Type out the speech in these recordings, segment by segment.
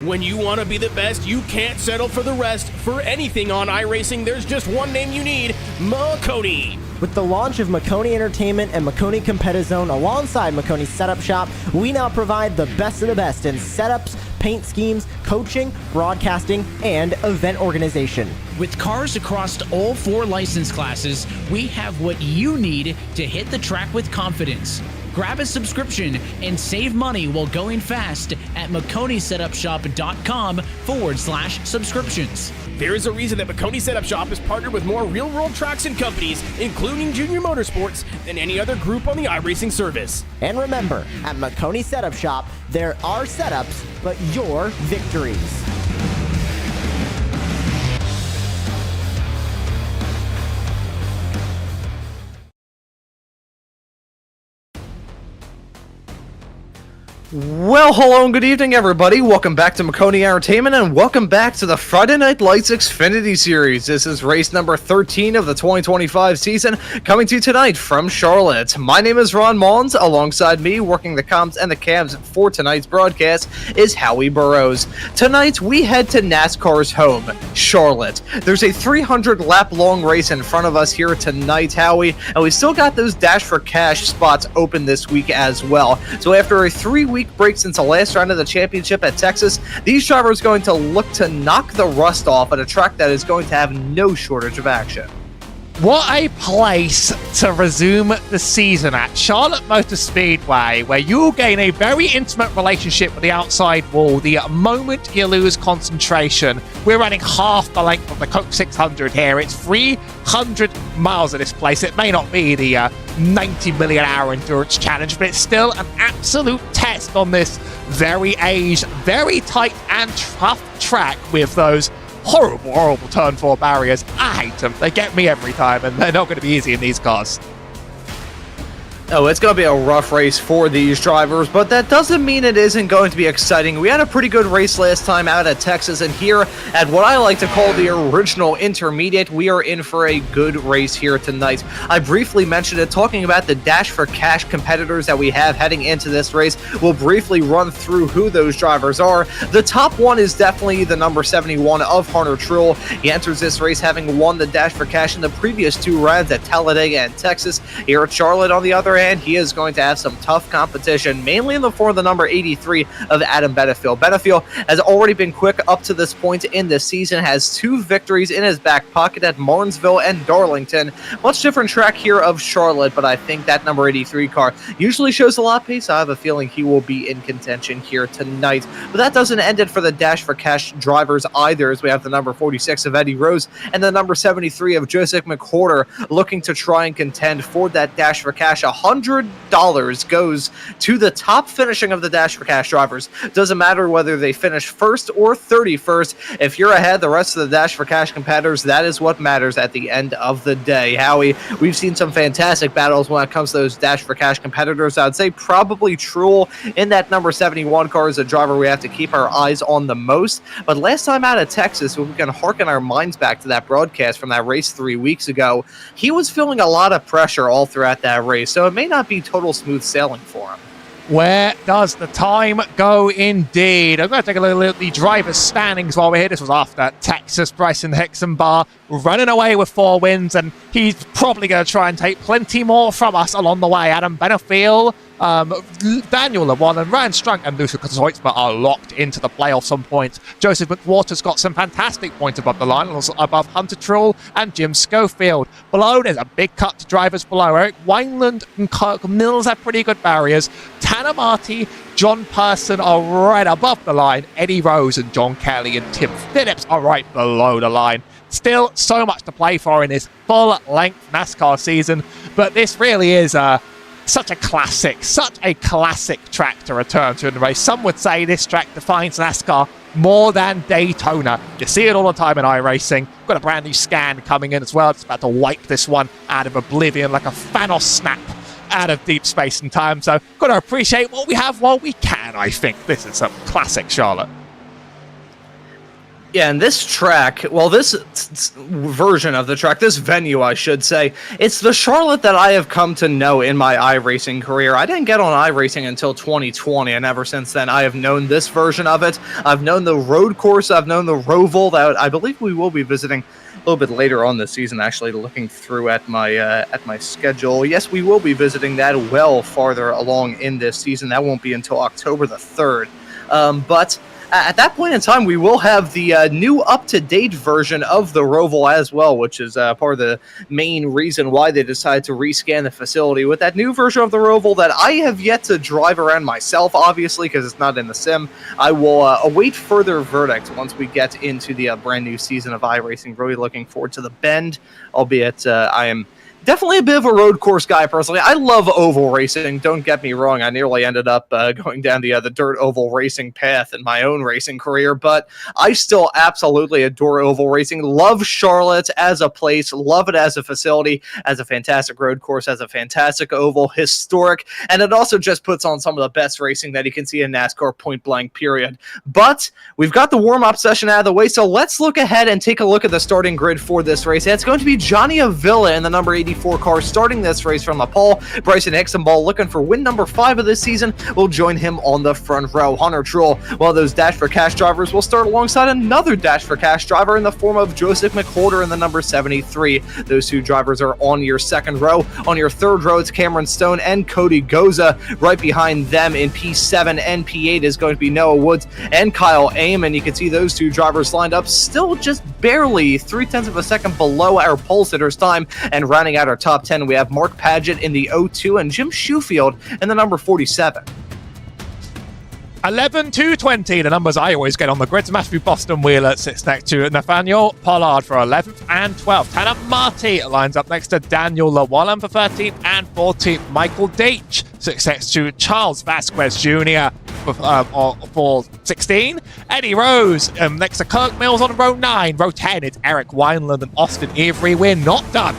When you want to be the best, you can't settle for the rest. For anything on iRacing, there's just one name you need: Maconi. With the launch of Maconi Entertainment and Maconi Competizone alongside Maconi Setup Shop, we now provide the best of the best in setups, paint schemes, coaching, broadcasting, and event organization. With cars across all 4 license classes, we have what you need to hit the track with confidence. Grab a subscription and save money while going fast at MaconiSetupShop.com/subscriptions. There is a reason that Maconi Setup Shop is partnered with more real-world tracks and companies, including Junior Motorsports, than any other group on the iRacing service. And remember, at Maconi Setup Shop, there are setups, but your victories. Well, hello and good evening, everybody. Welcome back to Maconi Entertainment, and welcome back to the Friday Night Lights Xfinity Series. This is race number 13 of the 2025 season, coming to you tonight from Charlotte. My name is Ron Mullins. Alongside me, working the comms and the cabs for tonight's broadcast, is Howie Burrows. Tonight, we head to NASCAR's home, Charlotte. There's a 300-lap-long race in front of us here tonight, Howie, and we still got those Dash for Cash spots open this week as well. So after a 3-week break since the last round of the championship at Texas, these drivers are going to look to knock the rust off at a track that is going to have no shortage of action. What a place to resume the season at, Charlotte Motor Speedway, where you'll gain a very intimate relationship with the outside wall the moment you lose concentration. We're running half the length of the Coke 600 here. It's 300 miles at this place. It may not be the 90 million hour endurance challenge, but it's still an absolute test on this very aged, very tight and tough track with those horrible turn 4 barriers. I hate them. They get me every time, and they're not going to be easy in these cars. Oh, it's going to be a rough race for these drivers, but that doesn't mean it isn't going to be exciting. We had a pretty good race last time out at Texas, and here at what I like to call the original intermediate, we are in for a good race here tonight. I briefly mentioned it, talking about the Dash for Cash competitors that we have heading into this race. We'll briefly run through who those drivers are. The top one is definitely the number 71 of Hunter Truex. He enters this race having won the Dash for Cash in the previous 2 rounds at Talladega and Texas. Here at Charlotte, on the other hand, he is going to have some tough competition, mainly in the form of the number 83 of Adam Benefield. Benefield has already been quick up to this point in this season, has 2 victories in his back pocket at Martinsville and Darlington. Much different track here of Charlotte, but I think that number 83 car usually shows a lot of pace. I have a feeling he will be in contention here tonight. But that doesn't end it for the Dash for Cash drivers either, as we have the number 46 of Eddie Rose and the number 73 of Joseph McWhorter looking to try and contend for that Dash for Cash. $100 goes to the top finishing of the Dash for Cash drivers. Doesn't matter whether they finish first or 31st. If you're ahead, the rest of the Dash for Cash competitors, that is what matters at the end of the day. Howie, we've seen some fantastic battles when it comes to those Dash for Cash competitors. I'd say probably Truex in that number 71 car is a driver we have to keep our eyes on the most. But last time out of Texas, we can harken our minds back to that broadcast from that race 3 weeks ago. He was feeling a lot of pressure all throughout that race, so it may not be total smooth sailing for him. Where does the time go indeed? I'm going to take a look at the driver's standings while we're here. This was after Texas. Bryson Hexenbaugh running away with 4 wins, and he's probably going to try and take plenty more from us along the way. Adam Benefield, Daniel LeBron and Ryan Strunk and Luca Kreutzmann are locked into the playoffs on points. Joseph McWhorter's got some fantastic points above the line, also above Hunter Truex and Jim Schofield. Below, there's a big cut to drivers below. Eric Wineland and Kirk Mills have pretty good barriers. Tanner Marty, John Person are right above the line. Eddie Rose and John Kelly and Tim Phillips are right below the line. Still so much to play for in this full-length NASCAR season, but this really is such a classic track to return to in the race. Some would say this track defines NASCAR more than Daytona. You see it all the time in iRacing. Got a brand new scan coming in as well. It's about to wipe this one out of oblivion like a Thanos snap out of deep space and time. So got to appreciate what we have while we can, I think. This is some classic Charlotte. Yeah, and this track, well, this version of the track, this venue, I should say, it's the Charlotte that I have come to know in my iRacing career. I didn't get on iRacing until 2020, and ever since then, I have known this version of it. I've known the road course, I've known the Roval that I believe we will be visiting a little bit later on this season, actually, looking through at my schedule. Yes, we will be visiting that well farther along in this season. That won't be until October the 3rd. But at that point in time, we will have the new up-to-date version of the Roval as well, which is part of the main reason why they decided to rescan the facility with that new version of the Roval that I have yet to drive around myself, obviously, because it's not in the sim. I will await further verdict once we get into the brand new season of iRacing. Really looking forward to the Bend, albeit I am definitely a bit of a road course guy, personally. I love oval racing, don't get me wrong. I nearly ended up going down the dirt oval racing path in my own racing career, but I still absolutely adore oval racing. Love Charlotte as a place, love it as a facility, as a fantastic road course, as a fantastic oval, historic, and it also just puts on some of the best racing that you can see in NASCAR, point blank, period. But we've got the warm-up session out of the way, so let's look ahead and take a look at the starting grid for this race. And it's going to be Johnny Avila in the number 84 car starting this race from the pole. Bryson Hixenball, looking for win number 5 of this season, will join him on the front row. Hunter Truel, while those Dash for Cash drivers will start alongside another Dash for Cash driver in the form of Joseph McWhorter in the number 73. Those two drivers are on your second row. On your third row, it's Cameron Stone and Cody Goza. Right behind them in P7 and P8 is going to be Noah Woods and Kyle Aim, and you can see those two drivers lined up still just barely 0.3 of a second below our pole sitters time. And rounding out our top 10, we have Mark Padgett in the 02 and Jim Shoefield in the number 47. 11 to 20, the numbers I always get on the grid. Matthew Boston Wheeler sits next to Nathaniel Pollard for 11th and 12th. Tanner Marty lines up next to Daniel Llewellyn for 13th and 14th. Michael Deitch sits next to Charles Vasquez Jr. for 16. Eddie Rose next to Kirk Mills on row 9. Row 10, it's Eric Wineland and Austin Avery. We're not done.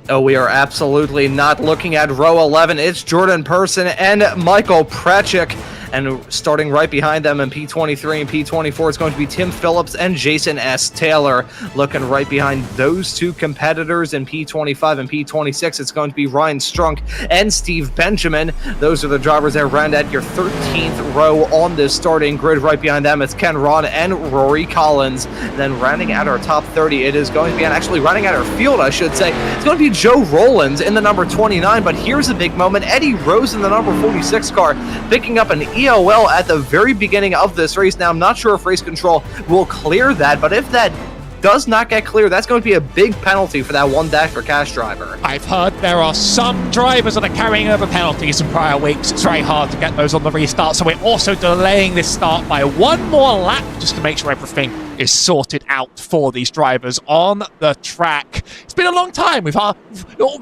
Oh, we are absolutely not looking at row 11. It's Jordan Person and Michael Pratchik. And starting right behind them in P23 and P24, it's going to be Tim Phillips and Jason S. Taylor. Looking right behind those two competitors in P25 and P26, it's going to be Ryan Strunk and Steve Benjamin. Those are the drivers that round at your 13th row on this starting grid. Right behind them, it's Ken Ron and Rory Collins. Then rounding out our top 30, it is going to be, and actually rounding out our field, I should say, it's going to be Joe Rollins in the number 29. But here's a big moment. Eddie Rose in the number 46 car, picking up an EOL at the very beginning of this race. Now, I'm not sure if race control will clear that, but if that does not get clear, that's going to be a big penalty for that one Dash for Cash driver. I've heard there are some drivers that are carrying over penalties from prior weeks. It's very hard to get those on the restart, so we're also delaying this start by one more lap just to make sure everything is sorted out for these drivers on the track. It's been a long time. We've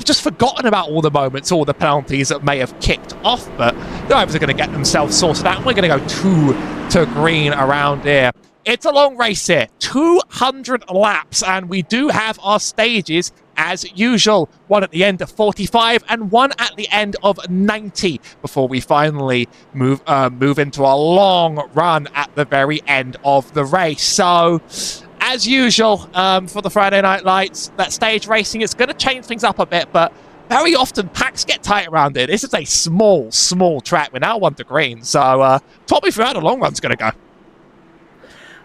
just forgotten about all the moments, all the penalties that may have kicked off, but the drivers are going to get themselves sorted out. We're going to go 2 to green around here. It's a long race here, 200 laps, and we do have our stages as usual. One at the end of 45 and one at the end of 90 before we finally move into a long run at the very end of the race. So, as usual, for the Friday Night Lights, that stage racing is going to change things up a bit, but very often packs get tight around it. This is a small track. We're now 1 to green, so talk me through how the long run's going to go.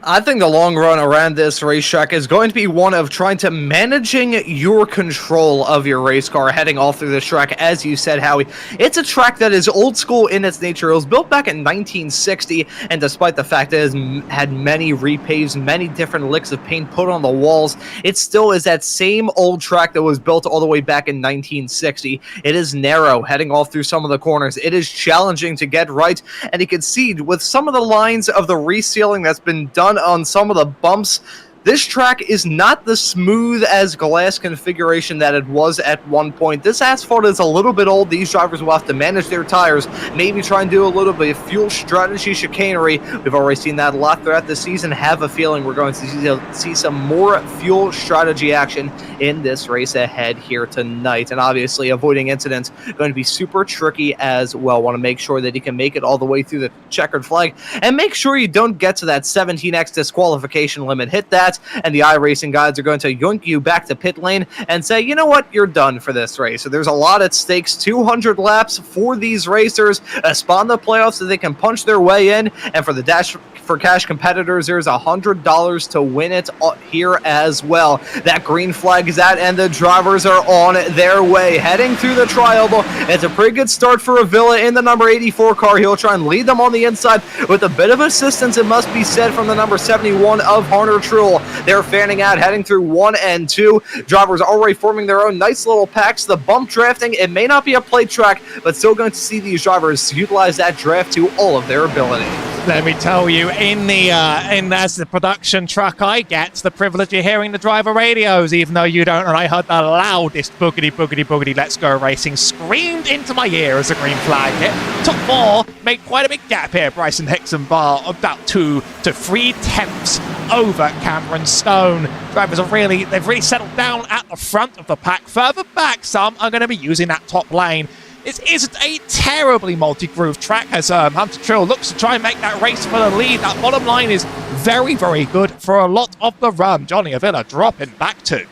I think the long run around this racetrack is going to be one of trying to managing your control of your race car heading all through this track. As you said, Howie, it's a track that is old school in its nature. It was built back in 1960, and despite the fact that it has had many repaves, many different licks of paint put on the walls, it still is that same old track that was built all the way back in 1960. It is narrow, heading all through some of the corners. It is challenging to get right, and you can see with some of the lines of the resealing that's been done on some of the bumps, this track is not the smooth as glass configuration that it was at one point. This asphalt is a little bit old. These drivers will have to manage their tires, maybe try and do a little bit of fuel strategy chicanery. We've already seen that a lot throughout the season. Have a feeling we're going to see some more fuel strategy action in this race ahead here tonight. And obviously avoiding incidents going to be super tricky as well. Want to make sure that he can make it all the way through the checkered flag, and make sure you don't get to that 17x disqualification limit. Hit that, and the iRacing guides are going to yoink you back to pit lane and say, you know what, you're done for this race. So there's a lot at stakes. 200 laps for these racers, a spot in the playoffs so they can punch their way in, and for the Dash for Cash competitors, there's $100 to win it here as well. That green flag is out, and the drivers are on their way, heading through the tri-oval. It's a pretty good start for Avila in the number 84 car. He'll try and lead them on the inside with a bit of assistance, it must be said, from the number 71 of Hunter Trull. They're fanning out, heading through 1 and 2. Drivers already forming their own nice little packs. The bump drafting, it may not be a plate track, but still going to see these drivers utilize that draft to all of their ability. Let me tell you, as the production truck, I get the privilege of hearing the driver radios, even though you don't. And I heard the loudest boogity, boogity, boogity, let's go racing screamed into my ear as the green flag hit. Top 4 made quite a big gap here. Bryson Hexenbaugh about 2 to 3 tenths over Cameron Stone. Drivers they've really settled down at the front of the pack. Further back, some are going to be using that top lane. It isn't a terribly multi-groove track as Hunter Trill looks to try and make that race for the lead. That bottom line is very, very good for a lot of the run. Johnny Avila dropping back 2.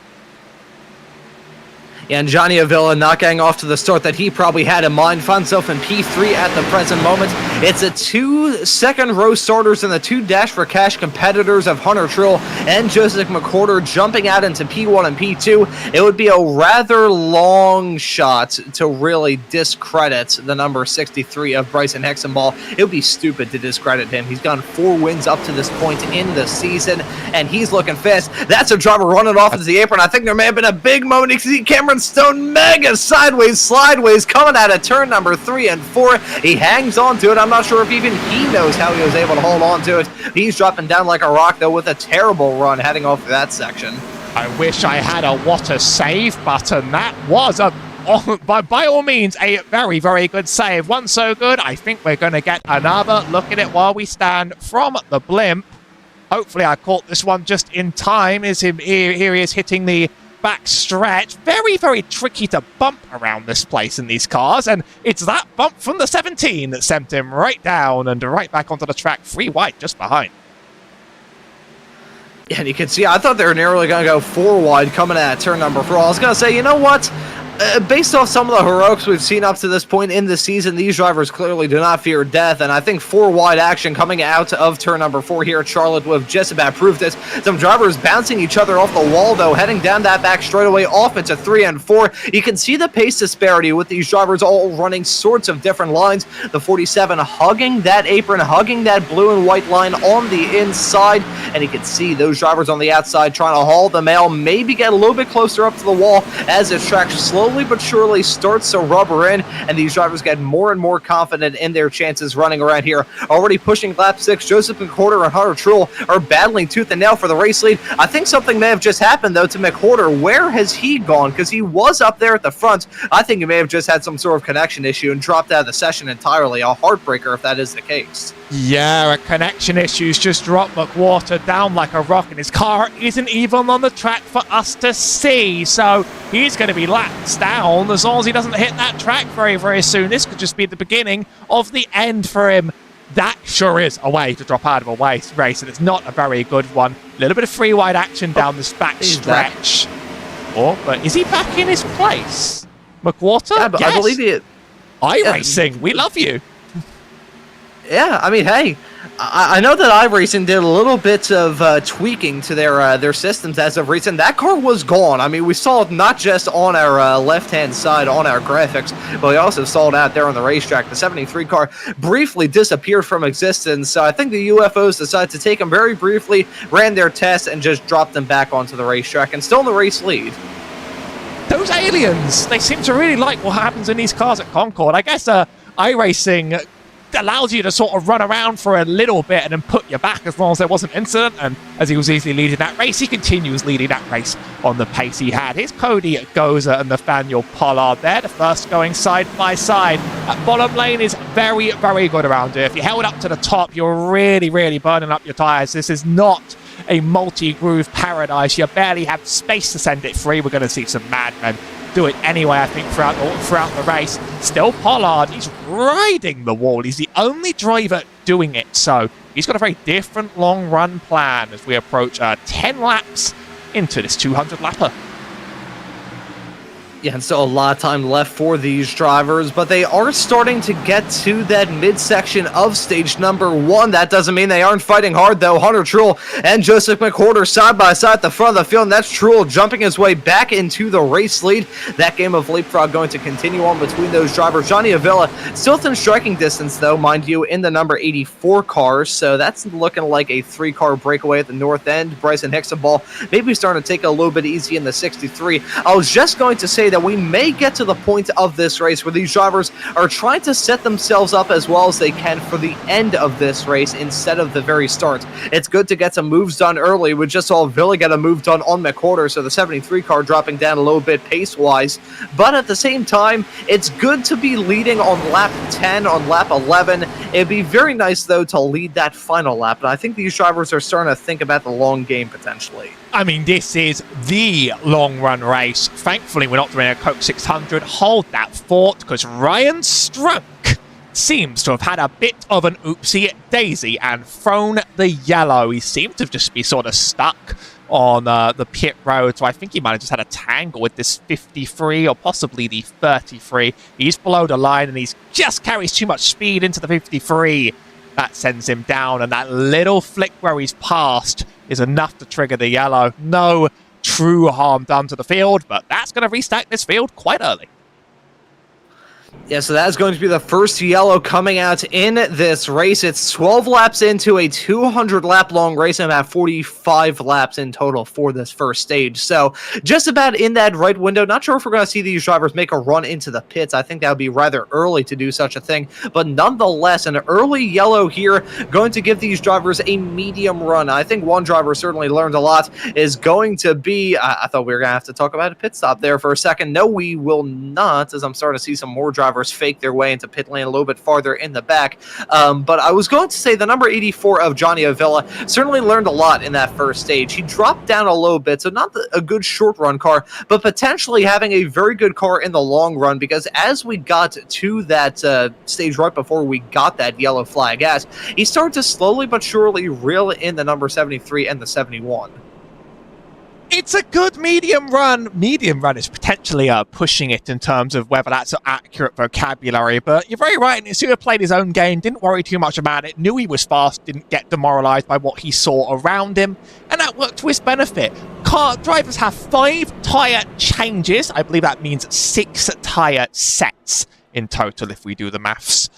And Johnny Avila not getting off to the start that he probably had in mind. Finds himself in P3 at the present moment. It's a 2 second-row starters and the 2 Dash for Cash competitors of Hunter Trill and Joseph McWhorter jumping out into P1 and P2. It would be a rather long shot to really discredit the number 63 of Bryson Hexenbaugh. It would be stupid to discredit him. He's gotten 4 wins up to this point in the season, and he's looking fast. That's a driver running off into the apron. I think there may have been a big moment. You can see Cameron Stone mega sideways, slideways coming out of turn number 3 and 4. He hangs on to it. I'm not sure if even he knows how he was able to hold on to it. He's dropping down like a rock, though, with a terrible run heading off that section. I wish I had a what a save button. That was by all means a very, very good save. One so good, I think we're going to get another look at it while we stand from the blimp. Hopefully I caught this one just in time. Here he is hitting the back stretch. Very, very tricky to bump around this place in these cars, and it's that bump from the 17 that sent him right down and right back onto the track. 3 wide just behind. Yeah, and you can see, I thought they were nearly going to go 4 wide coming at turn number 4. I was going to say, you know what? Based off some of the heroics we've seen up to this point in the season, these drivers clearly do not fear death, and I think 4 wide action coming out of turn number 4 here at Charlotte would have just about proved this. Some drivers bouncing each other off the wall, though, heading down that back straightaway off into 3 and 4. You can see the pace disparity with these drivers all running sorts of different lines. The 47 hugging that apron, hugging that blue and white line on the inside, and you can see those drivers on the outside trying to haul the mail, maybe get a little bit closer up to the wall as this track slowly but surely starts to rubber in, and these drivers get more and more confident in their chances running around here. Already pushing lap 6, Joseph McWhorter and Hunter Trull are battling tooth and nail for the race lead. I think something may have just happened, though, to McWhorter. Where has he gone? Because he was up there at the front. I think he may have just had some sort of connection issue and dropped out of the session entirely. A heartbreaker if that is the case. Yeah, a connection issues just dropped McWhorter down like a rock, and his car isn't even on the track for us to see, so he's going to be lapped down as long as he doesn't hit that track very, very soon. This could just be the beginning of the end for him. That sure is a way to drop out of a race, and it's not a very good one. A little bit of 3 wide action down this back stretch. But is he back in his place? McWhorter? Yeah, but yes. I believe it. iRacing, we love you. Yeah, I mean, hey, I know that iRacing did a little bit of tweaking to their systems as of recent. That car was gone. I mean, we saw it not just on our left-hand side on our graphics, but we also saw it out there on the racetrack. The 73 car briefly disappeared from existence, so I think the UFOs decided to take them very briefly, ran their tests, and just dropped them back onto the racetrack, and still in the race lead. Those aliens, they seem to really like what happens in these cars at Concord. I guess iRacing allows you to sort of run around for a little bit and then put you back as long as there was an incident. And as he was easily leading that race, he continues leading that race on the pace he had. Here's Cody Goza and Nathaniel Pollard there, the first going side by side. That bottom lane is very, very good around here. If you held up to the top, you're really, really burning up your tyres. This is not a multi-groove paradise. You barely have space to send it free. We're going to see some madmen do it anyway, I think, throughout the race. Still Pollard, he's riding the wall. He's the only driver doing it, so he's got a very different long run plan as we approach 10 laps into this 200-lapper. Yeah, and still a lot of time left for these drivers, but they are starting to get to that midsection of stage number 1. That doesn't mean they aren't fighting hard, though. Hunter Truex and Joseph McWhorter side by side at the front of the field, and that's Truex jumping his way back into the race lead. That game of leapfrog going to continue on between those drivers. Johnny Avila still within striking distance, though, mind you, in the number 84 car, so that's looking like a 3-car breakaway at the north end. Bryson Hicksonball maybe starting to take it a little bit easy in the 63. I was just going to say that we may get to the point of this race where these drivers are trying to set themselves up as well as they can for the end of this race instead of the very start. It's good to get some moves done early. We just saw Villa get a move done on McWhorter, so the 73 car dropping down a little bit pace-wise. But at the same time, it's good to be leading on lap 10, on lap 11. It'd be very nice, though, to lead that final lap. And I think these drivers are starting to think about the long game, potentially. I mean, this is the long-run race. Thankfully, we're not doing a Coke 600. Hold that thought, because Ryan Strunk seems to have had a bit of an oopsie-daisy and thrown the yellow. He seemed to just be sort of stuck on the pit road, so I think he might have just had a tangle with this 53 or possibly the 33. He's below the line, and he just carries too much speed into the 53. That sends him down, and that little flick where he's passed is enough to trigger the yellow. No true harm done to the field, but that's going to restack this field quite early. Yeah, so that is going to be the first yellow coming out in this race. It's 12 laps into a 200-lap long race and about 45 laps in total for this first stage. So just about in that right window. Not sure if we're going to see these drivers make a run into the pits. I think that would be rather early to do such a thing. But nonetheless, an early yellow here going to give these drivers a medium run. I think one driver certainly learned a lot is going to be... I thought we were going to have to talk about a pit stop there for a second. No, we will not, as I'm starting to see some more drivers fake their way into pit lane a little bit farther in the back. But I was going to say the number 84 of Johnny Avila certainly learned a lot in that first stage. He dropped down a little bit, so not a good short run car, but potentially having a very good car in the long run, because as we got to that stage right before we got that yellow flag as, he started to slowly but surely reel in the number 73 and the 71. It's a good medium run. Medium run is potentially pushing it in terms of whether that's an accurate vocabulary, but you're very right. Nisuya played his own game, didn't worry too much about it, knew he was fast, didn't get demoralized by what he saw around him, and that worked to his benefit. Car drivers have 5 tyre changes. I believe that means 6 tyre sets in total if we do the maths.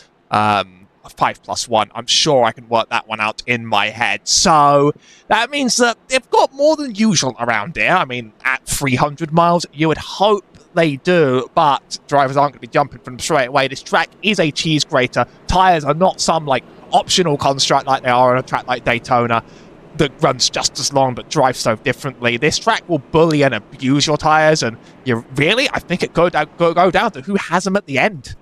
5 plus 1. I'm sure I can work that one out in my head. So that means that they've got more than usual around here. I mean, at 300 miles, you would hope they do, but drivers aren't going to be jumping from straight away. This track is a cheese grater. Tires are not some like optional construct like they are on a track like Daytona that runs just as long but drives so differently. This track will bully and abuse your tires, and you really, I think it go down to who has them at the end.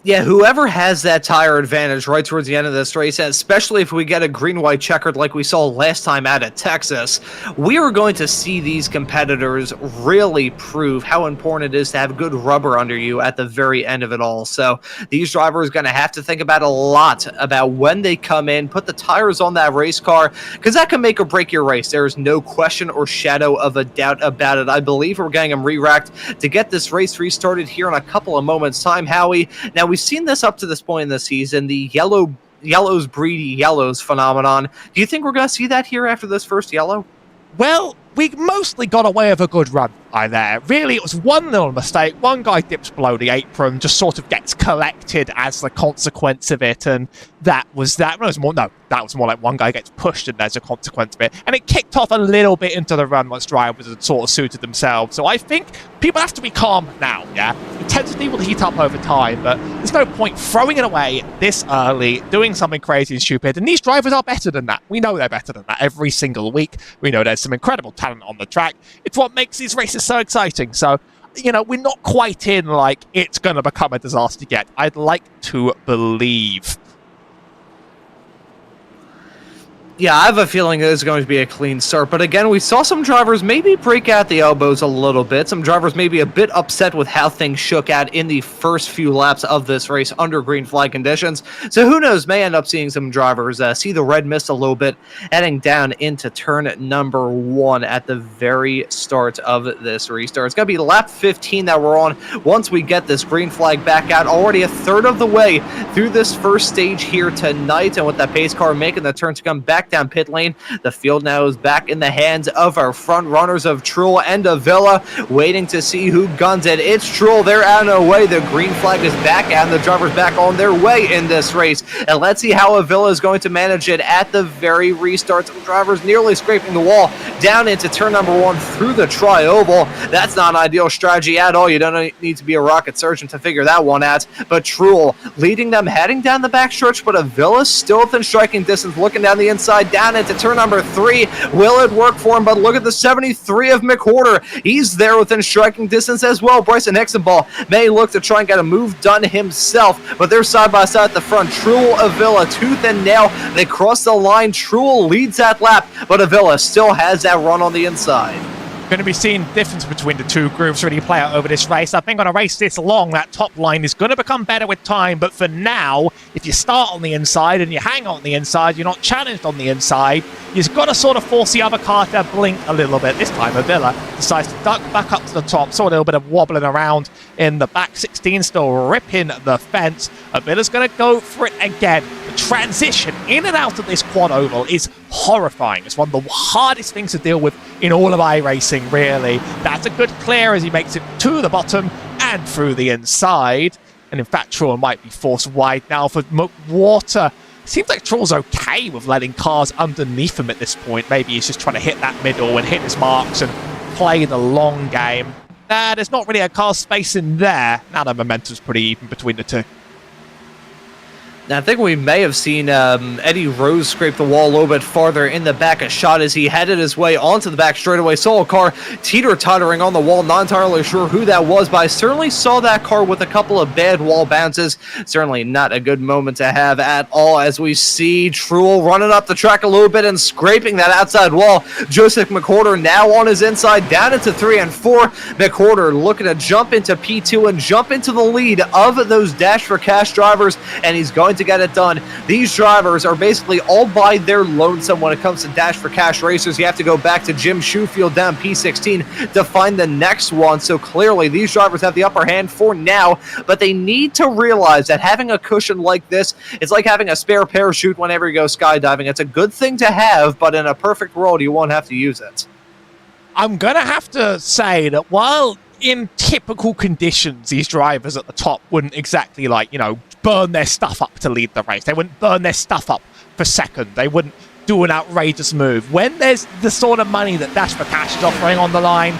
Yeah, whoever has that tire advantage right towards the end of this race, and especially if we get a green-white checkered like we saw last time out at Texas, we are going to see these competitors really prove how important it is to have good rubber under you at the very end of it all. So these drivers are going to have to think about a lot about when they come in, put the tires on that race car, because that can make or break your race. There is no question or shadow of a doubt about it. I believe we're getting them re-racked to get this race restarted here in a couple of moments' time, Howie. Now, we've seen this up to this point in the season, the yellows breedy yellows phenomenon. Do you think we're going to see that here after this first yellow? Well, we mostly got away with a good run there. Really, it was one little mistake. One guy dips below the apron, just sort of gets collected as the consequence of it, and that was that. That was more like one guy gets pushed and there's a consequence of it. And it kicked off a little bit into the run once drivers had sort of suited themselves. So I think people have to be calm now, yeah? Intensity will heat up over time, but there's no point throwing it away this early, doing something crazy and stupid. And these drivers are better than that. We know they're better than that every single week. We know there's some incredible talent on the track. It's what makes these races so exciting. So, you know, we're not quite in like it's going to become a disaster yet. I'd like to believe. Yeah, I have a feeling it is going to be a clean start, but again, we saw some drivers maybe break out the elbows a little bit. Some drivers may be a bit upset with how things shook out in the first few laps of this race under green flag conditions. So who knows, may end up seeing some drivers see the red mist a little bit heading down into turn number 1 at the very start of this restart. It's going to be lap 15 that we're on once we get this green flag back out. Already a third of the way through this first stage here tonight, and with that pace car making the turn to come back down pit lane, the field now is back in the hands of our front runners of Truel and Avila, waiting to see who guns it. It's Truel, they're out of the way. The green flag is back out, and the drivers back on their way in this race. And let's see how Avila is going to manage it at the very restart. Some drivers nearly scraping the wall down into turn number 1 through the tri-oval. That's not an ideal strategy at all. You don't need to be a rocket surgeon to figure that one out. But Truel leading them, heading down the backstretch, but Avila still within striking distance, looking down the inside, down into turn number 3. Will it work for him? But look at the 73 of McWhorter. He's there within striking distance as well. Bryson Hixenball may look to try and get a move done himself, but they're side by side at the front. Truel, Avila, tooth and nail. They cross the line. Truel leads that lap, but Avila still has that run on the inside. Going to be seeing the difference between the two groups really play out over this race. I think on a race this long, that top line is going to become better with time, but for now, if you start on the inside and you hang on the inside, you're not challenged on the inside, you've got to sort of force the other car to blink a little bit. This time Avila decides to duck back up to the top, saw a little bit of wobbling around in the back 16, still ripping the fence. Avila's going to go for it again. The transition in and out of this quad oval is horrifying. It's one of the hardest things to deal with in all of iRacing, really. That's a good clear as he makes it to the bottom and through the inside. And in fact, Truel might be forced wide now for McWhorter. Seems like Truel's okay with letting cars underneath him at this point. Maybe he's just trying to hit that middle and hit his marks and play the long game. There's not really a car space in there. Now the momentum's pretty even between the two. Now, I think we may have seen Eddie Rose scrape the wall a little bit farther in the back a shot as he headed his way onto the back straightaway. Saw a car teeter-tottering on the wall. Not entirely sure who that was, but I certainly saw that car with a couple of bad wall bounces. Certainly not a good moment to have at all as we see Truel running up the track a little bit and scraping that outside wall. Joseph McWhorter now on his inside, down into 3 and 4. McWhorter looking to jump into P2 and jump into the lead of those Dash for Cash drivers, and he's going to get it done. These drivers are basically all by their lonesome when it comes to Dash for Cash racers. You have to go back to Jim Shoefield down P16 to find the next one. So clearly these drivers have the upper hand for now, but they need to realize that having a cushion like this is like having a spare parachute whenever you go skydiving. It's a good thing to have, but in a perfect world you won't have to use it. I'm gonna have to say that while in typical conditions, these drivers at the top wouldn't exactly, like, you know, burn their stuff up to lead the race. They wouldn't burn their stuff up for second. They wouldn't do an outrageous move. When there's the sort of money that Dash for Cash is offering on the line,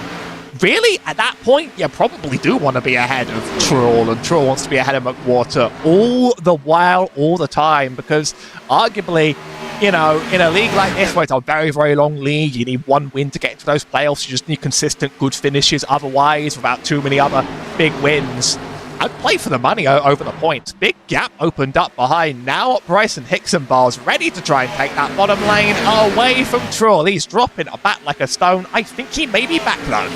really, at that point, you probably do want to be ahead of Truel, and Truel wants to be ahead of McWhorter all the while, all the time, because arguably, you know, in a league like this where it's a very, very long league, you need one win to get into those playoffs. You just need consistent, good finishes. Otherwise, without too many other big wins, I'd play for the money over the points. Big gap opened up behind. Now Bryson Hixenball's ready to try and take that bottom lane away from Truel. He's dropping back like a stone. I think he may be back though.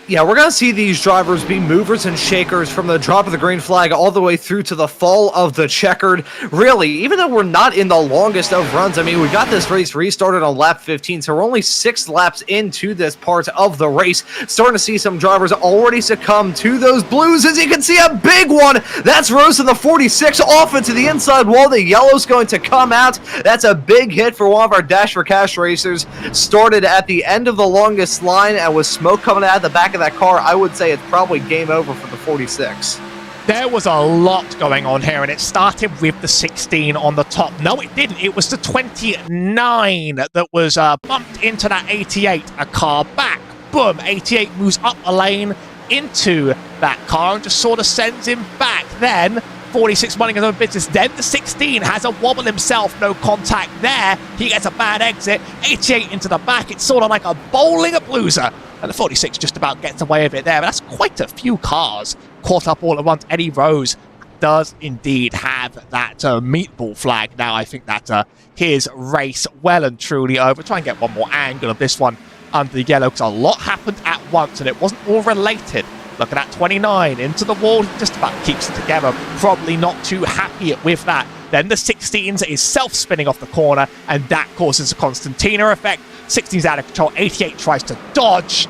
Yeah, we're going to see these drivers be movers and shakers from the drop of the green flag all the way through to the fall of the checkered. Really, even though we're not in the longest of runs, I mean, we got this race restarted on lap 15, so we're only 6 laps into this part of the race. Starting to see some drivers already succumb to those blues. As you can see, a big one. That's Rose in the 46 off into the inside wall. The yellow's going to come out. That's a big hit for one of our Dash for Cash racers. Started at the end of the longest line, and with smoke coming out of the back of that car, I would say it's probably game over for the 46. There was a lot going on here, and it started with the 16 on the top. No, it didn't. It was the 29 that was bumped into that 88. A car back. Boom. 88 moves up a lane into that car and just sort of sends him back. Then 46 minding his own business. Then the 16 has a wobble himself. No contact there. He gets a bad exit. 88 into the back. It's sort of like a bowling a blueser. And the 46 just about gets away with it there. But that's quite a few cars caught up all at once. Eddie Rose does indeed have that meatball flag. Now I think that his race well and truly over. Try and get one more angle of this one under the yellow, because a lot happened at once and it wasn't all related. Look at that 29 into the wall. He just about keeps it together. Probably not too happy with that. Then the 16s is self-spinning off the corner, and that causes a Constantina effect. 16's out of control. 88 tries to dodge,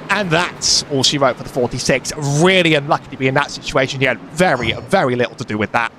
and that's all she wrote for the 46. Really unlucky to be in that situation. He had very, very little to do with that.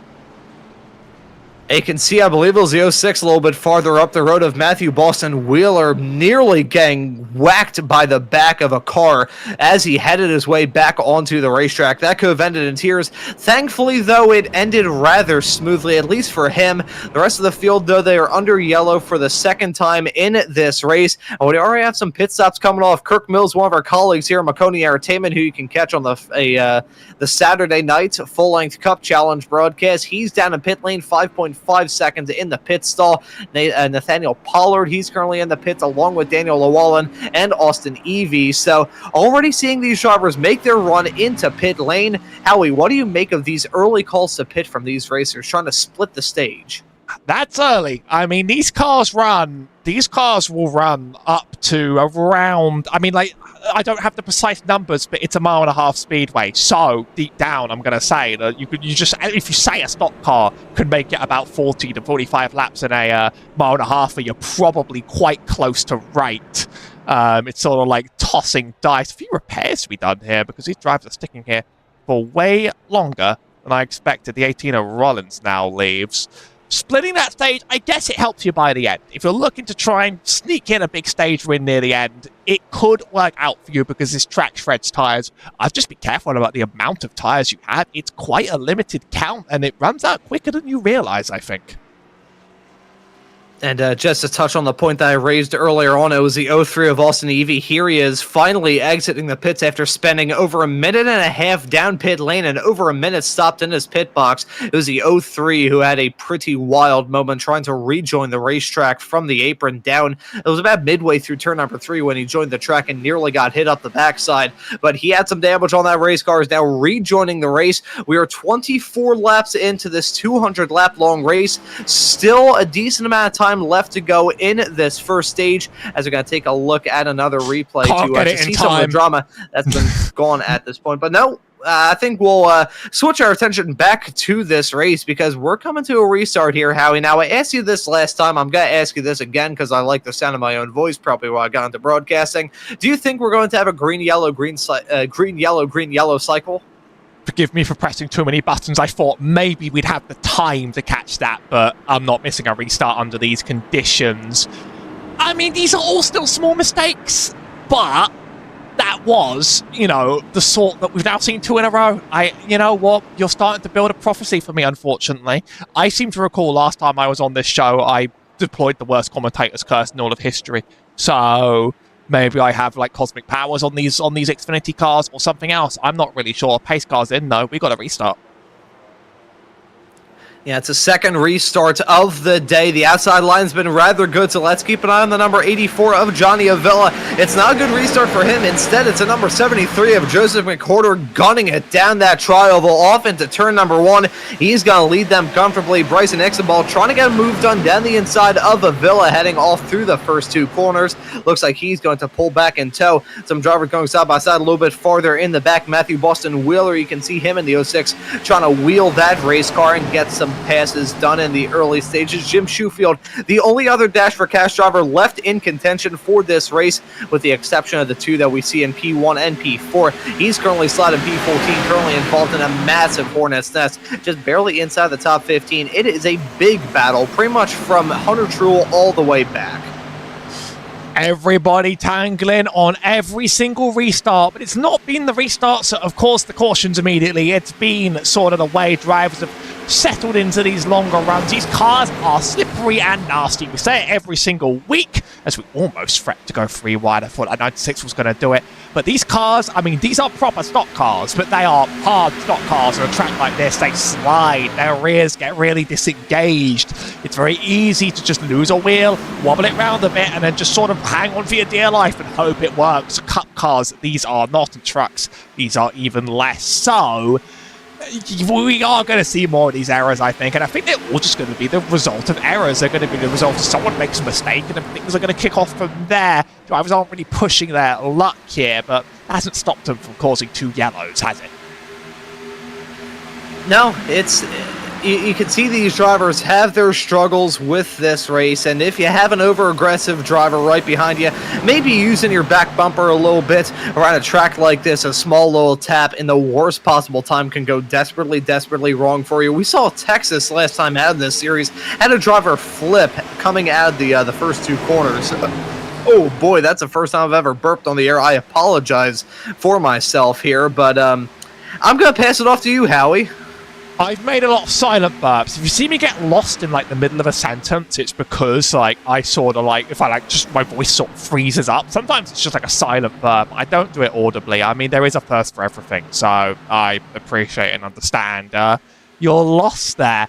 You can see, I believe it was the 06 a little bit farther up the road of Matthew Boston Wheeler nearly getting whacked by the back of a car as he headed his way back onto the racetrack. That could have ended in tears. Thankfully, though, it ended rather smoothly, at least for him. The rest of the field, though, they are under yellow for the second time in this race. And we already have some pit stops coming off. Kirk Mills, one of our colleagues here at Maconi Entertainment, who you can catch on the Saturday night full-length Cup Challenge broadcast. He's down in pit lane, 5.5 seconds in the pit stall. Nathaniel Pollard, he's currently in the pits along with Daniel Llewellyn and Austin Evie. So already seeing these drivers make their run into pit lane. Howie, what do you make of these early calls to pit from these racers trying to split the stage? That's early. I mean, these cars will run up to around, I mean, like, I don't have the precise numbers, but it's a 1.5 mile speedway. So deep down, I'm going to say that you just, if you say a stock car could make it about 40 to 45 laps in a 1.5 mile, you're probably quite close to right. It's sort of like tossing dice. A few repairs to be done here because these drivers are sticking here for way longer than I expected. The 18 of Rollins now leaves. Splitting that stage, I guess it helps you by the end. If you're looking to try and sneak in a big stage win near the end, it could work out for you because this track shreds tyres. I'd just be careful about the amount of tyres you have. It's quite a limited count, and it runs out quicker than you realise, I think. And just to touch on the point that I raised earlier on, it was the 03 of Austin Evie. Here he is finally exiting the pits after spending over 1.5 minutes down pit lane and over 1 minute stopped in his pit box. It was the 03 who had a pretty wild moment trying to rejoin the racetrack from the apron down. It was about midway through turn number 3 when he joined the track and nearly got hit up the backside. But he had some damage on that race car, is now rejoining the race. We are 24 laps into this 200 lap long race. Still a decent amount of time left to go in this first stage, as we're going to take a look at another replay to see some of the drama that's been gone at this point. But no, I think we'll switch our attention back to this race because we're coming to a restart here, Howie. Now, I asked you this last time. I'm going to ask you this again because I like the sound of my own voice, probably while I got into broadcasting. Do you think we're going to have a green, yellow, green yellow cycle? Forgive me for pressing too many buttons. I thought maybe we'd have the time to catch that, but I'm not missing a restart under these conditions. I mean, these are all still small mistakes, but that was, the sort that we've now seen 2 in a row. You know what? You're starting to build a prophecy for me, unfortunately. I seem to recall last time I was on this show, I deployed the worst commentator's curse in all of history. So maybe I have like cosmic powers on these Xfinity cars or something else. I'm not really sure. Pace car's in though. We got to restart. Yeah, it's a second restart of the day. The outside line's been rather good, so let's keep an eye on the number 84 of Johnny Avila. It's not a good restart for him. Instead, it's a number 73 of Joseph McWhorter gunning it down that tri-oval off into turn number 1. He's going to lead them comfortably. Bryson Ixenball trying to get a move done down the inside of Avila, heading off through the first 2 corners. Looks like he's going to pull back in tow. Some drivers going side by side a little bit farther in the back. Matthew Boston Wheeler, you can see him in the 06 trying to wheel that race car and get some passes done in the early stages. Jim Shoefield, the only other Dash for Cash driver left in contention for this race, with the exception of the 2 that we see in P1 and P4. He's currently slotted P14, currently involved in a massive hornet's nest, just barely inside the top 15. It is a big battle, pretty much from Hunter Truex all the way back. Everybody tangling on every single restart, but it's not been the restarts that have caused the cautions immediately. It's been sort of the way drivers have settled into these longer runs. These cars are slippery and nasty. We say it every single week as we almost fret to go 3 wide. I thought a 96 was going to do it. But these cars, I mean, these are proper stock cars, but they are hard stock cars on a track like this. They slide, their rears get really disengaged. It's very easy to just lose a wheel, wobble it around a bit, and then just sort of hang on for your dear life and hope it works. Cup cars, these are not, and trucks, these are even less. So we are going to see more of these errors, I think, and I think they're all just going to be the result of errors. They're going to be the result of someone makes a mistake, and then things are going to kick off from there. Drivers aren't really pushing their luck here, but that hasn't stopped them from causing 2 yellows, has it? No, it's... You can see these drivers have their struggles with this race, and if you have an over-aggressive driver right behind you, maybe using your back bumper a little bit around a track like this, a small little tap in the worst possible time can go desperately, desperately wrong for you. We saw Texas last time out in this series, had a driver flip coming out of the first 2 corners. Oh boy, that's the first time I've ever burped on the air. I apologize for myself here, but I'm going to pass it off to you, Howie. I've made a lot of silent burps. If you see me get lost in like the middle of a sentence, it's because like I sort of like, if I like just my voice sort of freezes up. Sometimes it's just like a silent burp. I don't do it audibly. I mean, there is a first for everything, so I appreciate and understand your loss there.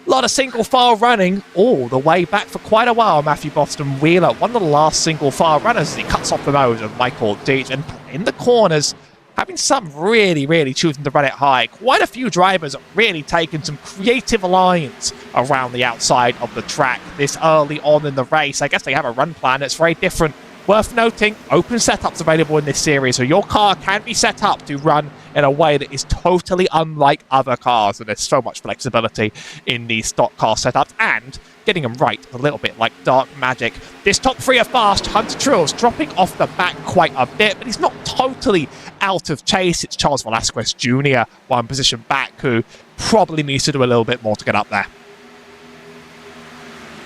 A lot of single file running all the way back for quite a while. Matthew Boston Wheeler, one of the last single file runners, as he cuts off the nose of Michael Deach, and in the corners, having some really choosing to run it high. Quite a few drivers really taking some creative lines around the outside of the track this early on in the race. I guess they have a run plan that's very different. Worth noting, open setups available in this series, so your car can be set up to run in a way that is totally unlike other cars, and there's so much flexibility in these stock car setups, and getting them right a little bit like dark magic. This top 3 are fast. Hunter Truex dropping off the back quite a bit, but he's not totally out of chase. It's Charles Velasquez Jr., 1 position back, who probably needs to do a little bit more to get up there.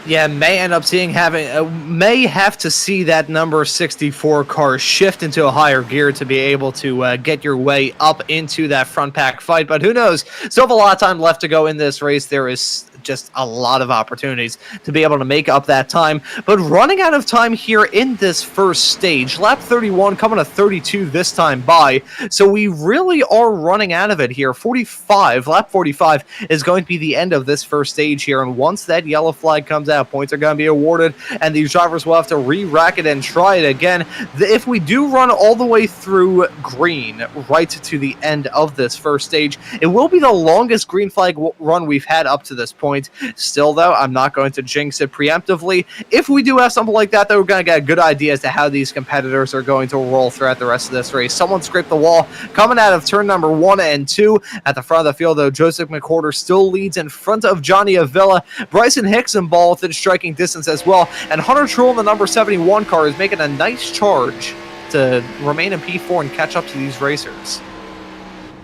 Yeah, may end up may have to see that number 64 car shift into a higher gear to be able to get your way up into that front pack fight. But who knows? Still have a lot of time left to go in this race. There is just a lot of opportunities to be able to make up that time, but running out of time here in this first stage. Lap 31 coming to 32 this time by, so we really are running out of it here. Lap 45 is going to be the end of this first stage here, and once that yellow flag comes out, points are going to be awarded, and these drivers will have to re-rack it and try it again. If we do run all the way through green right to the end of this first stage, it will be the longest green flag run we've had up to this point. Still, though, I'm not going to jinx it preemptively. If we do have something like that, though, we're going to get a good idea as to how these competitors are going to roll throughout the rest of this race. Someone scraped the wall coming out of turn number 1 and 2. At the front of the field, though, Joseph McWhorter still leads in front of Johnny Avila. Bryson Ixenball within striking distance as well. And Hunter Truex in the number 71 car is making a nice charge to remain in P4 and catch up to these racers.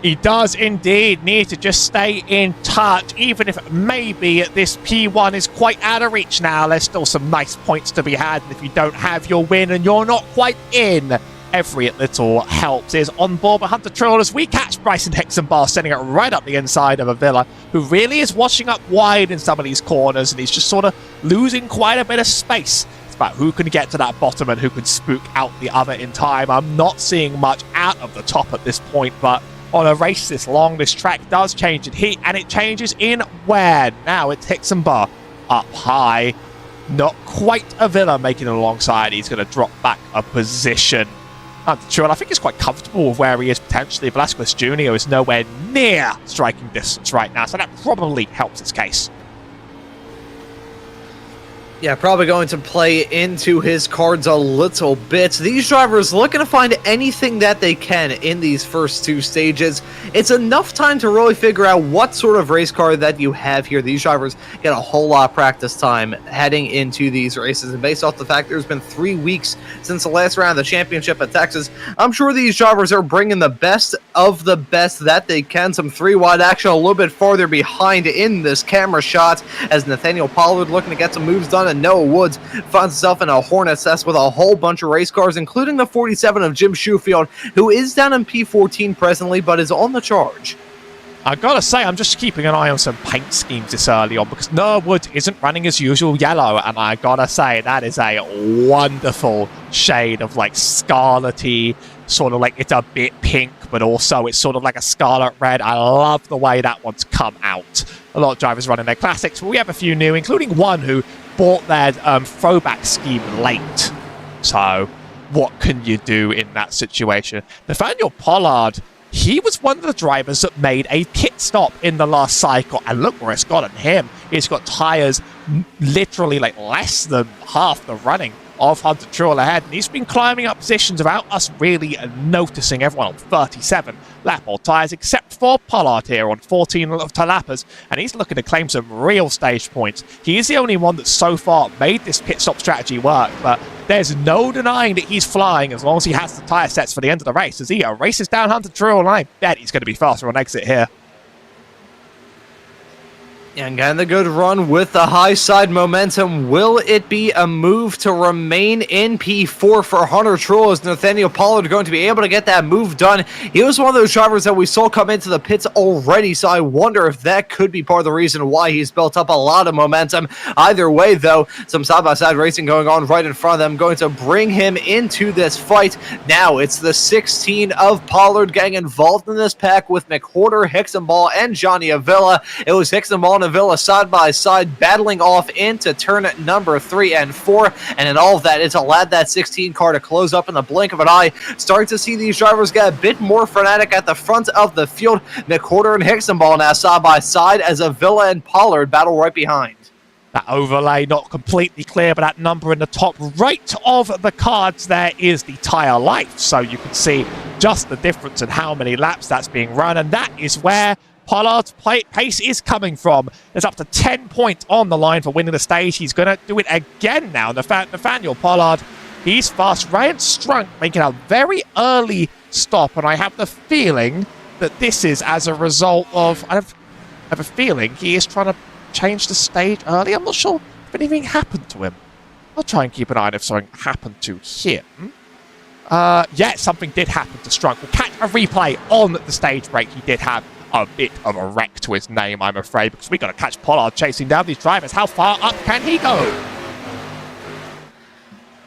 He does indeed need to just stay in touch, even if maybe this P1 is quite out of reach now. There's still some nice points to be had, and if you don't have your win and you're not quite in, every little helps. Is on board with Hunter Truex as we catch Bryson Ixenball sending it right up the inside of Avila, who really is washing up wide in some of these corners, and he's just sort of losing quite a bit of space. It's about who can get to that bottom and who can spook out the other in time. I'm not seeing much out of the top at this point, but on a race this long. This track does change in heat, and it changes in wear. Now it's Hixenbaugh up high. Not quite a Villa making it alongside. He's going to drop back a position. Sure, and I think he's quite comfortable with where he is potentially. Velasquez Jr. is nowhere near striking distance right now, so that probably helps his case. Yeah, probably going to play into his cards a little bit. These drivers looking to find anything that they can in these first two stages. It's enough time to really figure out what sort of race car that you have here. These drivers get a whole lot of practice time heading into these races. And based off the fact there's been 3 weeks since the last round of the championship at Texas, I'm sure these drivers are bringing the best of the best that they can. Some 3-wide action a little bit farther behind in this camera shot as Nathaniel Pollard looking to get some moves done, and Noah Woods finds himself in a Hornet's nest with a whole bunch of race cars, including the 47 of Jim Shoefield, who is down in P14 presently, but is on the charge. I gotta say, I'm just keeping an eye on some paint schemes this early on because Noah Woods isn't running his usual yellow, and I gotta say, that is a wonderful shade of like scarlety, sort of like it's a bit pink, but also it's sort of like a scarlet red. I love the way that one's come out. A lot of drivers running their classics, but we have a few new, including one who bought their throwback scheme late. So what can you do in that situation? Nathaniel Pollard, he was one of the drivers that made a pit stop in the last cycle, and look where it's gotten him. It's got tires literally like less than half the running of Hunter Truex ahead, and he's been climbing up positions without us really noticing. Everyone on 37 lap old tires, except for Pollard here on 14 lappers, and he's looking to claim some real stage points. He is the only one that so far made this pit stop strategy work, but there's no denying that he's flying as long as he has the tire sets for the end of the race. As he races down Hunter Truex, and I bet he's going to be faster on exit here. And getting the good run with the high side momentum. Will it be a move to remain in P4 for Hunter Truex? Is Nathaniel Pollard going to be able to get that move done? He was one of those drivers that we saw come into the pits already, so I wonder if that could be part of the reason why he's built up a lot of momentum. Either way, though, some side-by-side racing going on right in front of them, going to bring him into this fight. Now it's the 16 of Pollard getting involved in this pack with McWhorter, Hixenbaugh, and Johnny Avila. It was Hixenbaugh and Avila side by side battling off into turn number 3 and 4, and in all of that, it's allowed that 16 car to close up in the blink of an eye. Starting to see these drivers get a bit more frenetic at the front of the field. McWhorter and Hixenbaugh now side by side as Avila and Pollard battle right behind. That overlay not completely clear, but that number in the top right of the cards there is the tire life, so you can see just the difference in how many laps that's being run, and that is where Pollard's pace is coming from. There's up to 10 points on the line for winning the stage. He's going to do it again now. Nathaniel Pollard, he's fast. Ryan Strunk making a very early stop, and I have the feeling that this is as a result of... I have a feeling he is trying to change the stage early. I'm not sure if anything happened to him. I'll try and keep an eye on if something happened to him. Yeah, something did happen to Strunk. We'll catch a replay on the stage break. He did have a bit of a wreck to his name, I'm afraid, because we got to catch Pollard chasing down these drivers. How far up can he go?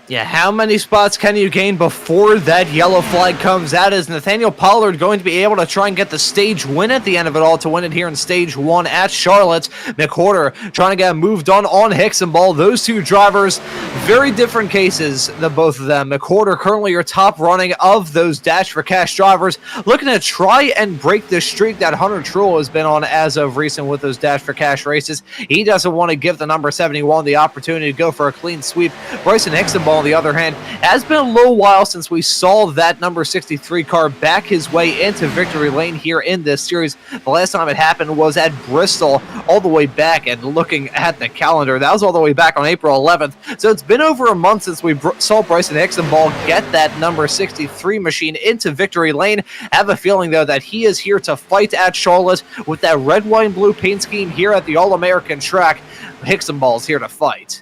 Yeah, how many spots can you gain before that yellow flag comes out? Is Nathaniel Pollard going to be able to try and get the stage win at the end of it all to win it here in stage 1 at Charlotte? McWhorter trying to get moved on Hixenbaugh. Those two drivers, very different cases, the both of them. McWhorter currently your top running of those Dash for Cash drivers, looking to try and break the streak that Hunter Truex has been on as of recent with those Dash for Cash races. He doesn't want to give the number 71 the opportunity to go for a clean sweep. Bryson Hixenbaugh, on the other hand, has been a little while since we saw that number 63 car back his way into victory lane here in this series. The last time it happened was at Bristol, all the way back, and looking at the calendar, that was all the way back on April 11th. So it's been over a month since we saw Bryson Hixenbaugh get that number 63 machine into victory lane. I have a feeling, though, that he is here to fight at Charlotte with that red, white, and blue paint scheme here at the All-American track. Hixenbaugh's here to fight.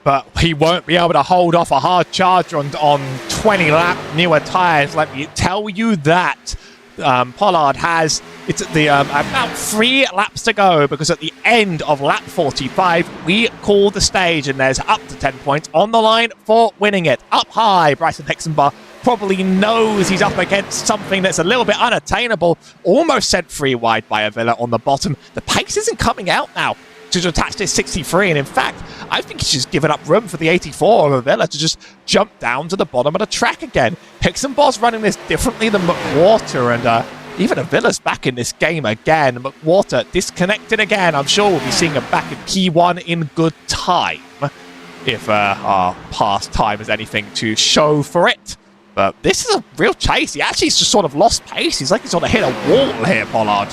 But he won't be able to hold off a hard charge on 20-lap newer tires. Let me tell you that. Pollard has about 3 laps to go, because at the end of lap 45, we call the stage, and there's up to 10 points on the line for winning it. Up high, Bryson Hixenbaugh probably knows he's up against something that's a little bit unattainable. Almost sent free wide by Avila on the bottom. The pace isn't coming out now to attach this 63, and in fact, I think he's just given up room for the 84 of Avila to just jump down to the bottom of the track again. Hixenbaugh's running this differently than McWhorter, and even Avila's back in this game again. McWhorter disconnected again. I'm sure we'll be seeing him back in P1 in good time, if our past time has anything to show for it. But this is a real chase. He actually just sort of lost pace. He's like he's sort of hit a wall here, Pollard.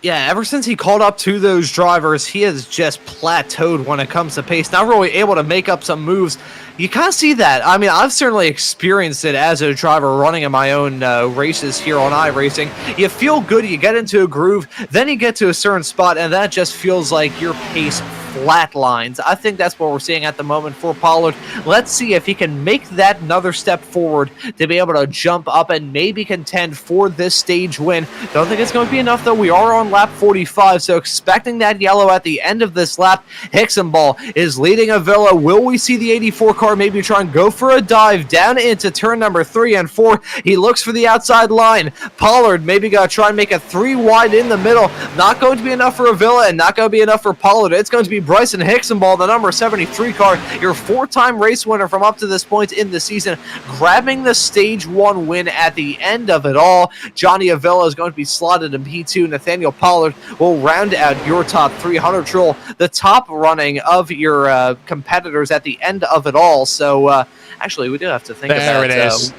Yeah, ever since he caught up to those drivers, he has just plateaued when it comes to pace. Not really able to make up some moves. You kind of see that. I mean, I've certainly experienced it as a driver running in my own races here on iRacing. You feel good, you get into a groove, then you get to a certain spot, and that just feels like your pace flatlines. I think that's what we're seeing at the moment for Pollard. Let's see if he can make that another step forward to be able to jump up and maybe contend for this stage win. Don't think it's going to be enough, though. We are on lap 45, so expecting that yellow at the end of this lap. Hixenbaugh is leading Avila. Will we see the 84 car maybe try and go for a dive down into turn number 3 and 4? He looks for the outside line. Pollard maybe got to try and make a 3 wide in the middle. Not going to be enough for Avila and not going to be enough for Pollard. It's going to be Bryson Hixenbaugh, the number 73 car, your 4-time race winner from up to this point in the season, grabbing the stage 1 win at the end of it all. Johnny Avila is going to be slotted in P2. Nathaniel Pollard will round out your top 300 troll, the top running of your competitors at the end of it all. So actually, we do have to think about it. There it is.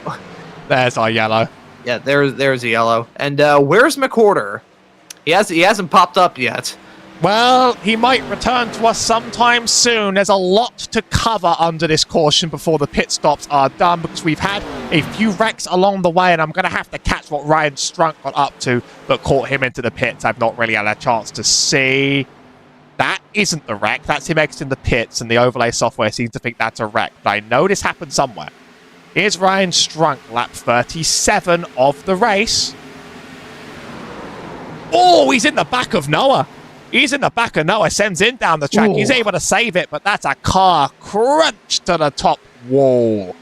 There's our yellow. Yeah, there's a yellow. And where's McWhorter? He hasn't popped up yet. Well, he might return to us sometime soon. There's a lot to cover under this caution before the pit stops are done, because we've had a few wrecks along the way, and I'm going to have to catch what Ryan Strunk got up to that caught him into the pits. I've not really had a chance to see. That isn't the wreck. That's him exiting the pits, and the overlay software seems to think that's a wreck. But I know this happened somewhere. Here's Ryan Strunk, lap 37 of the race. Oh, he's in the back of Noah. He's in the back of Noah, sends in down the track. Ooh. He's able to save it, but that's a car crunch to the top wall.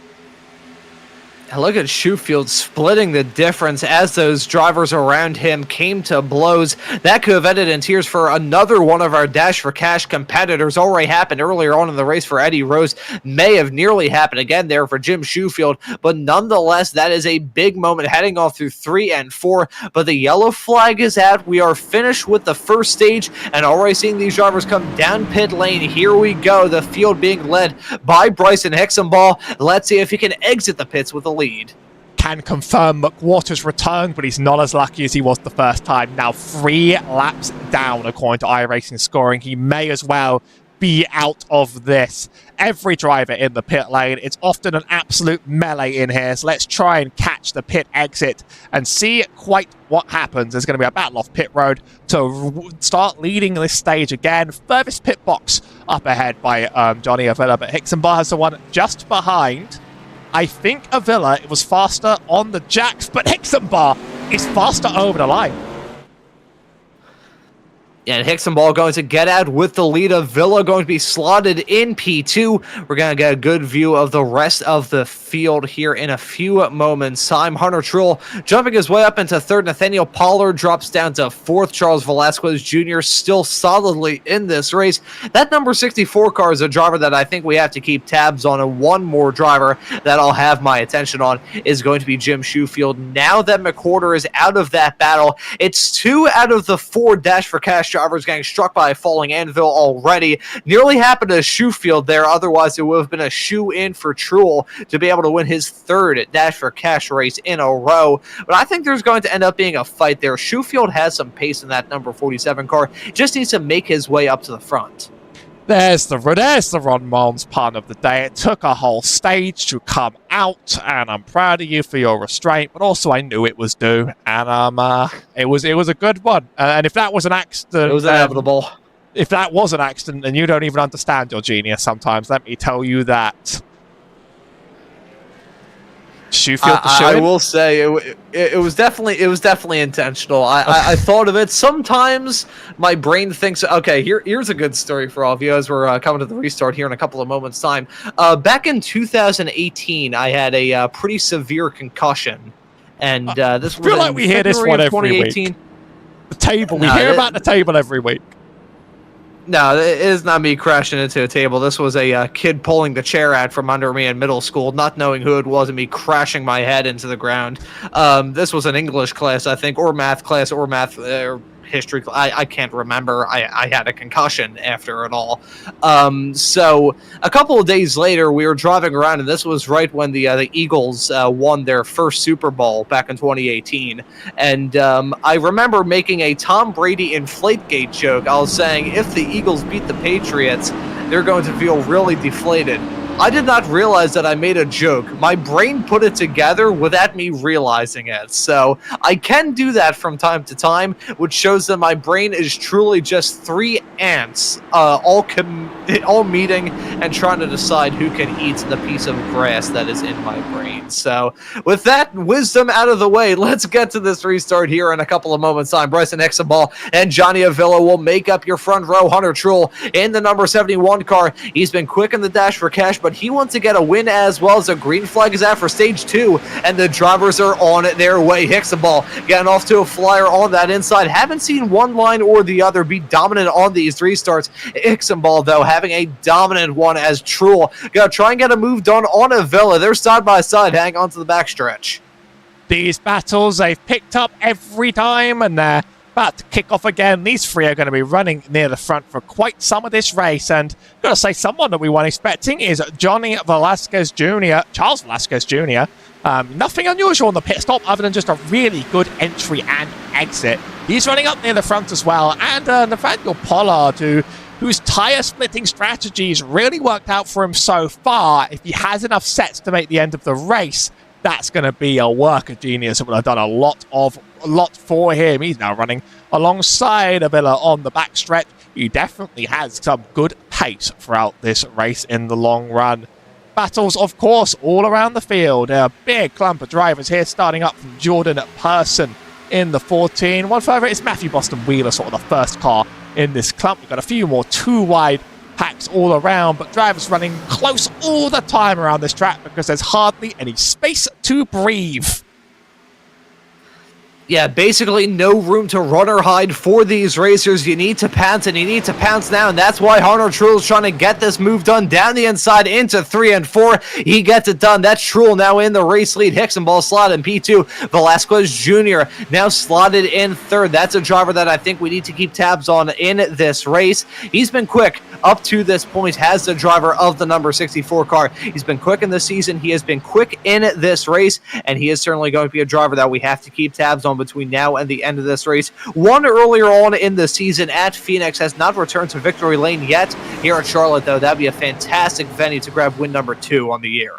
And look at Shoefield splitting the difference as those drivers around him came to blows. That could have ended in tears for another one of our Dash for Cash competitors. Already happened earlier on in the race for Eddie Rose. May have nearly happened again there for Jim Shoefield. But nonetheless, that is a big moment heading off through 3 and 4. But the yellow flag is out. We are finished with the first stage and already seeing these drivers come down pit lane. Here we go. The field being led by Bryson Hixenbaugh. Let's see if he can exit the pits with a lead. Can confirm McWhorter's return, but he's not as lucky as he was the first time. Now 3 laps down according to iRacing scoring. He may as well be out of this. Every driver in the pit lane, it's often an absolute melee in here, so let's try and catch the pit exit and see quite what happens. There's going to be a battle off pit road to start leading this stage again. Furthest pit box up ahead by Johnny Avila, but Hixenbaugh has the one just behind. I think Avila was faster on the jacks, but Hixenbaugh is faster over the line. And Hixenbaugh going to get out with the lead. Avila going to be slotted in P2. We're going to get a good view of the rest of the field here in a few moments. Time Hunter Trull jumping his way up into third. Nathaniel Pollard drops down to fourth. Charles Velasquez Jr. still solidly in this race. That number 64 car is a driver that I think we have to keep tabs on. And one more driver that I'll have my attention on is going to be Jim Shoefield. Now that McWhorter is out of that battle, it's 2 out of the 4 Dash for Cash drivers getting struck by a falling anvil already. Nearly happened to Shoefield there. Otherwise, it would have been a shoe-in for Trull to be able to win his 3rd Dash for Cash race in a row. But I think there's going to end up being a fight there. Shoefield has some pace in that number 47 car. Just needs to make his way up to the front. There's the Ron Malms pun of the day. It took a whole stage to come out, and I'm proud of you for your restraint, but also I knew it was due, and it was a good one. And if that was an accident... It was inevitable. If that was an accident, and you don't even understand your genius sometimes, let me tell you that. Shoefield the I shoe-in? will say it was definitely intentional. I thought of it. Sometimes my brain thinks, okay, here's a good story for all of you as we're coming to the restart here in a couple of moments' time. Back in 2018, I had a pretty severe concussion, and this was I feel like we hear this one every week. 2018. The table. We hear about the table every week. No, it is not me crashing into a table. This was a kid pulling the chair out from under me in middle school, not knowing who it was, and me crashing my head into the ground. This was an English class, I think, or math class, or math history. I can't remember. I had a concussion after it all. So a couple of days later, we were driving around, and this was right when the Eagles won their first Super Bowl back in 2018. And I remember making a Tom Brady Inflategate joke. I was saying, if the Eagles beat the Patriots, they're going to feel really deflated. I did not realize that I made a joke. My brain put it together without me realizing it. So I can do that from time to time, which shows that my brain is truly just three ants, all meeting and trying to decide who can eat the piece of grass that is in my brain. So with that wisdom out of the way, let's get to this restart here in a couple of moments' time. Bryson Hexenball and Johnny Avila will make up your front row. Hunter Truex in the number 71 car. He's been quick in the dash for cash, but he wants to get a win as well, as a green flag is out for stage 2, and the drivers are on their way. Hexenball getting off to a flyer on that inside. Haven't seen one line or the other be dominant on these restarts. Hexenball, though, having a dominant one as Truex gonna try and get a move done on Avila. They're side by side, hang on to the backstretch. These battles they've picked up every time, and they're about to kick off again. These three are going to be running near the front for quite some of this race, and I've got to say, someone that we weren't expecting is Charles Velasquez Jr. Nothing unusual on the pit stop other than just a really good entry and exit. He's running up near the front as well, and Nathaniel Pollard, whose tire-splitting strategies really worked out for him so far. If he has enough sets to make the end of the race, that's going to be a work of genius. It would have done a lot for him. He's now running alongside Avila on the backstretch. He definitely has some good pace throughout this race in the long run. Battles, of course, all around the field. A big clump of drivers here, starting up from Jordan Person in the 14. One further is Matthew Boston Wheeler, sort of the first car in this clump. We've got a few more two-wide packs all around, but drivers running close all the time around this track because there's hardly any space to breathe. Yeah, basically no room to run or hide for these racers. You need to pounce, and you need to pounce now, and that's why Hunter Truex is trying to get this move done down the inside into 3 and 4. He gets it done. That's Truex now in the race lead. Hexenball slotted in P2. Velasquez Jr. now slotted in 3rd. That's a driver that I think we need to keep tabs on in this race. He's been quick up to this point as the driver of the number 64 car. He's been quick in this season. He has been quick in this race, and he is certainly going to be a driver that we have to keep tabs on between now and the end of this race. One earlier on in the season at Phoenix, has not returned to victory lane yet. Here at Charlotte, though, that'd be a fantastic venue to grab win number 2 on the year.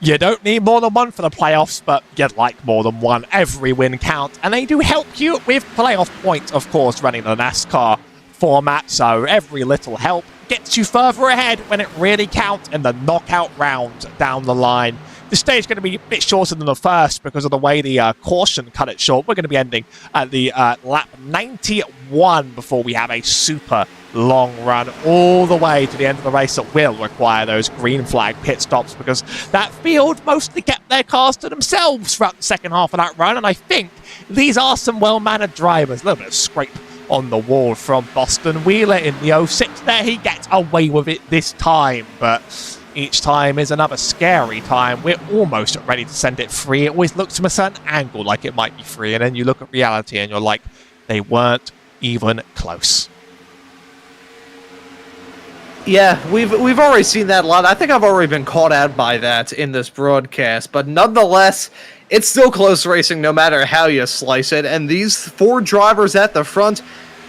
You don't need more than one for the playoffs, but you'd like more than one. Every win counts, and they do help you with playoff points, of course, running the NASCAR format, so every little help gets you further ahead when it really counts in the knockout round down the line. The stage is going to be a bit shorter than the first because of the way the caution cut it short. We're going to be ending at the lap 91 before we have a super long run all the way to the end of the race that will require those green flag pit stops, because that field mostly kept their cars to themselves throughout the second half of that run, and I think these are some well-mannered drivers. A little bit of scrape on the wall from Boston Wheeler in the 06 there. He gets away with it this time, but each time is another scary time. We're almost ready to send it free. It always looks from a certain angle like it might be free, and then you look at reality and you're like, they weren't even close. Yeah, we've already seen that a lot. I think I've already been caught out by that in this broadcast, but nonetheless, it's still close racing no matter how you slice it, and these 4 drivers at the front,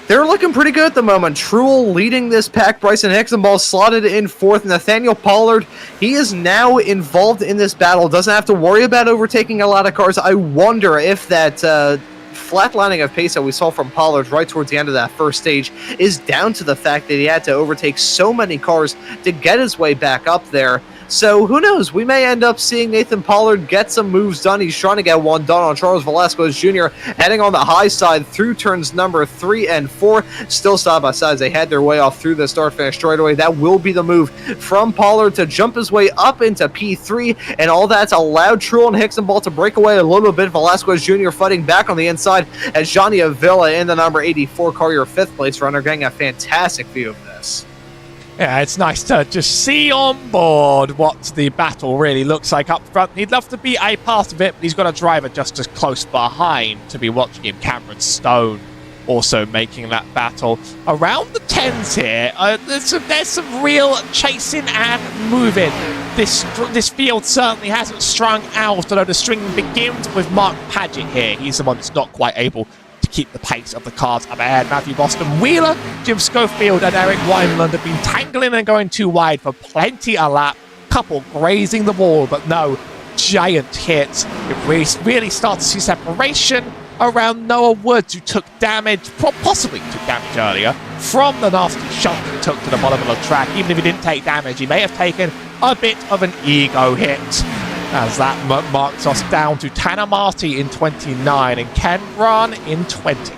they're looking pretty good at the moment. Truex leading this pack. Bryson Hexenball slotted in 4th. Nathaniel Pollard, he is now involved in this battle. Doesn't have to worry about overtaking a lot of cars. I wonder if that flatlining of pace that we saw from Pollard right towards the end of that first stage is down to the fact that he had to overtake so many cars to get his way back up there. So who knows? We may end up seeing Nathan Pollard get some moves done. He's trying to get one done on Charles Velasquez Jr. heading on the high side through turns number 3 and 4. Still side by side as they head their way off through the start-finish straightaway. That will be the move from Pollard to jump his way up into P3, and all that's allowed Truex and Hixenball to break away a little bit. Velasquez Jr. fighting back on the inside as Johnny Avila in the number 84 car, your 5th place runner, getting a fantastic view of this. Yeah, it's nice to just see on board what the battle really looks like up front. He'd love to be a part of it, but he's got a driver just as close behind to be watching him. Cameron Stone also making that battle. Around the 10s here, there's some real chasing and moving. This field certainly hasn't strung out, although the string begins with Mark Paget here. He's the one that's not quite able to keep the pace of the cars up ahead. Matthew Boston Wheeler, Jim Schofield and Eric Wineland have been tangling and going too wide for plenty a lap. Couple grazing the wall, but no giant hits. It really starts to see separation around Noah Woods, who took damage, possibly took damage earlier, from the nasty shot he took to the bottom of the track. Even if he didn't take damage, he may have taken a bit of an ego hit. As that marks us down to Tanner Marty in 29 and Ken Braun in 20.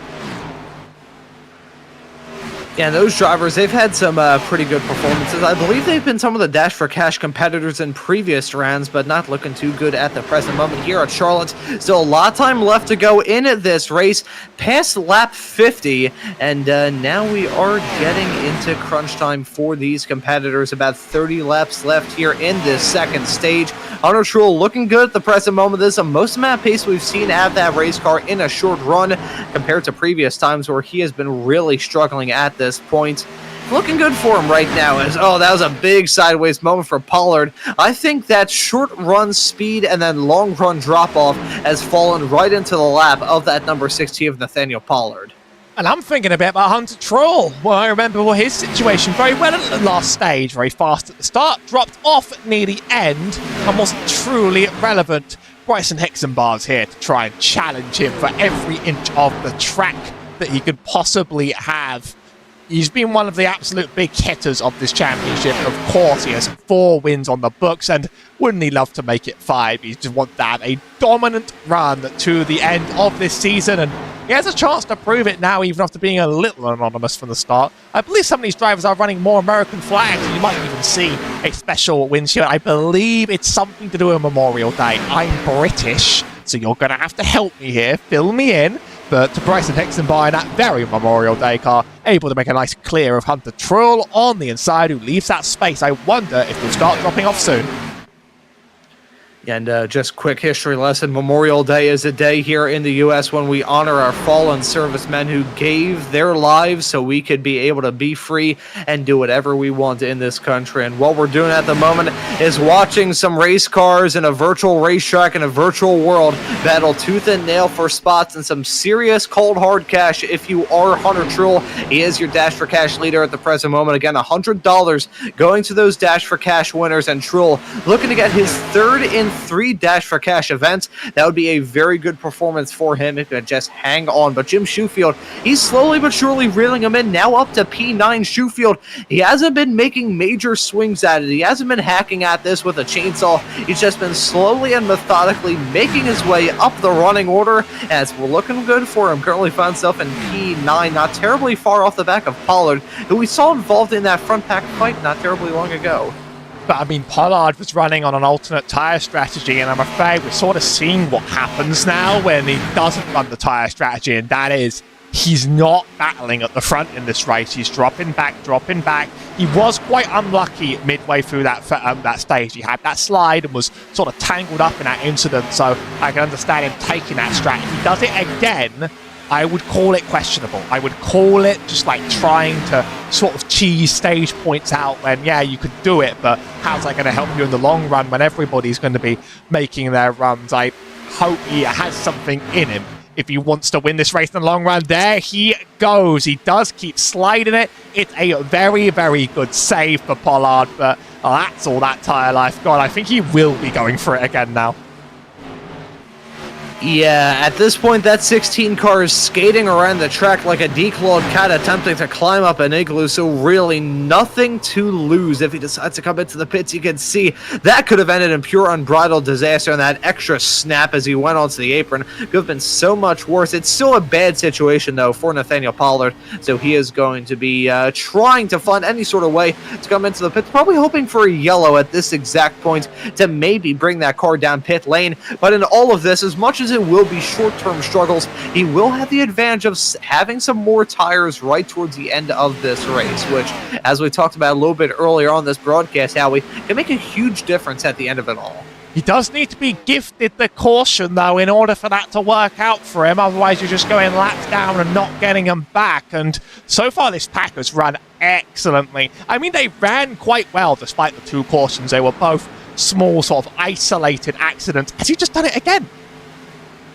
Yeah, those drivers, they've had some pretty good performances. I believe they've been some of the Dash for Cash competitors in previous rounds, but not looking too good at the present moment here at Charlotte. Still a lot of time left to go in this race, past lap 50, and now we are getting into crunch time for these competitors. About 30 laps left here in this second stage. Hunter Truex looking good at the present moment. This is the most amount of pace we've seen out of that race car in a short run compared to previous times where he has been really struggling at this point. Looking good for him right now as, oh, that was a big sideways moment for Pollard. I think that short run speed and then long run drop off has fallen right into the lap of that number 16 of Nathaniel Pollard. And I'm thinking a bit about Hunter Truex. Well, I remember his situation very well at the last stage, very fast at the start, dropped off near the end, and wasn't truly relevant. Bryson Hixenbar's here to try and challenge him for every inch of the track that he could possibly have. He's been one of the absolute big hitters of this championship. Of course, he has 4 wins on the books, and wouldn't he love to make it 5? He just wants to have a dominant run to the end of this season, and he has a chance to prove it now, even after being a little anonymous from the start. I believe some of these drivers are running more American flags, and you might even see a special windshield. I believe it's something to do with Memorial Day. I'm British, so you're going to have to help me here, fill me in. But to Bryson Hixenbar in that very Memorial Day car, able to make a nice clear of Hunter Truex on the inside, who leaves that space. I wonder if he'll start dropping off soon. And just quick history lesson, Memorial Day is a day here in the U.S. when we honor our fallen servicemen who gave their lives so we could be able to be free and do whatever we want in this country. And what we're doing at the moment is watching some race cars in a virtual racetrack in a virtual world battle tooth and nail for spots and some serious cold hard cash. If you are Hunter Truex, he is your Dash for Cash leader at the present moment. Again, $100 going to those Dash for Cash winners, and Truex looking to get his 3rd in 3 Dash for Cash events. That would be a very good performance for him if he could just hang on. But Jim Schofield, he's slowly but surely reeling him in, now up to P9. Schofield, he hasn't been making major swings at it. He hasn't been hacking at this with a chainsaw. He's just been slowly and methodically making his way up the running order, as we're looking good for him. Currently finds himself in P9, not terribly far off the back of Pollard, who we saw involved in that front pack fight not terribly long ago. But I mean, Pollard was running on an alternate tyre strategy, and I'm afraid we're sort of seeing what happens now when he doesn't run the tyre strategy, and that is he's not battling at the front in this race. He's dropping back. He was quite unlucky midway through that stage. He had that slide and was sort of tangled up in that incident, so I can understand him taking that strat. If he does it again, I would call it questionable. I would call it just like trying to sort of cheese stage points out when, yeah, you could do it, but how's that going to help you in the long run when everybody's going to be making their runs? I hope he has something in him if he wants to win this race in the long run. There he goes. He does keep sliding it. It's a very, very good save for Pollard, but that's all that tyre life got. I think he will be going for it again now. Yeah, at this point, that 16 car is skating around the track like a declawed cat attempting to climb up an igloo, so really nothing to lose if he decides to come into the pits. You can see that could have ended in pure unbridled disaster, and that extra snap as he went onto the apron could have been so much worse. It's still a bad situation, though, for Nathaniel Pollard, so he is going to be trying to find any sort of way to come into the pits, probably hoping for a yellow at this exact point to maybe bring that car down pit lane. But in all of this, as much as it will be short-term struggles, he will have the advantage of having some more tires right towards the end of this race, which, as we talked about a little bit earlier on this broadcast, Howie, can make a huge difference at the end of it all. He does need to be gifted the caution, though, in order for that to work out for him. Otherwise, you're just going laps down and not getting them back. And so far, this pack has run excellently. I mean, they ran quite well despite the 2 cautions. They were both small, sort of isolated accidents. Has he just done it again?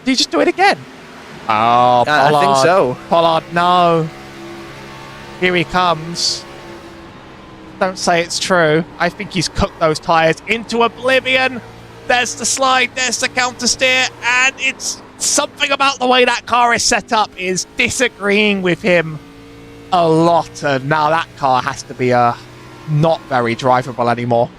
Did he just do it again? Oh, Pollard. I think so. Pollard, no. Here he comes. Don't say it's true. I think he's cooked those tyres into oblivion. There's the slide, there's the counter steer, and it's something about the way that car is set up is disagreeing with him a lot. And now that car has to be not very drivable anymore.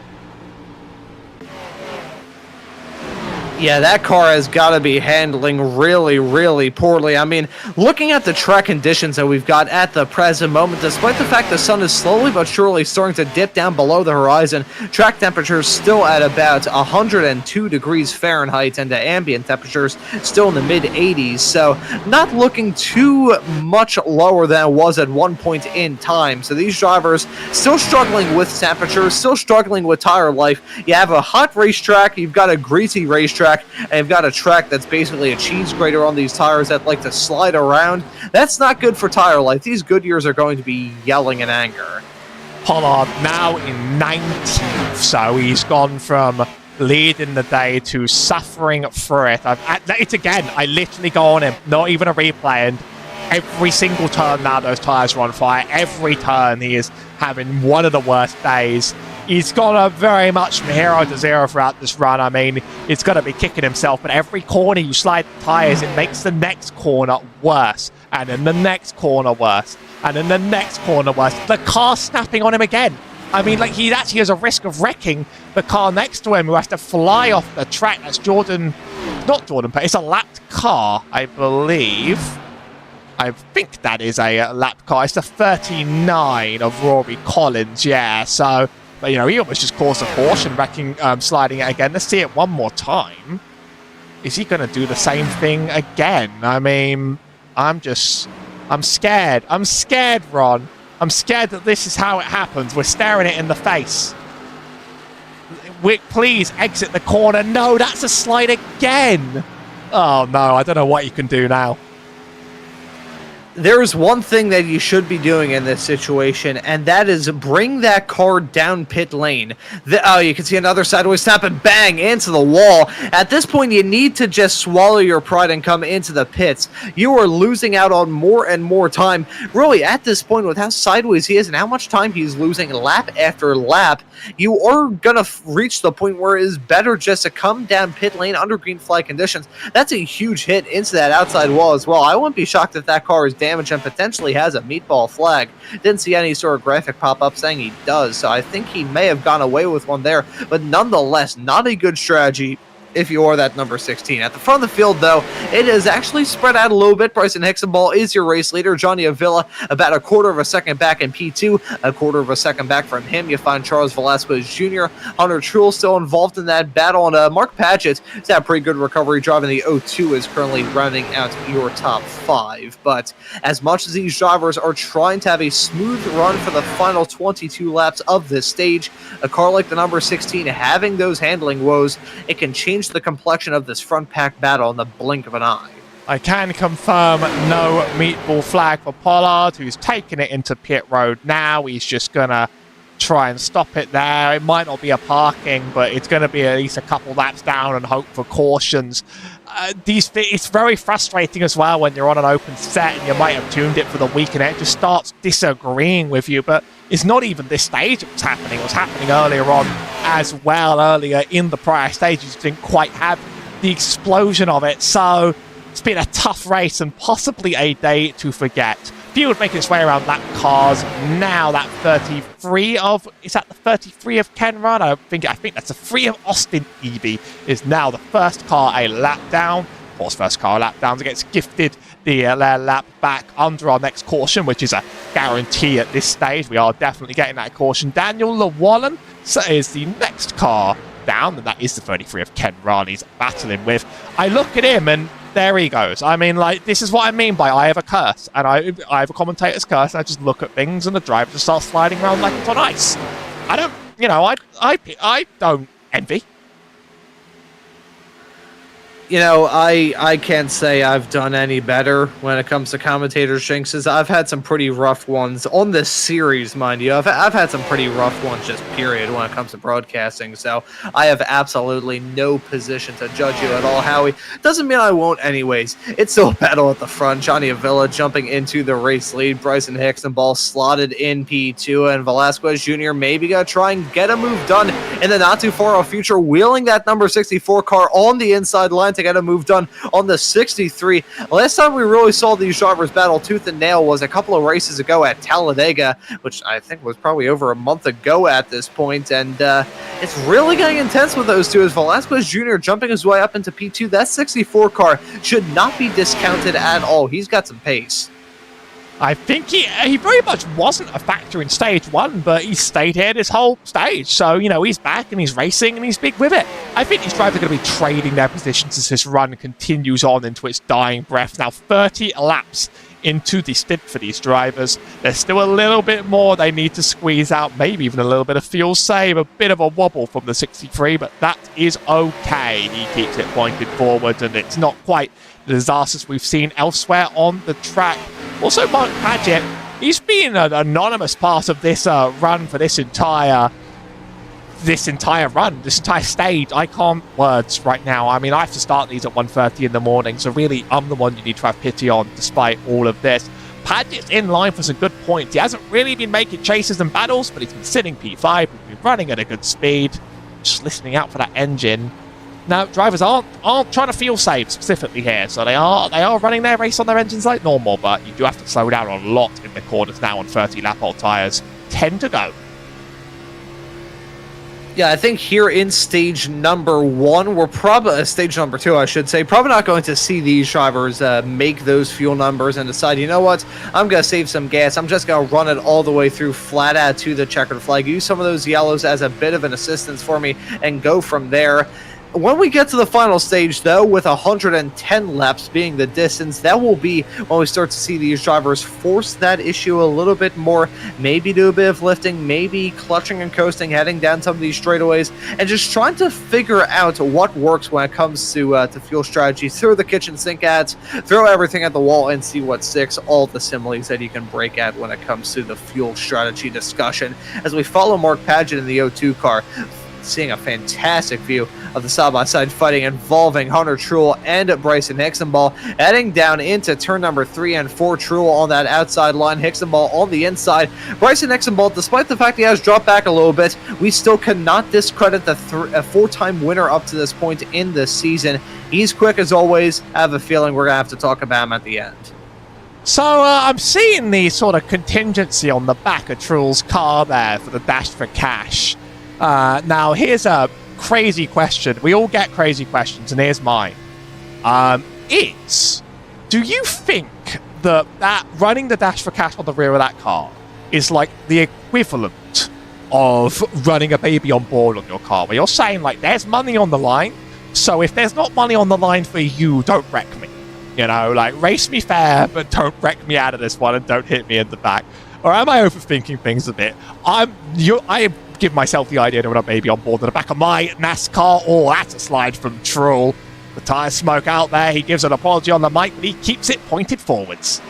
Yeah, that car has got to be handling really, really poorly. I mean, looking at the track conditions that we've got at the present moment, despite the fact the sun is slowly but surely starting to dip down below the horizon, track temperatures still at about 102 degrees Fahrenheit, and the ambient temperatures still in the mid-80s, so not looking too much lower than it was at one point in time. So these drivers still struggling with temperatures, still struggling with tire life. You have a hot racetrack, you've got a greasy racetrack, and you've got a track that's basically a cheese grater on these tires that like to slide around. That's not good for tire life. These Goodyears are going to be yelling in anger. Pollard now in 19th, so he's gone from leading the day to suffering through it. It's again, I literally go on him, not even a replay, and every single turn now those tires are on fire. Every turn he is having one of the worst days. He's gone very much from hero to zero throughout this run. I mean, it's going to be kicking himself, but every corner you slide the tyres, it makes the next corner worse, and then the next corner worse, and then the next corner worse. The car snapping on him again. I mean, like, he actually has a risk of wrecking the car next to him, who has to fly off the track. That's not Jordan, but it's a lapped car, I believe. I think that is a lap car. It's the 39 of Rory Collins, yeah, so... But, you know, he almost just caused a caution, sliding it again. Let's see it one more time. Is he going to do the same thing again? I mean, I'm scared. I'm scared, Ron. I'm scared that this is how it happens. We're staring it in the face. Please exit the corner. No, that's a slide again. Oh, no, I don't know what you can do now. There's one thing that you should be doing in this situation, and that is bring that car down pit lane. You can see another sideways snap and bang into the wall. At this point, you need to just swallow your pride and come into the pits. You are losing out on more and more time. Really, at this point, with how sideways he is and how much time he's losing lap after lap, you are going to reach the point where it is better just to come down pit lane under green flag conditions. That's a huge hit into that outside wall as well. I wouldn't be shocked if that car is damaged and potentially has a meatball flag. Didn't see any sort of graphic pop up saying he does, so I think he may have gone away with one there, but nonetheless, not a good strategy if you are that number 16. At the front of the field, though, it is actually spread out a little bit. Bryson Hixenball is your race leader. Johnny Avila about a quarter of a second back in P2. A quarter of a second back from him, you find Charles Velasquez Jr. Hunter Truex still involved in that battle, and Mark Padgett has had a pretty good recovery driving the 02, is currently rounding out your top 5. But as much as these drivers are trying to have a smooth run for the final 22 laps of this stage, a car like the number 16 having those handling woes, it can change the complexion of this front pack battle in the blink of an eye. I can confirm no meatball flag for Pollard, who's taking it into pit road now. He's just going to try and stop it there. It might not be a parking, but it's going to be at least a couple laps down and hope for cautions. It's very frustrating as well when you're on an open set and you might have tuned it for the week and it just starts disagreeing with you, but it's not even this stage it was happening. It was happening earlier on as well. Earlier in the prior stages, you didn't quite have the explosion of it. So it's been a tough race and possibly a day to forget. Field making its way around lap cars. Now that 33 of... Is that the 33 of Ken Run? I think that's the 3 of Austin Eby is now the first car a lap down. Of course, first car a lap down gets gifted the lap back under our next caution, which is a guarantee at this stage. We are definitely getting that caution. Daniel Llewellyn is the next car down, and that is the 33 of Ken Run he's battling with. I look at him and there he goes. I mean, like, this is what I mean by I have a curse. And I have a commentator's curse, and I just look at things and the driver just starts sliding around like it's on ice. I don't, you know, I don't envy. You know, I can't say I've done any better when it comes to commentator jinxes. I've had some pretty rough ones on this series, mind you. I've had some pretty rough ones, just period, when it comes to broadcasting. So I have absolutely no position to judge you at all, Howie. Doesn't mean I won't anyways. It's still a battle at the front. Johnny Avila jumping into the race lead. Bryson Hixenball slotted in P2, and Velasquez Jr. maybe gonna try and get a move done in the not too far off future, wheeling that number 64 car on the inside line to get a move done on the 63. Last time we really saw these drivers battle tooth and nail was a couple of races ago at Talladega, which I think was probably over a month ago at this point, and it's really getting intense with those two as Velasquez Jr. jumping his way up into P2. That 64 car should not be discounted at all. He's got some pace. I think he very much wasn't a factor in stage one, but he stayed here this whole stage. So, you know, he's back and he's racing and he's big with it. I think these drivers are going to be trading their positions as this run continues on into its dying breath. Now, 30 laps into the stint for these drivers. There's still a little bit more they need to squeeze out, maybe even a little bit of fuel save, a bit of a wobble from the 63, but that is okay. He keeps it pointed forward, and it's not quite the disasters we've seen elsewhere on the track. Also, Mark Paget, he's been an anonymous part of this run for this entire stage. I can't words right now. I mean, I have to start these at 1:30 in the morning, so really, I'm the one you need to have pity on despite all of this. Paget's in line for some good points. He hasn't really been making chases and battles, but he's been sitting P5, he's been running at a good speed, just listening out for that engine. Now, drivers aren't trying to fuel save specifically here, so they are running their race on their engines like normal, but you do have to slow down a lot in the corners now on 30 lap old tyres. 10 to go. Yeah, I think here in stage number one, we're probably stage number two, I should say, probably not going to see these drivers make those fuel numbers and decide, you know what, I'm going to save some gas. I'm just going to run it all the way through flat out to the checkered flag, use some of those yellows as a bit of an assistance for me, and go from there. When we get to the final stage, though, with 110 laps being the distance, that will be when we start to see these drivers force that issue a little bit more, maybe do a bit of lifting, maybe clutching and coasting, heading down some of these straightaways, and just trying to figure out what works when it comes to fuel strategy. Throw the kitchen sink ads, throw everything at the wall, and see what sticks, all the similes that you can break at when it comes to the fuel strategy discussion. As we follow Mark Paget in the O2 car, seeing a fantastic view of the side-by-side fighting involving Hunter Truex and Bryson Hixenball, heading down into turn number 3 and 4. Truex on that outside line, Hixenball on the inside. Bryson Hixenball, despite the fact he has dropped back a little bit, we still cannot discredit the four-time winner up to this point in the season. He's quick as always. I have a feeling we're going to have to talk about him at the end. So I'm seeing the sort of contingency on the back of Truex' car there for the Dash for Cash. Now, here's a crazy question. We all get crazy questions, and here's mine. Do you think that running the Dash for Cash on the rear of that car is like the equivalent of running a baby on board on your car, where you're saying, like, there's money on the line, so if there's not money on the line for you, don't wreck me. You know, like, race me fair, but don't wreck me out of this one and don't hit me in the back. Or am I overthinking things a bit? I give myself the idea to run a baby on board in the back of my NASCAR. Oh, that's a slide from Truex. The tyre smoke out there. He gives an apology on the mic, but he keeps it pointed forwards.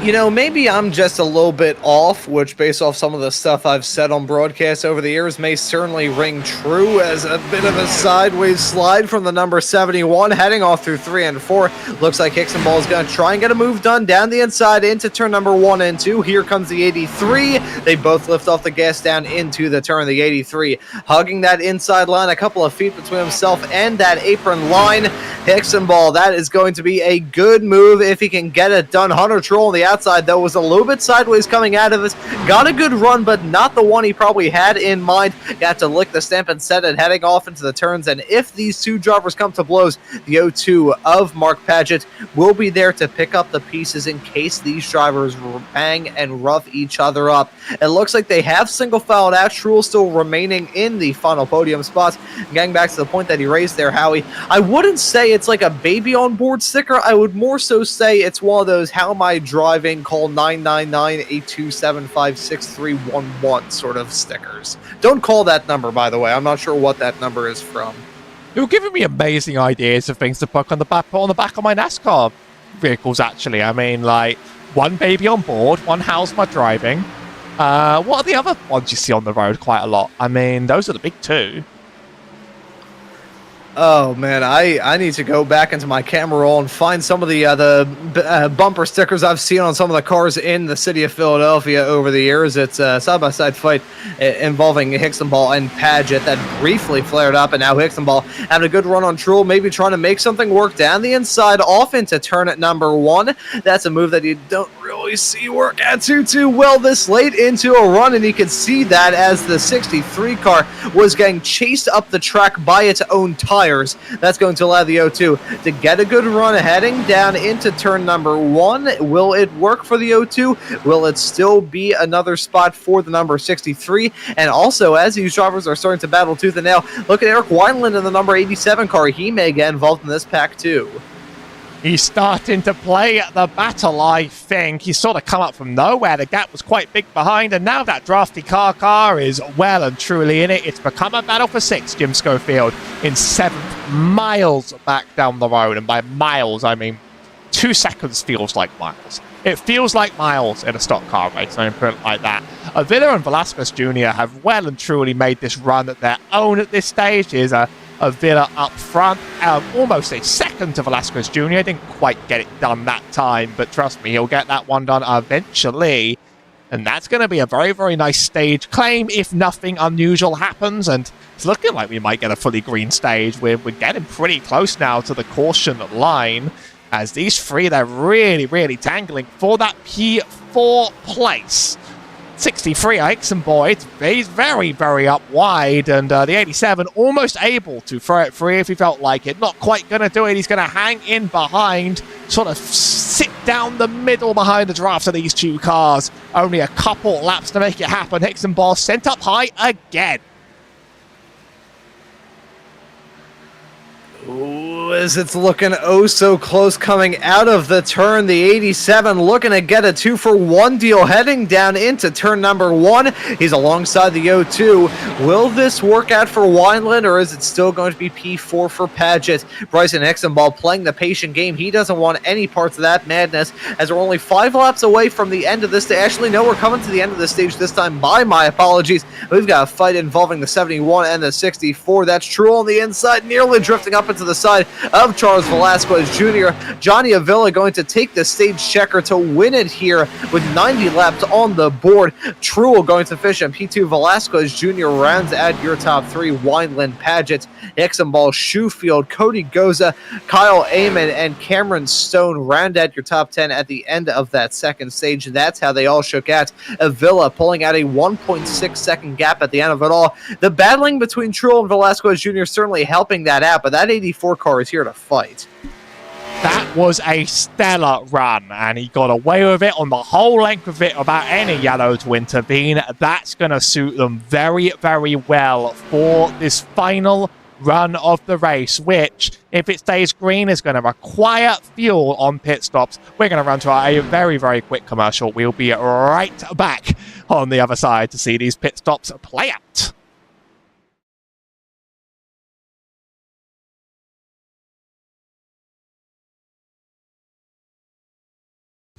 You know, maybe I'm just a little bit off, which based off some of the stuff I've said on broadcasts over the years may certainly ring true as a bit of a sideways slide from the number 71 heading off through 3 and 4. Looks like Hixenball is going to try and get a move done down the inside into turn number 1 and 2. Here comes the 83. They both lift off the gas down into the turn. The 83 hugging that inside line, a couple of feet between himself and that apron line. Hixenball, that is going to be a good move if he can get it done. Hunter Troll on the outside, though, was a little bit sideways coming out of this. Got a good run, but not the one he probably had in mind. Got to lick the stamp and set it heading off into the turns, and if these two drivers come to blows, the 0-2 of Mark Paget will be there to pick up the pieces in case these drivers bang and rough each other up. It looks like they have single fouled out. Truel still remaining in the final podium spots. Getting back to the point that he raised there, Howie, I wouldn't say it's like a baby on board sticker. I would more so say it's one of those how am I driving, call 999-827-56311 sort of stickers. Don't call that number, by the way. I'm not sure what that number is from. You're giving me amazing ideas of things to put on the back of my NASCAR vehicles, actually. I mean, like, one baby on board, one how's my driving. What are the other ones you see on the road quite a lot? I mean, those are the big two. Oh man, I need to go back into my camera roll and find some of the bumper stickers I've seen on some of the cars in the city of Philadelphia over the years. It's a side-by-side fight involving Hixenball and Paget that briefly flared up, and now Hixenball having a good run on Truel, maybe trying to make something work down the inside off into turn at number 1. That's a move that you don't really see work out too well this late into a run, and you can see that as the 63 car was getting chased up the track by its own tires. That's going to allow the 0-2 to get a good run heading down into turn number 1. Will it work for the 0-2? Will it still be another spot for the number 63? And also, as these drivers are starting to battle tooth and nail, look at Eric Wineland in the number 87 car. He may get involved in this pack too. He's starting to play the battle, I think. He's sort of come up from nowhere. The gap was quite big behind, and now that drafty car is well and truly in it. It's become a battle for 6, Jim Schofield, in 7th, miles back down the road. And by miles, I mean 2 seconds feels like miles. It feels like miles in a stock car race, I put it like that. Avila and Velasquez Jr. have well and truly made this run at their own at this stage. Is Avila up front, almost a second to Velasquez Jr. Didn't quite get it done that time, but trust me, he'll get that one done eventually. And that's going to be a very, very nice stage claim if nothing unusual happens. And it's looking like we might get a fully green stage. We're getting pretty close now to the caution line. As these three, they're really, really tangling for that P4 place. 63 Hixenball, he's very, very up wide, and the 87 almost able to throw it free if he felt like it. Not quite going to do it. He's going to hang in behind, sort of sit down the middle behind the draft of these two cars. Only a couple laps to make it happen. Hixenball sent up high again. Ooh, as it's looking oh so close coming out of the turn. The 87 looking to get a 2-for-1 deal heading down into turn number 1. He's alongside the 0-2. Will this work out for Wineland, or is it still going to be P4 for Paget? Bryson Hixenball playing the patient game. He doesn't want any parts of that madness, as we're only 5 laps away from the end of this stage. Actually, no, we're coming to the end of the stage this time. My apologies. We've got a fight involving the 71 and the 64. That's Truel on the inside, nearly drifting up to the side of Charles Velasquez Jr. Johnny Avila going to take the stage checker to win it here with 90 laps on the board. Truel going to finish in P2. Velasquez Jr. rounds out your top 3. Wineland, Paget, Hixenball, Shoefield, Cody Goza, Kyle Amon, and Cameron Stone round out your top 10 at the end of that second stage. That's how they all shook out. Avila pulling out a 1.6 second gap at the end of it all. The battling between Truel and Velasquez Jr. certainly helping that out, but that 84 car is here to fight. That was a stellar run, and he got away with it on the whole length of it without any yellow to intervene. That's going to suit them very, very well for this final run of the race, which, if it stays green, is going to require fuel on pit stops. We're going to run to a very, very quick commercial. We'll be right back on the other side to see these pit stops play out.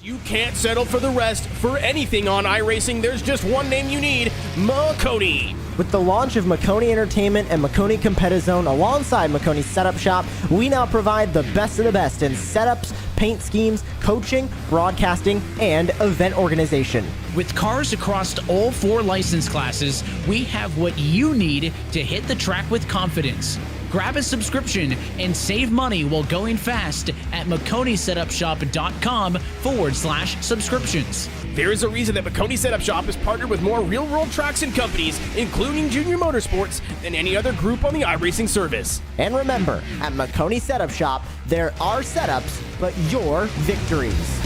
You can't settle for the rest. For anything on iRacing, there's just one name you need: Maconi. With the launch of Maconi Entertainment and Maconi Competizone alongside Maconi Setup Shop, we now provide the best of the best in setups, paint schemes, coaching, broadcasting, and event organization. With cars across all 4 license classes, we have what you need to hit the track with confidence. Grab a subscription and save money while going fast at MaconiSetupShop.com/subscriptions. There is a reason that Maconi Setup Shop is partnered with more real-world tracks and companies, including Junior Motorsports, than any other group on the iRacing service. And remember, at Maconi Setup Shop, there are setups, but your victories.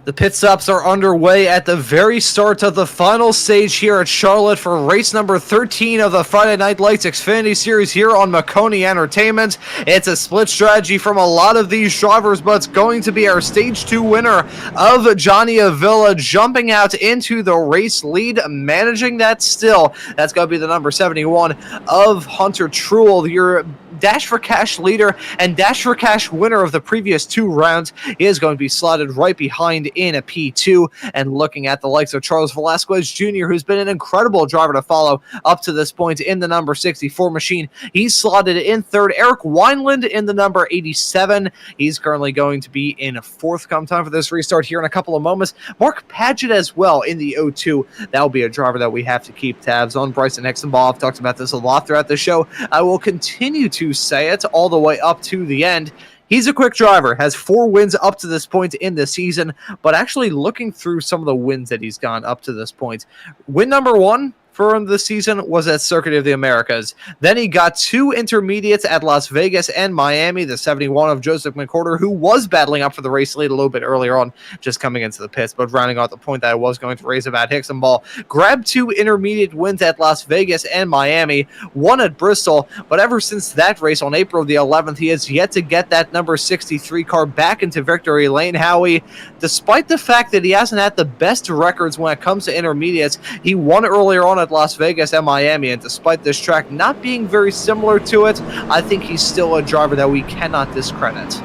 The pit stops are underway at the very start of the final stage here at Charlotte for race number 13 of the Friday Night Lights Xfinity Series here on Maconi Entertainment. It's a split strategy from a lot of these drivers, but it's going to be our Stage 2 winner of Johnny Avila jumping out into the race lead, managing that still. That's going to be the number 71 of Hunter Truel, your Dash for Cash leader and Dash for Cash winner of the previous 2 rounds. He is going to be slotted right behind in a P2, and looking at the likes of Charles Velasquez Jr., who's been an incredible driver to follow up to this point in the number 64 machine. He's slotted in 3rd. Eric Wineland in the number 87. He's currently going to be in 4th come time for this restart here in a couple of moments. Mark Padgett as well in the 02. That will be a driver that we have to keep tabs on. Bryson Hexenbaugh, I've talked about this a lot throughout the show. I will continue to say it all the way up to the end. He's a quick driver, has 4 wins up to this point in the season, but actually looking through some of the wins that he's gone up to this point. Win number 1 for him this season was at Circuit of the Americas. Then he got 2 intermediates at Las Vegas and Miami, the 71 of Joseph McWhorter, who was battling up for the race lead a little bit earlier on, just coming into the pits, but rounding out the point that I was going to raise about Hixenball. Grabbed 2 intermediate wins at Las Vegas and Miami, 1 at Bristol, but ever since that race on April the 11th, he has yet to get that number 63 car back into victory lane. Howie, despite the fact that he hasn't had the best records when it comes to intermediates, he won earlier on at Las Vegas and Miami, and despite this track not being very similar to it, I think he's still a driver that we cannot discredit.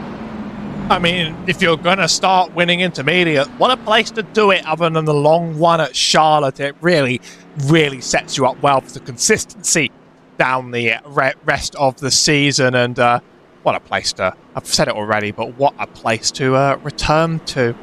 I mean, if you're going to start winning intermediate, what a place to do it other than the long one at Charlotte. It really, really sets you up well for the consistency down the rest of the season, and what a place to, I've said it already, but what a place to return to.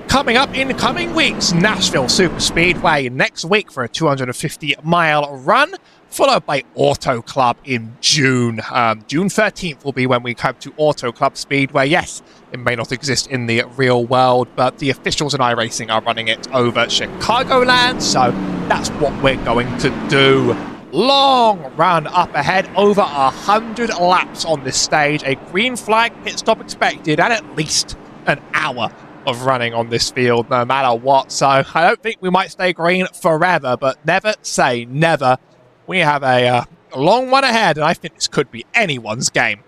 Coming up in coming weeks, Nashville Super Speedway next week for a 250-mile run, followed by Auto Club in June. June 13th will be when we come to Auto Club Speedway. Yes, it may not exist in the real world, but the officials in iRacing are running it over Chicagoland, so that's what we're going to do. Long run up ahead, over 100 laps on this stage, a green flag pit stop expected, and at least an hour of running on this field no matter what. So I don't think we might stay green forever, but never say never. We have a long one ahead, and I think this could be anyone's game.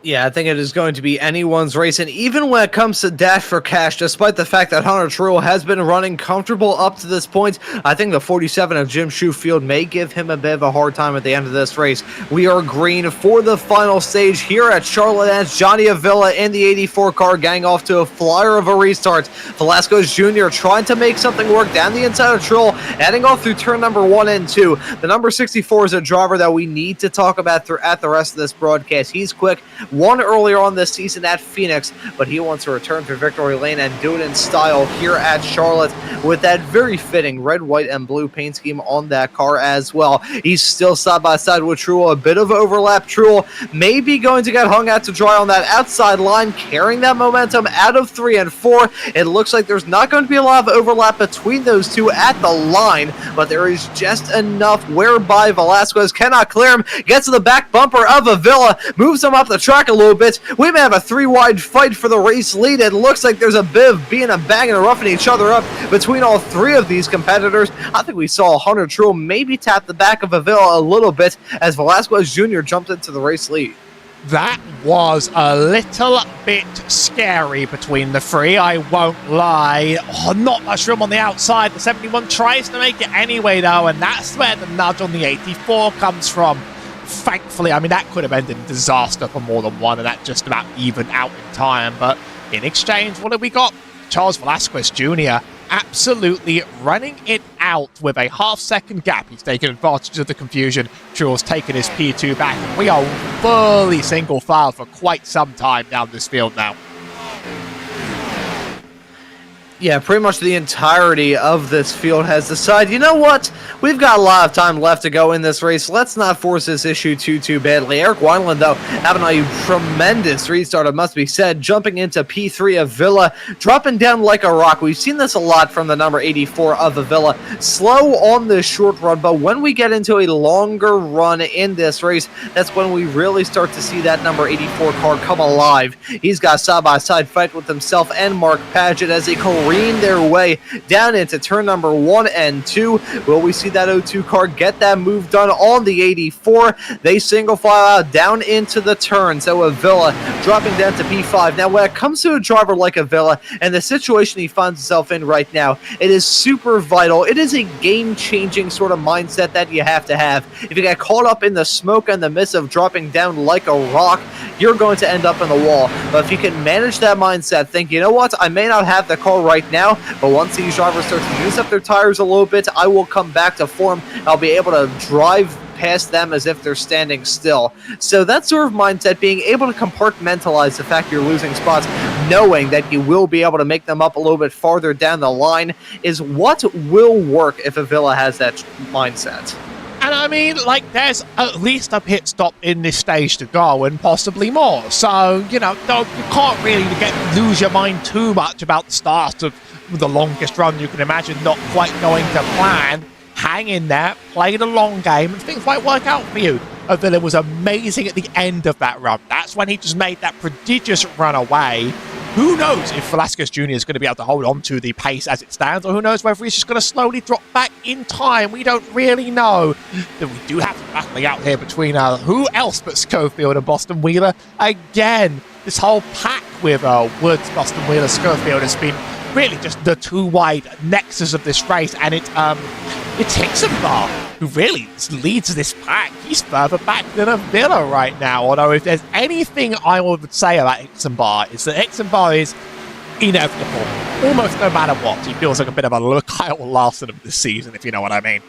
Yeah, I think it is going to be anyone's race, and even when it comes to Dash for Cash, despite the fact that Hunter Truel has been running comfortable up to this point, I think the 47 of Jim Shoefield may give him a bit of a hard time at the end of this race. We are green for the final stage here at Charlotte, and it's Johnny Avila in the 84 car getting off to a flyer of a restart. Velasquez Jr. trying to make something work down the inside of Truel, heading off through turn number 1 and 2. The number 64 is a driver that we need to talk about throughout the rest of this broadcast. He's quick. Won earlier on this season at Phoenix, but he wants to return to victory lane and do it in style here at Charlotte with that very fitting red, white, and blue paint scheme on that car as well. He's still side by side with Truel. A bit of overlap. Truel may be going to get hung out to dry on that outside line, carrying that momentum out of 3 and 4. It looks like there's not going to be a lot of overlap between those two at the line, but there is just enough whereby Velasquez cannot clear him, gets to the back bumper of Avila, moves him up the track a little bit. We may have a 3-wide fight for the race lead. It looks like there's a bit of being a bang and roughing each other up between all 3 of these competitors. I think we saw Hunter Truel maybe tap the back of Avila a little bit as Velasquez Jr. jumped into the race lead. That was a little bit scary between the three, I won't lie. Not much room on the outside. The 71 tries to make it anyway, though, and that's where the nudge on the 84 comes from. Thankfully, I mean, that could have ended in disaster for more than one, and that just about evened out in time. But in exchange, what have we got? Charles Velasquez Jr. absolutely running it out with a half-second gap. He's taken advantage of the confusion. Charles taking his P2 back. We are fully single file for quite some time down this field now. Yeah, pretty much the entirety of this field has decided, you know what? We've got a lot of time left to go in this race. Let's not force this issue too badly. Eric Wineland, though, having a tremendous restart, it must be said, jumping into P3 of Villa, dropping down like a rock. We've seen this a lot from the number 84 of Avila. Slow on the short run, but when we get into a longer run in this race, that's when we really start to see that number 84 car come alive. He's got a side-by-side fight with himself and Mark Paget as they careen their way down into turn number 1 and 2. Will we see that 02 car get that move done on the 84? They single file out down into the turn. So Avila dropping down to P5. Now, when it comes to a driver like Avila and the situation he finds himself in right now, it is super vital. It is a game-changing sort of mindset that you have to have. If you get caught up in the smoke and the mist of dropping down like a rock, you're going to end up in the wall. But if you can manage that mindset, think, you know what, I may not have the car right now, but once these drivers start to use up their tires a little bit, I will come back to form. I'll be able to drive past them as if they're standing still. So that sort of mindset, being able to compartmentalize the fact you're losing spots, knowing that you will be able to make them up a little bit farther down the line, is what will work if Avila has that mindset. And I mean, like, there's at least a pit stop in this stage to go, and possibly more. So, you know, you can't really lose your mind too much about the start of the longest run you can imagine not quite going to plan. Hang in there, play the long game, and things might work out for you. Avila was amazing at the end of that run. That's when he just made that prodigious run away. Who knows if Velasquez Jr. is going to be able to hold on to the pace as it stands, or who knows whether he's just going to slowly drop back in time. We don't really know. But we do have to battle out here between who else but Schofield and Boston Wheeler. Again, this whole pack with Woods, Boston Wheeler, Schofield has been really just the two wide nexus of this race, and it's Hixenbar who really leads this pack. He's further back than Avila right now, although if there's anything I would say about Hixenbar, is that Hixenbar is inevitable. Almost no matter what, he feels like a bit of a Kyle Larson of this season, if you know what I mean.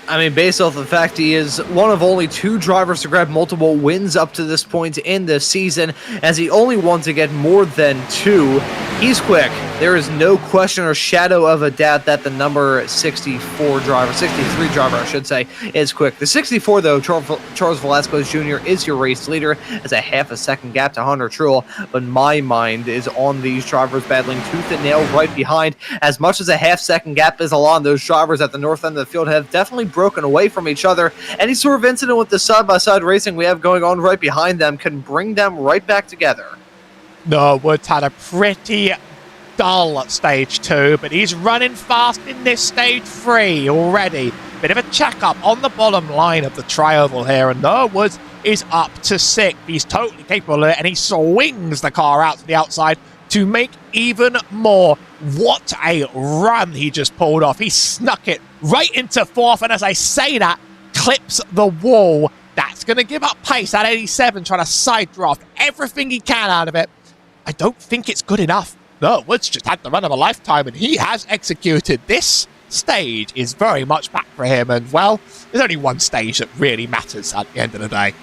I mean, based off the fact he is one of only 2 drivers to grab multiple wins up to this point in the season, as the only one to get more than 2. He's quick. There is no question or shadow of a doubt that the number 63 driver, I should say, is quick. The 64, though, Charles Velasquez Jr. is your race leader, as a half a second gap to Hunter Truex, but my mind is on these drivers battling tooth and nail right behind. As much as a half second gap is along, those drivers at the north end of the field have definitely broken away from each other. Any sort of incident with the side-by-side racing we have going on right behind them can bring them right back together. No, Woods had a pretty dull stage 2, but he's running fast in this stage 3 already. Bit of a check-up on the bottom line of the tri-oval here, and no, Woods is up to 6th. He's totally capable of it, and he swings the car out to the outside to make even more. What a run he just pulled off. He snuck it right into 4th, and as I say that, clips the wall. That's going to give up pace at 87, trying to side draft everything he can out of it. I don't think it's good enough. No, Woods just had the run of a lifetime, and he has executed. This stage is very much back for him, and, well, there's only one stage that really matters at the end of the day.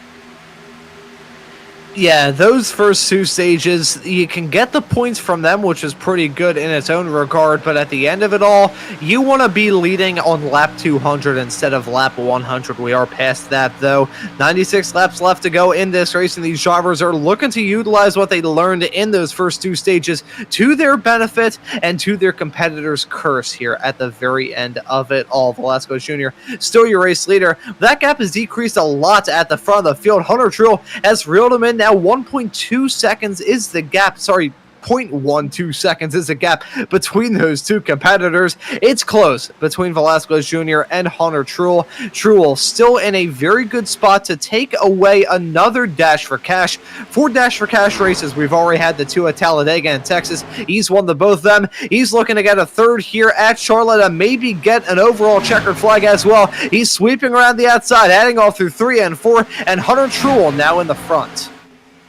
Yeah, those first 2 stages, you can get the points from them, which is pretty good in its own regard, but at the end of it all, you want to be leading on lap 200 instead of lap 100. We are past that, though. 96 laps left to go in this race, and these drivers are looking to utilize what they learned in those first 2 stages to their benefit and to their competitors' curse here at the very end of it all. Velasquez Jr. still your race leader. That gap has decreased a lot at the front of the field. Hunter Truex has reeled him in. Now 1.2 seconds is the gap. Sorry, 0.12 seconds is the gap between those two competitors. It's close between Velasquez Jr. and Hunter Truex. Truex still in a very good spot to take away another Dash for Cash. 4 Dash for Cash races. We've already had the 2 at Talladega and Texas. He's won the both of them. He's looking to get a 3rd here at Charlotte and maybe get an overall checkered flag as well. He's sweeping around the outside, heading off through 3 and 4, and Hunter Truex now in the front.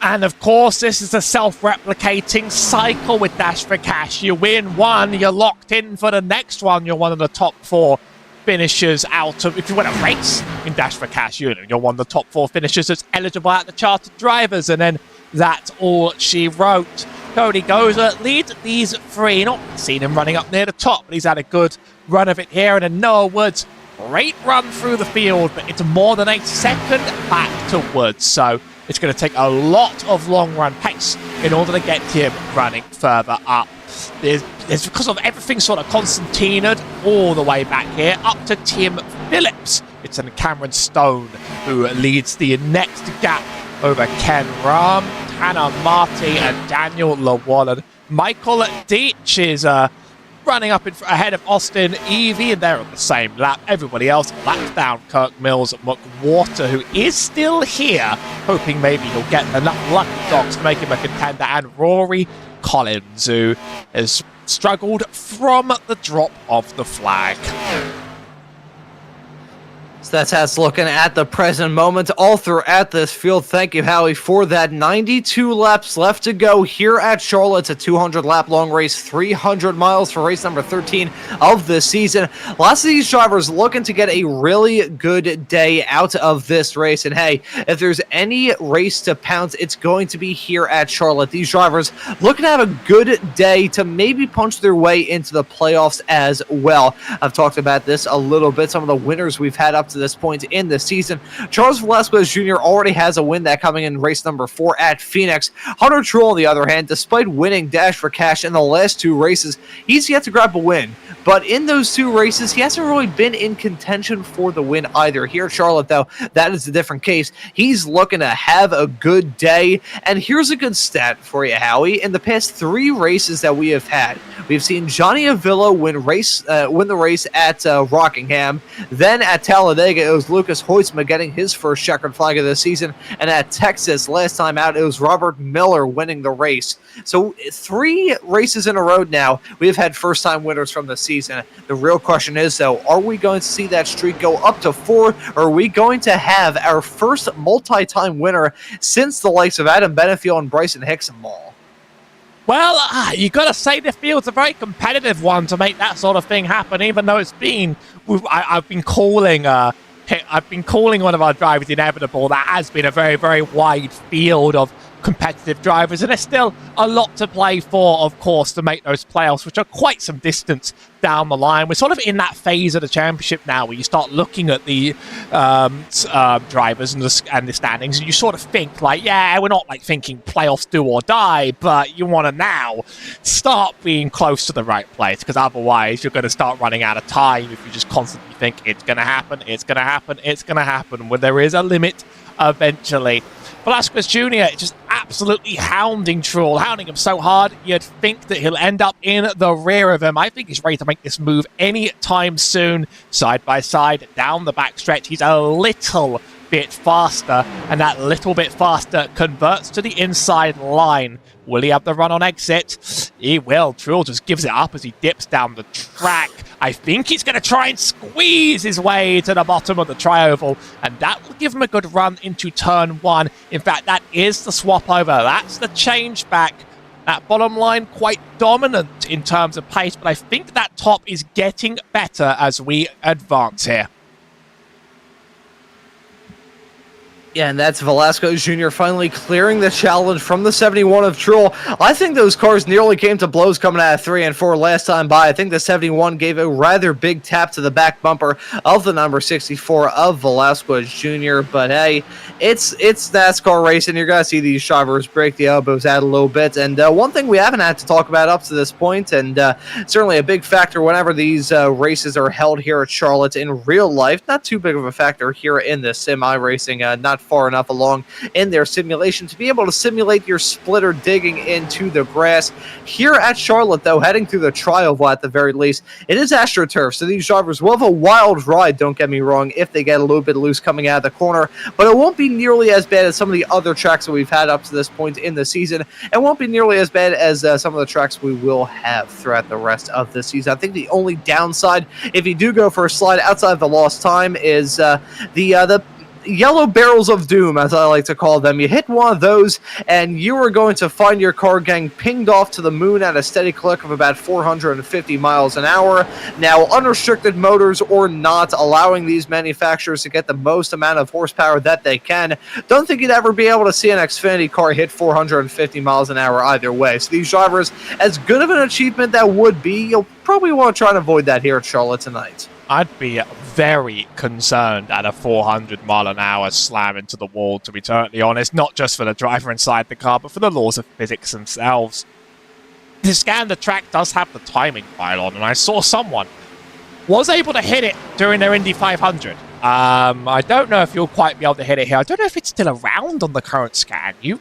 And of course, this is a self-replicating cycle with Dash for Cash. You win one, you're locked in for the next one. You're one of the top 4 finishers out of, if you win a race in Dash for Cash, you're one of the top 4 finishers that's eligible at the chartered drivers. And then that's all she wrote. Cody Goza leads these 3. Not seen him running up near the top, but he's had a good run of it here. And then Noah Woods, great run through the field, but it's more than a second back to Woods. So it's going to take a lot of long run pace in order to get him running further up. It's because of everything sort of concertinaed all the way back here up to Tim Phillips. It's Cameron Stone who leads the next gap over Ken Ram, Tanner Marty, and Daniel Llewellyn. Michael Deitch is running up ahead of Austin Evie, and they're on the same lap. Everybody else laps down Kirk Mills, McWhorter, who is still here, hoping maybe he'll get enough lucky dogs to make him a contender, and Rory Collins, who has struggled from the drop of the flag. So that's how it's looking at the present moment all throughout this field. Thank you, Howie, for that. 92 laps left to go here at Charlotte. It's a 200-lap long race, 300 miles for race number 13 of the season. Lots of these drivers looking to get a really good day out of this race. And hey, if there's any race to pounce, it's going to be here at Charlotte. These drivers looking to have a good day to maybe punch their way into the playoffs as well. I've talked about this a little bit, some of the winners we've had up to this point in the season. Charles Velasquez Jr. already has a win that coming in race number 4 at Phoenix. Hunter Truex, on the other hand, despite winning Dash for Cash in the last 2 races, he's yet to grab a win. But in those 2 races, he hasn't really been in contention for the win either. Here at Charlotte, though, that is a different case. He's looking to have a good day. And here's a good stat for you, Howie. In the past 3 races that we have had, we've seen Johnny Avila win the race at Rockingham. Then at Talladega, it was Lucas Hoytsma getting his first checkered flag of the season. And at Texas, last time out, it was Robert Miller winning the race. So 3 races in a row now, we've had first-time winners from the season. The real question is, though, are we going to see that streak go up to 4, or are we going to have our first multi-time winner since the likes of Adam Benefield and Bryson Hixenball? Well, you got to say the field's a very competitive one to make that sort of thing happen, even though it's been... I've been calling one of our drivers inevitable. That has been a very, very wide field of competitive drivers, and there's still a lot to play for, of course, to make those playoffs, which are quite some distance down the line. We're sort of in that phase of the championship now where you start looking at the drivers and the standings, and you sort of think like, yeah, we're not like thinking playoffs do or die, but you want to now start being close to the right place, because otherwise you're going to start running out of time if you just constantly think it's going to happen, it's going to happen, it's going to happen, when there is a limit eventually. Velasquez Jr. just absolutely hounding Truex, hounding him so hard you'd think that he'll end up in the rear of him. I think he's ready to make this move anytime soon. Side by side, down the backstretch, he's a little bit faster, and that little bit faster converts to the inside line. Will he have the run on exit? He will. Truex just gives it up as he dips down the track. I think he's going to try and squeeze his way to the bottom of the tri-oval, and that will give him a good run into turn 1. In fact, that is the swap over. That's the change back. That bottom line quite dominant in terms of pace, but I think that top is getting better as we advance here. Yeah, and that's Velasquez Jr. finally clearing the challenge from the 71 of Truex. I think those cars nearly came to blows coming out of 3 and 4 last time by. I think the 71 gave a rather big tap to the back bumper of the number 64 of Velasquez Jr. But hey, it's NASCAR racing. You're going to see these drivers break the elbows out a little bit. And one thing we haven't had to talk about up to this point, and certainly a big factor whenever these races are held here at Charlotte in real life, not too big of a factor here in the semi racing, not far enough along in their simulation to be able to simulate your splitter digging into the grass. Here at Charlotte, though, heading through the trioval at the very least, it is AstroTurf, so these drivers will have a wild ride, don't get me wrong, if they get a little bit loose coming out of the corner, but it won't be nearly as bad as some of the other tracks that we've had up to this point in the season, and won't be nearly as bad as some of the tracks we will have throughout the rest of the season. I think the only downside, if you do go for a slide outside of the lost time, is the yellow barrels of doom, as I like to call them. You hit one of those, and you are going to find your car getting pinged off to the moon at a steady click of about 450 miles an hour. Now, unrestricted motors or not, allowing these manufacturers to get the most amount of horsepower that they can, don't think you'd ever be able to see an Xfinity car hit 450 miles an hour either way. So these drivers, as good of an achievement that would be, you'll probably want to try and avoid that here at Charlotte tonight. I'd be very concerned at a 400 mile an hour slam into the wall, to be totally honest, not just for the driver inside the car, but for the laws of physics themselves. The scan the track does have the timing pylon, and I saw someone was able to hit it during their Indy 500. I don't know if you'll quite be able to hit it here. I don't know if it's still around on the current scan. You've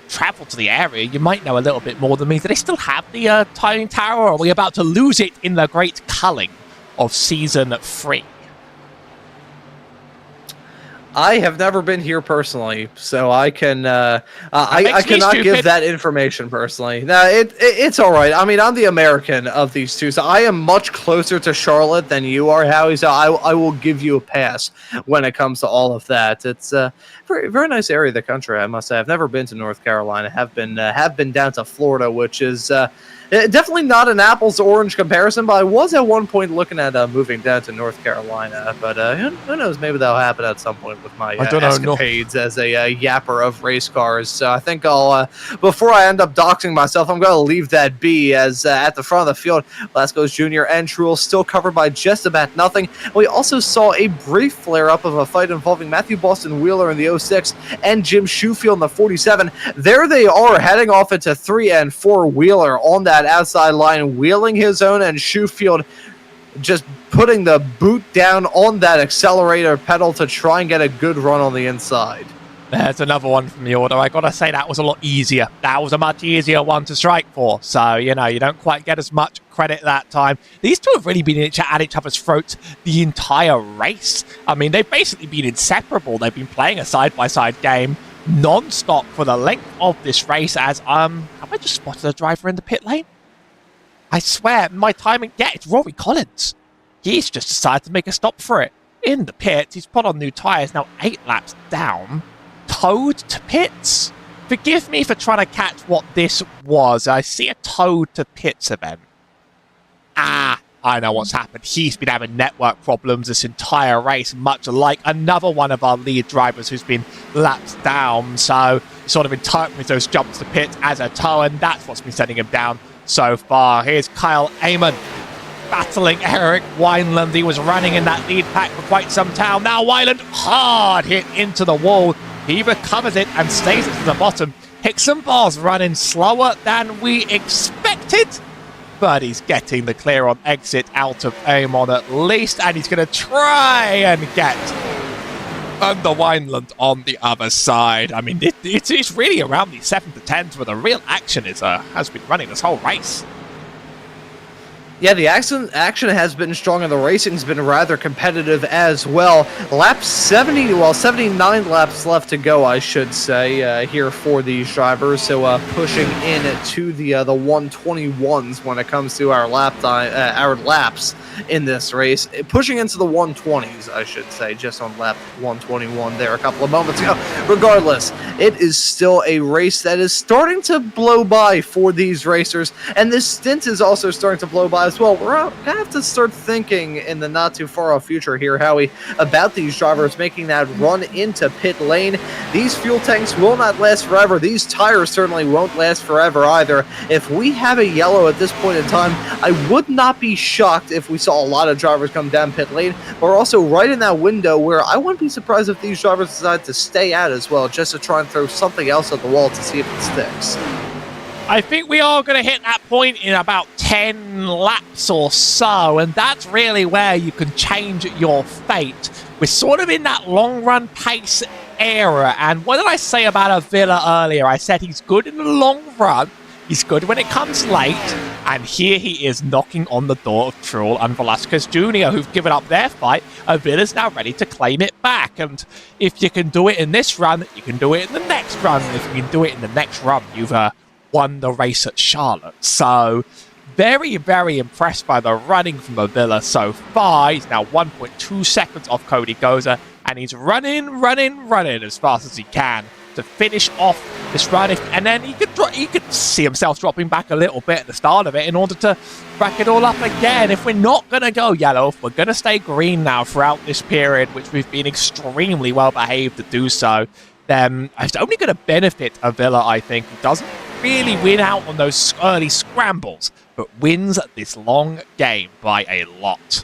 traveled to the area. You might know a little bit more than me. Do they still have the timing tower, or are we about to lose it in the great culling of Season 3? I have never been here personally, so I can I cannot give that information personally. No, it's all right. I mean, I'm the American of these two, so I am much closer to Charlotte than you are, Howie. So I will give you a pass when it comes to all of that. It's a very nice area of the country, I must say. I've never been to North Carolina. Have been down to Florida, which is definitely not an apples to orange comparison, but I was at one point looking at moving down to North Carolina. But who knows? Maybe that'll happen at some point with my escapades as a yapper of race cars. So I think I'll, before I end up doxing myself, I'm going to leave that be, as at the front of the field, Lascos Jr. and Truel still covered by just about nothing. We also saw a brief flare-up of a fight involving Matthew Boston Wheeler in the 06 and Jim Shoefield in the 47. There they are, heading off into 3 and 4. Wheeler on that outside line, wheeling his own, and Shoefield just putting the boot down on that accelerator pedal to try and get a good run on the inside. There's another one from the order. I gotta say, that was a lot easier. That was a much easier one to strike for. So, you know, you don't quite get as much credit that time. These two have really been at each other's throats the entire race. I mean, they've basically been inseparable. They've been playing a side-by-side game non-stop for the length of this race. As have I just spotted a driver in the pit lane? I swear, my timing. Yeah, it's Rory Collins. He's just decided to make a stop for it in the pit. He's put on new tyres, now 8 laps down, towed to pits. Forgive me for trying to catch what this was. I see a towed to pits event. I know what's happened. He's been having network problems this entire race, much like another one of our lead drivers who's been lapped down. So sort of interpret those jumps to pit as a tow, and that's what's been sending him down so far. Here's Kyle Amon battling Eric Wineland. He was running in that lead pack for quite some time. Now Wineland, hard hit into the wall. He recovers it and stays it to the bottom. Hickson Barr's running slower than we expected, but he's getting the clear on exit out of Amon at least, and he's going to try and get under Wineland on the other side. I mean, it's really around the 7 to 10s where the real action has been running this whole race. Yeah, the action has been strong, and the racing's been rather competitive as well. 79 laps left to go, I should say, here for these drivers. So pushing in to the 121s when it comes to our laps in this race. Pushing into the 120s, I should say, just on lap 121 there a couple of moments ago. Regardless, it is still a race that is starting to blow by for these racers, and this stint is also starting to blow by as well. We're going to have to start thinking in the not too far off future here, Howie, about these drivers making that run into pit lane. These fuel tanks will not last forever. These tires certainly won't last forever either. If we have a yellow at this point in time, I would not be shocked if we saw a lot of drivers come down pit lane. We're also right in that window where I wouldn't be surprised if these drivers decide to stay out as well, just to try and throw something else at the wall to see if it sticks. I think we are going to hit that point in about 10 laps or so, and that's really where you can change your fate. we're sort of in that long run pace era. And what did I say about Avila earlier? I said he's good in the long run. He's good when it comes late, and here he is knocking on the door of Trull and Velasquez Jr., who've given up their fight. Avila's now ready to claim it back, and if you can do it in this run, you can do it in the next run, and if you can do it in the next run, you've won the race at Charlotte. So, very, very impressed by the running from Avila so far. He's now 1.2 seconds off Cody Goza, and he's running as fast as he can to finish off this run, and then he could see himself dropping back a little bit at the start of it in order to rack it all up again. If we're not going to go yellow, if we're going to stay green now throughout this period, which we've been extremely well behaved to do so, then it's only going to benefit Avila, I think. He doesn't really win out on those early scrambles, but wins this long game by a lot.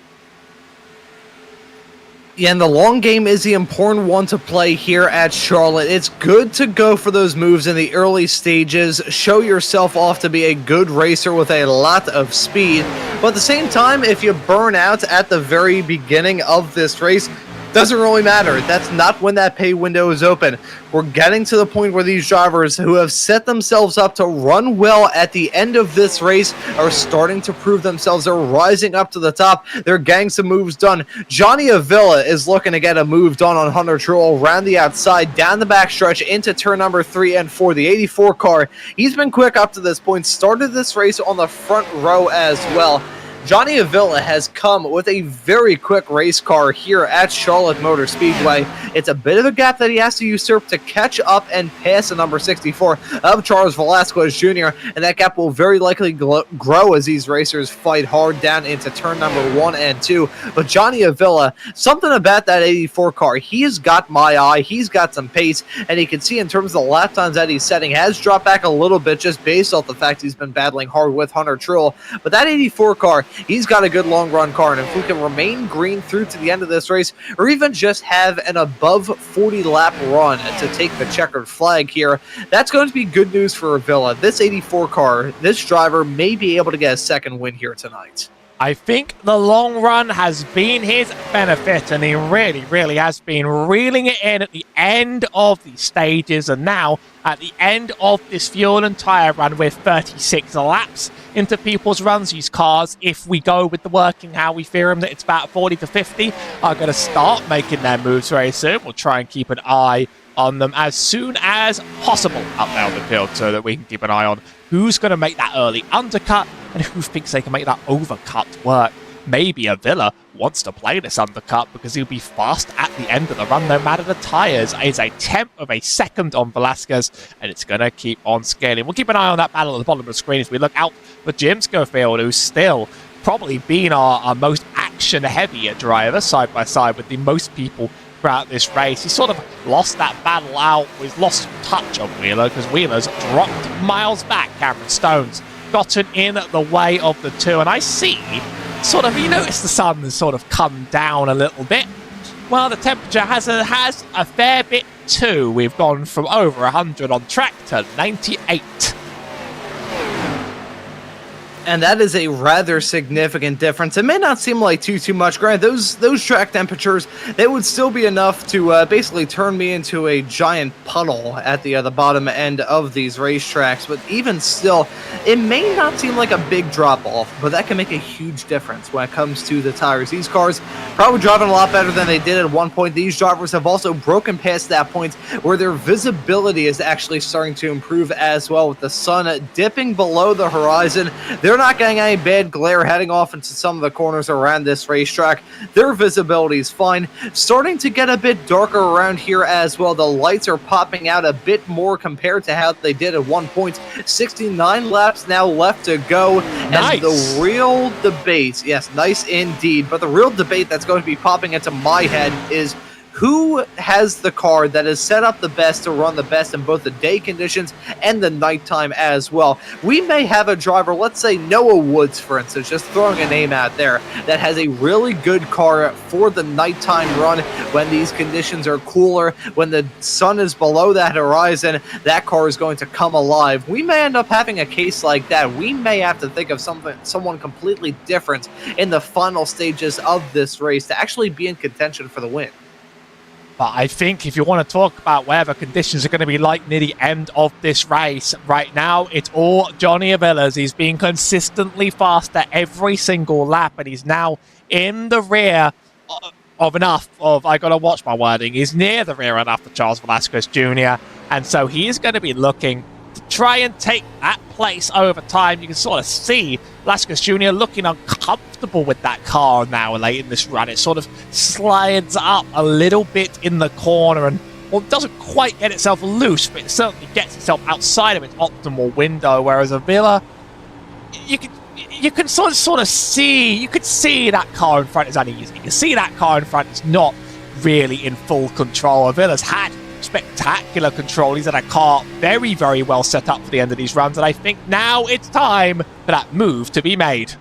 Yeah, and the long game is the important one to play here at Charlotte. It's good to go for those moves in the early stages, show yourself off to be a good racer with a lot of speed, but at the same time, if you burn out at the very beginning of this race, doesn't really matter. That's not when that pay window is open. We're getting to the point where these drivers who have set themselves up to run well at the end of this race are starting to prove themselves. They're rising up to the top. They're getting some moves done. Johnny Avila is looking to get a move done on Hunter Trull around the outside, down the backstretch into turn number 3 and 4. The 84 car, he's been quick up to this point, started this race on the front row as well. Johnny Avila has come with a very quick race car here at Charlotte Motor Speedway. It's a bit of a gap that he has to usurp to catch up and pass the number 64 of Charles Velasquez Jr., and that gap will very likely grow as these racers fight hard down into turn number 1 and 2. But Johnny Avila, something about that 84 car, he's got my eye, he's got some pace, and you can see in terms of the lap times that he's setting has dropped back a little bit just based off the fact he's been battling hard with Hunter Trull. But that 84 car, he's got a good long run car, and if we can remain green through to the end of this race, or even just have an above 40 lap run to take the checkered flag here, that's going to be good news for Avila. This 84 car, this driver may be able to get a second win here tonight. I think the long run has been his benefit, and he really has been reeling it in at the end of these stages, and now at the end of this fuel and tyre run with 36 laps into people's runs. These cars, if we go with the working how we fear them, that it's about 40 to 50, are going to start making their moves very soon. We'll try and keep an eye on them as soon as possible up there on the field so that we can keep an eye on who's going to make that early undercut and who thinks they can make that overcut work. Maybe Avila wants to play this undercut because he'll be fast at the end of the run no matter the tyres. It's a tenth of a second on Velasquez, and it's going to keep on scaling. We'll keep an eye on that battle at the bottom of the screen as we look out for Jim Schofield, who's still probably been our most action-heavy driver, side by side with the most people throughout this race. He sort of lost that battle out. He's lost touch of Wheeler because Wheeler's dropped miles back. Cameron Stone's gotten in the way of the two, and I see sort of, you notice the sun has sort of come down a little bit. Well, the temperature has a fair bit too. We've gone from over 100 on track to 98. And that is a rather significant difference. It may not seem like too much. Granted, those track temperatures, they would still be enough to basically turn me into a giant puddle at the bottom end of these racetracks. But even still, it may not seem like a big drop-off, but that can make a huge difference when it comes to the tires. These cars probably driving a lot better than they did at one point. These drivers have also broken past that point where their visibility is actually starting to improve as well, with the sun dipping below the horizon. They're not getting any bad glare heading off into some of the corners around this racetrack. Their visibility is fine. Starting to get a bit darker around here as well. The lights are popping out a bit more compared to how they did at one point. 69 laps now left to go. Nice. And the real debate, yes, nice indeed, but the real debate that's going to be popping into my head is who has the car that is set up the best to run the best in both the day conditions and the nighttime as well. We may have a driver, let's say Noah Woods, for instance, just throwing a name out there, that has a really good car for the nighttime run when these conditions are cooler, when the sun is below that horizon. That car is going to come alive. We may end up having a case like that. We may have to think of someone completely different in the final stages of this race to actually be in contention for the win. But I think if you want to talk about where the conditions are going to be like near the end of this race, right now, it's all Johnny Avila's. He's been consistently faster every single lap, and he's now in the rear of enough of, I got to watch my wording, he's near the rear enough of Charles Velasquez Jr., and so he is going to be looking to try and take that place over time. You can sort of see Velasquez Jr. looking uncomfortable with that car now late in this run. It sort of slides up a little bit in the corner and, well, it doesn't quite get itself loose, but it certainly gets itself outside of its optimal window, whereas Avila, you can sort of see, you could see that car in front is uneasy. You can see that car in front is not really in full control. Avila's had spectacular control. He's had a car very, very well set up for the end of these runs, and I think now it's time for that move to be made.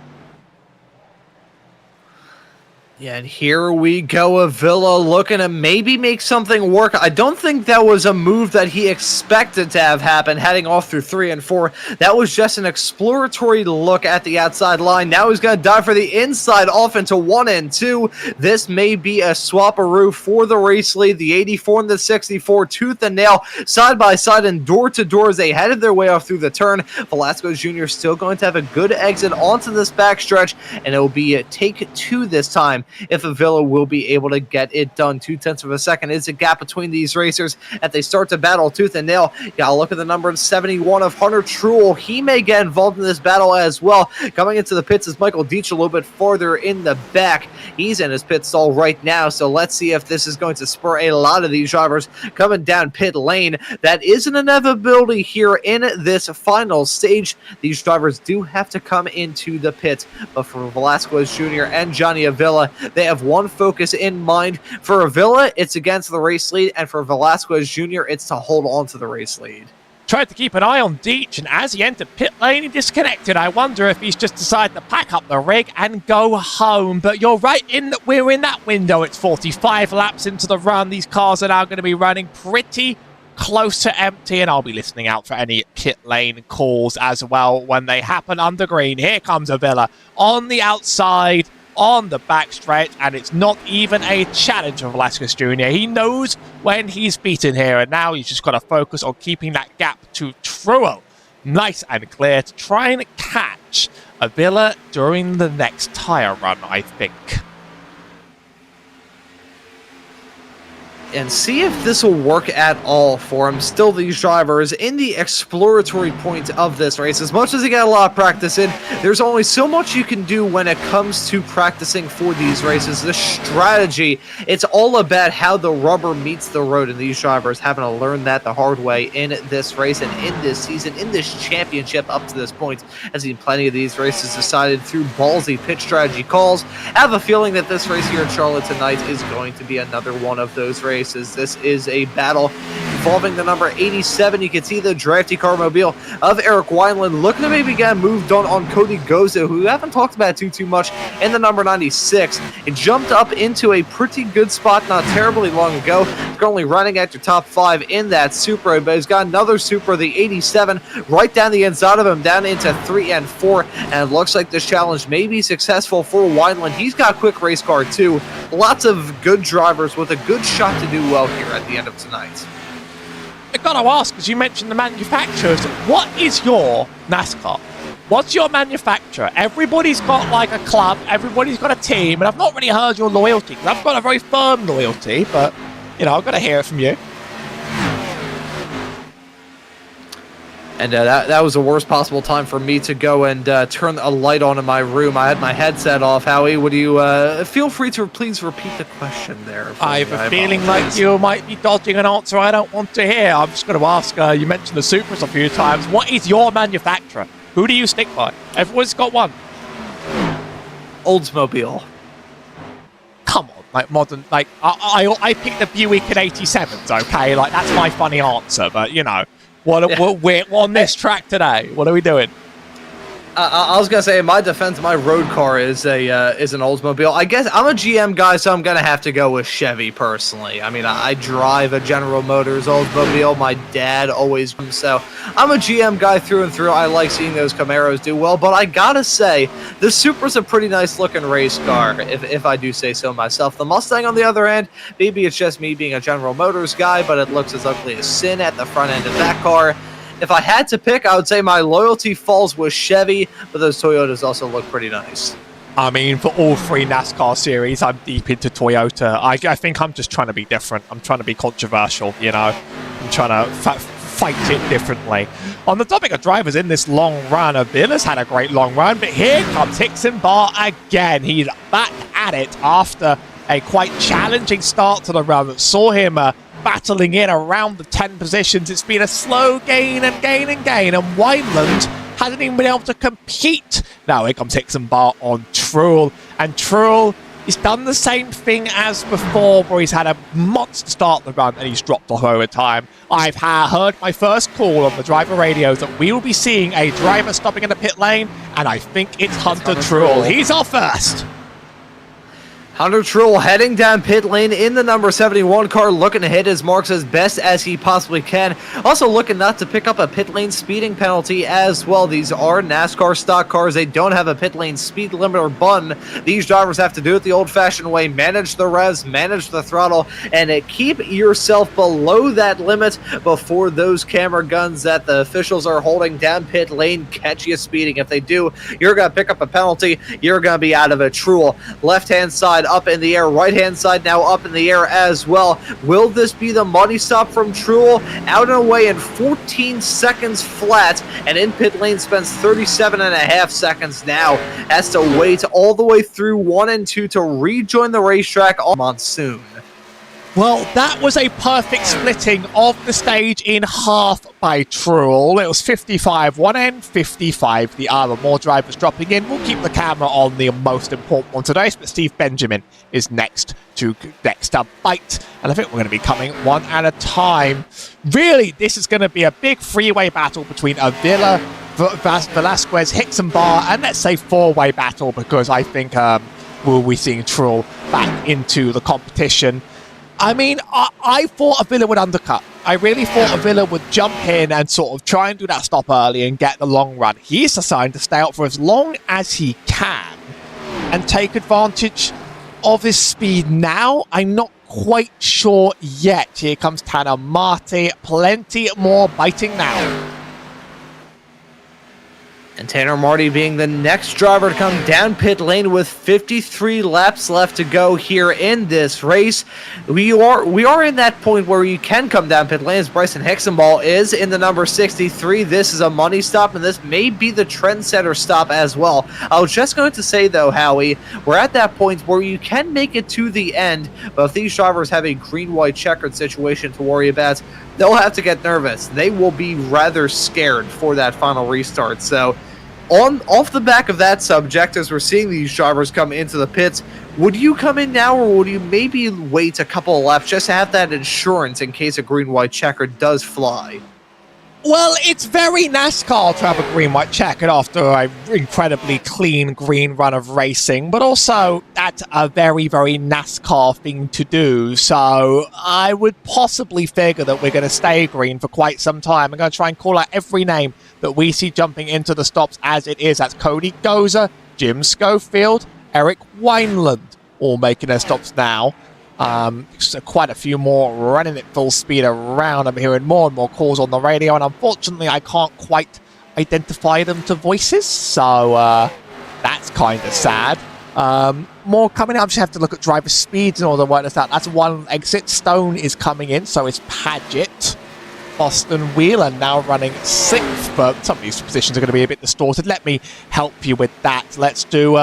Yeah, and here we go, Avila looking to maybe make something work. I don't think that was a move that he expected to have happen, heading off through 3 and 4. That was just an exploratory look at the outside line. Now he's going to dive for the inside off into 1 and 2. This may be a swap-a-roo for the race lead. The 84 and the 64, tooth and nail, side by side and door to door as they headed their way off through the turn. Velasquez Jr. still going to have a good exit onto this backstretch, and it will be a take 2 this time if Avila will be able to get it done. 0.2 of a second is the gap between these racers as they start to battle tooth and nail. Gotta look at the number 71 of Hunter Truel. He may get involved in this battle as well. Coming into the pits is Michael Deitch a little bit farther in the back. He's in his pit stall right now, so let's see if this is going to spur a lot of these drivers coming down pit lane. That is an inevitability here in this final stage. These drivers do have to come into the pits, but for Velasquez Jr. and Johnny Avila, they have one focus in mind. For Avila, it's against the race lead, and for Velasquez Jr., it's to hold on to the race lead. Tried to keep an eye on Deitch, and as he entered pit lane, he disconnected. I wonder if he's just decided to pack up the rig and go home. But you're right, we're in that window. It's 45 laps into the run. These cars are now going to be running pretty close to empty, and I'll be listening out for any pit lane calls as well when they happen under green. Here comes Avila on the outside, on the backstretch, and it's not even a challenge for Velasquez Jr. He knows when he's beaten here, and now he's just got to focus on keeping that gap to Truel nice and clear to try and catch Avila during the next tyre run, I think. And see if this will work at all for him. Still, these drivers in the exploratory point of this race. As much as they got a lot of practice in, there's only so much you can do when it comes to practicing for these races. The strategy, it's all about how the rubber meets the road, and these drivers having to learn that the hard way in this race and in this season, in this championship up to this point. I've seen plenty of these races decided through ballsy pitch strategy calls. I have a feeling that this race here in Charlotte tonight is going to be another one of those races. This is a battle involving the number 87. You can see the drafty car mobile of Eric Wineland looking to maybe get moved on Cody Goza, who we haven't talked about too much, in the number 96. It jumped up into a pretty good spot not terribly long ago. It's currently running at your top 5 in that Supra, but he's got another Supra, the 87, right down the inside of him, down into 3 and 4, and it looks like this challenge may be successful for Wineland. He's got a quick race car too. Lots of good drivers with a good shot to do well here at the end of tonight. I gotta ask, because you mentioned the manufacturers, what is your NASCAR? What's your manufacturer? Everybody's got like a club, everybody's got a team, and I've not really heard your loyalty. I've got a very firm loyalty, but, you know, I've got to hear it from you. And that was the worst possible time for me to go and turn a light on in my room. I had my headset off. Howie, would you feel free to please repeat the question there? I have a feeling like you might be dodging an answer I don't want to hear. I'm just going to ask, you mentioned the Supras a few times. What is your manufacturer? Who do you stick by? Everyone's got one. Oldsmobile. Come on, like modern, like, I picked the Buick in 87s, okay? Like, that's my funny answer, but, you know. What we're on this track today. What are we doing? I was gonna say, in my defense, my road car is an Oldsmobile. I guess I'm a GM guy, so I'm gonna have to go with Chevy personally. I mean, I drive a General Motors Oldsmobile. My dad always, so I'm a GM guy through and through. I like seeing those Camaros do well, but I gotta say, the Supra's a pretty nice looking race car, if I do say so myself. The Mustang, on the other hand, maybe it's just me being a General Motors guy, but it looks as ugly as sin at the front end of that car. If I had to pick, I would say my loyalty falls with Chevy, but those Toyotas also look pretty nice. I mean, for all three NASCAR series, I'm deep into Toyota. I think I'm just trying to be different. I'm trying to be controversial, you know. I'm trying to fight it differently. On the topic of drivers in this long run, Avila's had a great long run, but here comes Hickson Bar again. He's back at it after a quite challenging start to the run that saw him battling in around the 10 positions. It's been a slow gain and gain and gain, and Wineland hasn't even been able to compete. Now here comes Hickson Bar on Truel, and Truel, he's done the same thing as before, where he's had a monster start the run and he's dropped off over time. I've heard my first call on the driver radios that we will be seeing a driver stopping in the pit lane, and I think it's Hunter Truel. He's off first. Hunter Truel heading down pit lane in the number 71 car, looking to hit his marks as best as he possibly can. Also looking not to pick up a pit lane speeding penalty as well. These are NASCAR stock cars. They don't have a pit lane speed limit or button. These drivers have to do it the old-fashioned way. Manage the revs, manage the throttle, and keep yourself below that limit before those camera guns that the officials are holding down pit lane catch you speeding. If they do, you're going to pick up a penalty. You're going to be out of it. Truel, left-hand side up in the air, right hand side now up in the air as well. Will this be the money stop from Truel? Out and away in 14 seconds flat, and in pit lane spends 37.5 seconds now. Has to wait all the way through 1 and 2 to rejoin the racetrack on Monsoon. Well, that was a perfect splitting of the stage in half by Truel. It was 55 one end, 55 the other. More drivers dropping in. We'll keep the camera on the most important one today, but Steve Benjamin is next up bite, and I think we're going to be coming one at a time. Really, this is going to be a big freeway battle between Avila, Velasquez, Hickson Bar, and let's say four-way battle, because I think we'll be seeing Truel back into the competition. I mean, I thought Avila would undercut. I really thought Avila would jump in and sort of try and do that stop early and get the long run. He's decided to stay out for as long as he can and take advantage of his speed now. I'm not quite sure yet. Here comes Tanner Marti. Plenty more biting now. And Tanner Marti being the next driver to come down pit lane with 53 laps left to go here in this race. We are in that point where you can come down pit lane, as Bryson Hicksonball is in the number 63. This is a money stop, and this may be the trendsetter stop as well. I was just going to say, though, Howie, we're at that point where you can make it to the end, but if these drivers have a green-white checkered situation to worry about, they'll have to get nervous. They will be rather scared for that final restart. So, off the back of that subject, as we're seeing these drivers come into the pits, would you come in now, or would you maybe wait a couple of laps just to have that insurance in case a green-white checker does fly? Well, it's very NASCAR to have a green-white checker after an incredibly clean green run of racing, but also that's a very, very NASCAR thing to do, so I would possibly figure that we're going to stay green for quite some time. I'm going to try and call out every name that we see jumping into the stops as it is. That's Cody Goza, Jim Schofield, Eric Wineland, all making their stops now. So quite a few more running at full speed around. I'm hearing more and more calls on the radio, and unfortunately I can't quite identify them to voices, so that's kind of sad. More coming up. Just have to look at driver speeds and all the work that's out. That's one exit. Stone is coming in, so is Paget. Boston Wheeler now running 6th, but some of these positions are going to be a bit distorted. Let me help you with that. Let's do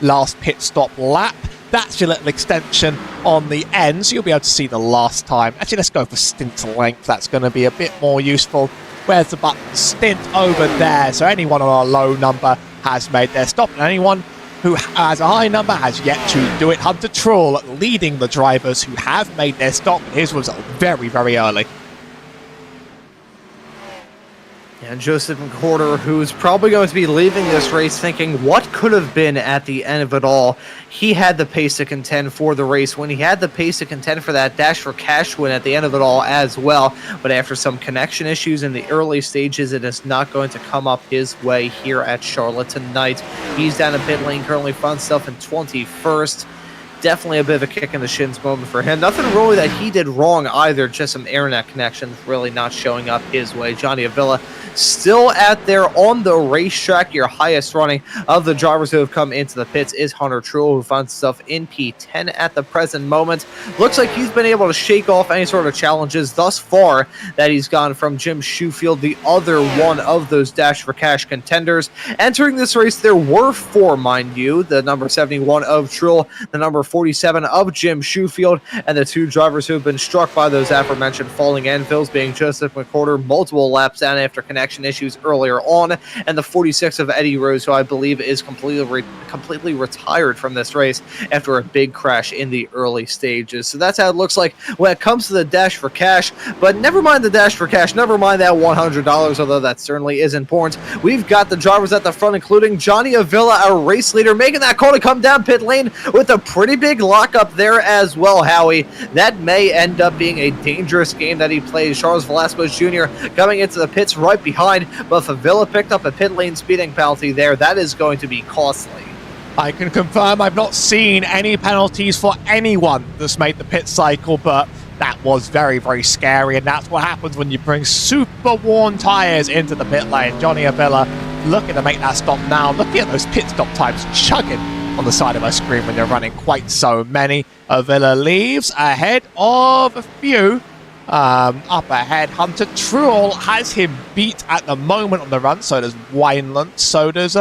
last pit stop lap. That's your little extension on the end, so you'll be able to see the last time. Actually, let's go for stint length. That's going to be a bit more useful. Where's the button? Stint over there. So anyone on a low number has made their stop, and anyone who has a high number has yet to do it. Hunter Truel leading the drivers who have made their stop. His was very, very early. And Joseph McWhorter, who's probably going to be leaving this race thinking what could have been at the end of it all. He had the pace to contend for the race when he had the pace to contend for that Dash for Cash win at the end of it all as well. But after some connection issues in the early stages, it is not going to come up his way here at Charlotte tonight. He's down in pit lane, currently finds himself in 21st. Definitely a bit of a kick in the shins moment for him. Nothing really that he did wrong either, just some internet connections really not showing up his way. Johnny Avila still out there on the racetrack. Your highest running of the drivers who have come into the pits is Hunter Truel, who finds himself in P10 at the present moment. Looks like he's been able to shake off any sort of challenges thus far that he's gone from Jim Shoefield, the other one of those Dash for Cash contenders. Entering this race, there were 4, mind you. The number 71 of Truel, the number 47 of Jim Shoefield, and the 2 drivers who have been struck by those aforementioned falling anvils being Joseph McWhorter, multiple laps down after connection issues earlier on, and the 46 of Eddie Rose, who I believe is completely retired from this race after a big crash in the early stages. So that's how it looks like when it comes to the Dash for Cash. But never mind the Dash for Cash, never mind that $100, although that certainly is important. We've got the drivers at the front, including Johnny Avila, our race leader, making that call to come down pit lane with a pretty big lockup there as well, Howie. That may end up being a dangerous game that he plays. Charles Velasquez Jr. coming into the pits right behind, but if Avila picked up a pit lane speeding penalty there, that is going to be costly. I can confirm I've not seen any penalties for anyone that's made the pit cycle, but that was very, very scary, and that's what happens when you bring super worn tyres into the pit lane. Johnny Avila looking to make that stop now. Looking at those pit stop times chugging on the side of my screen when you're running quite so many. Avila leaves ahead of a few. Up ahead, Hunter Truel has him beat at the moment on the run. So does Wineland, so does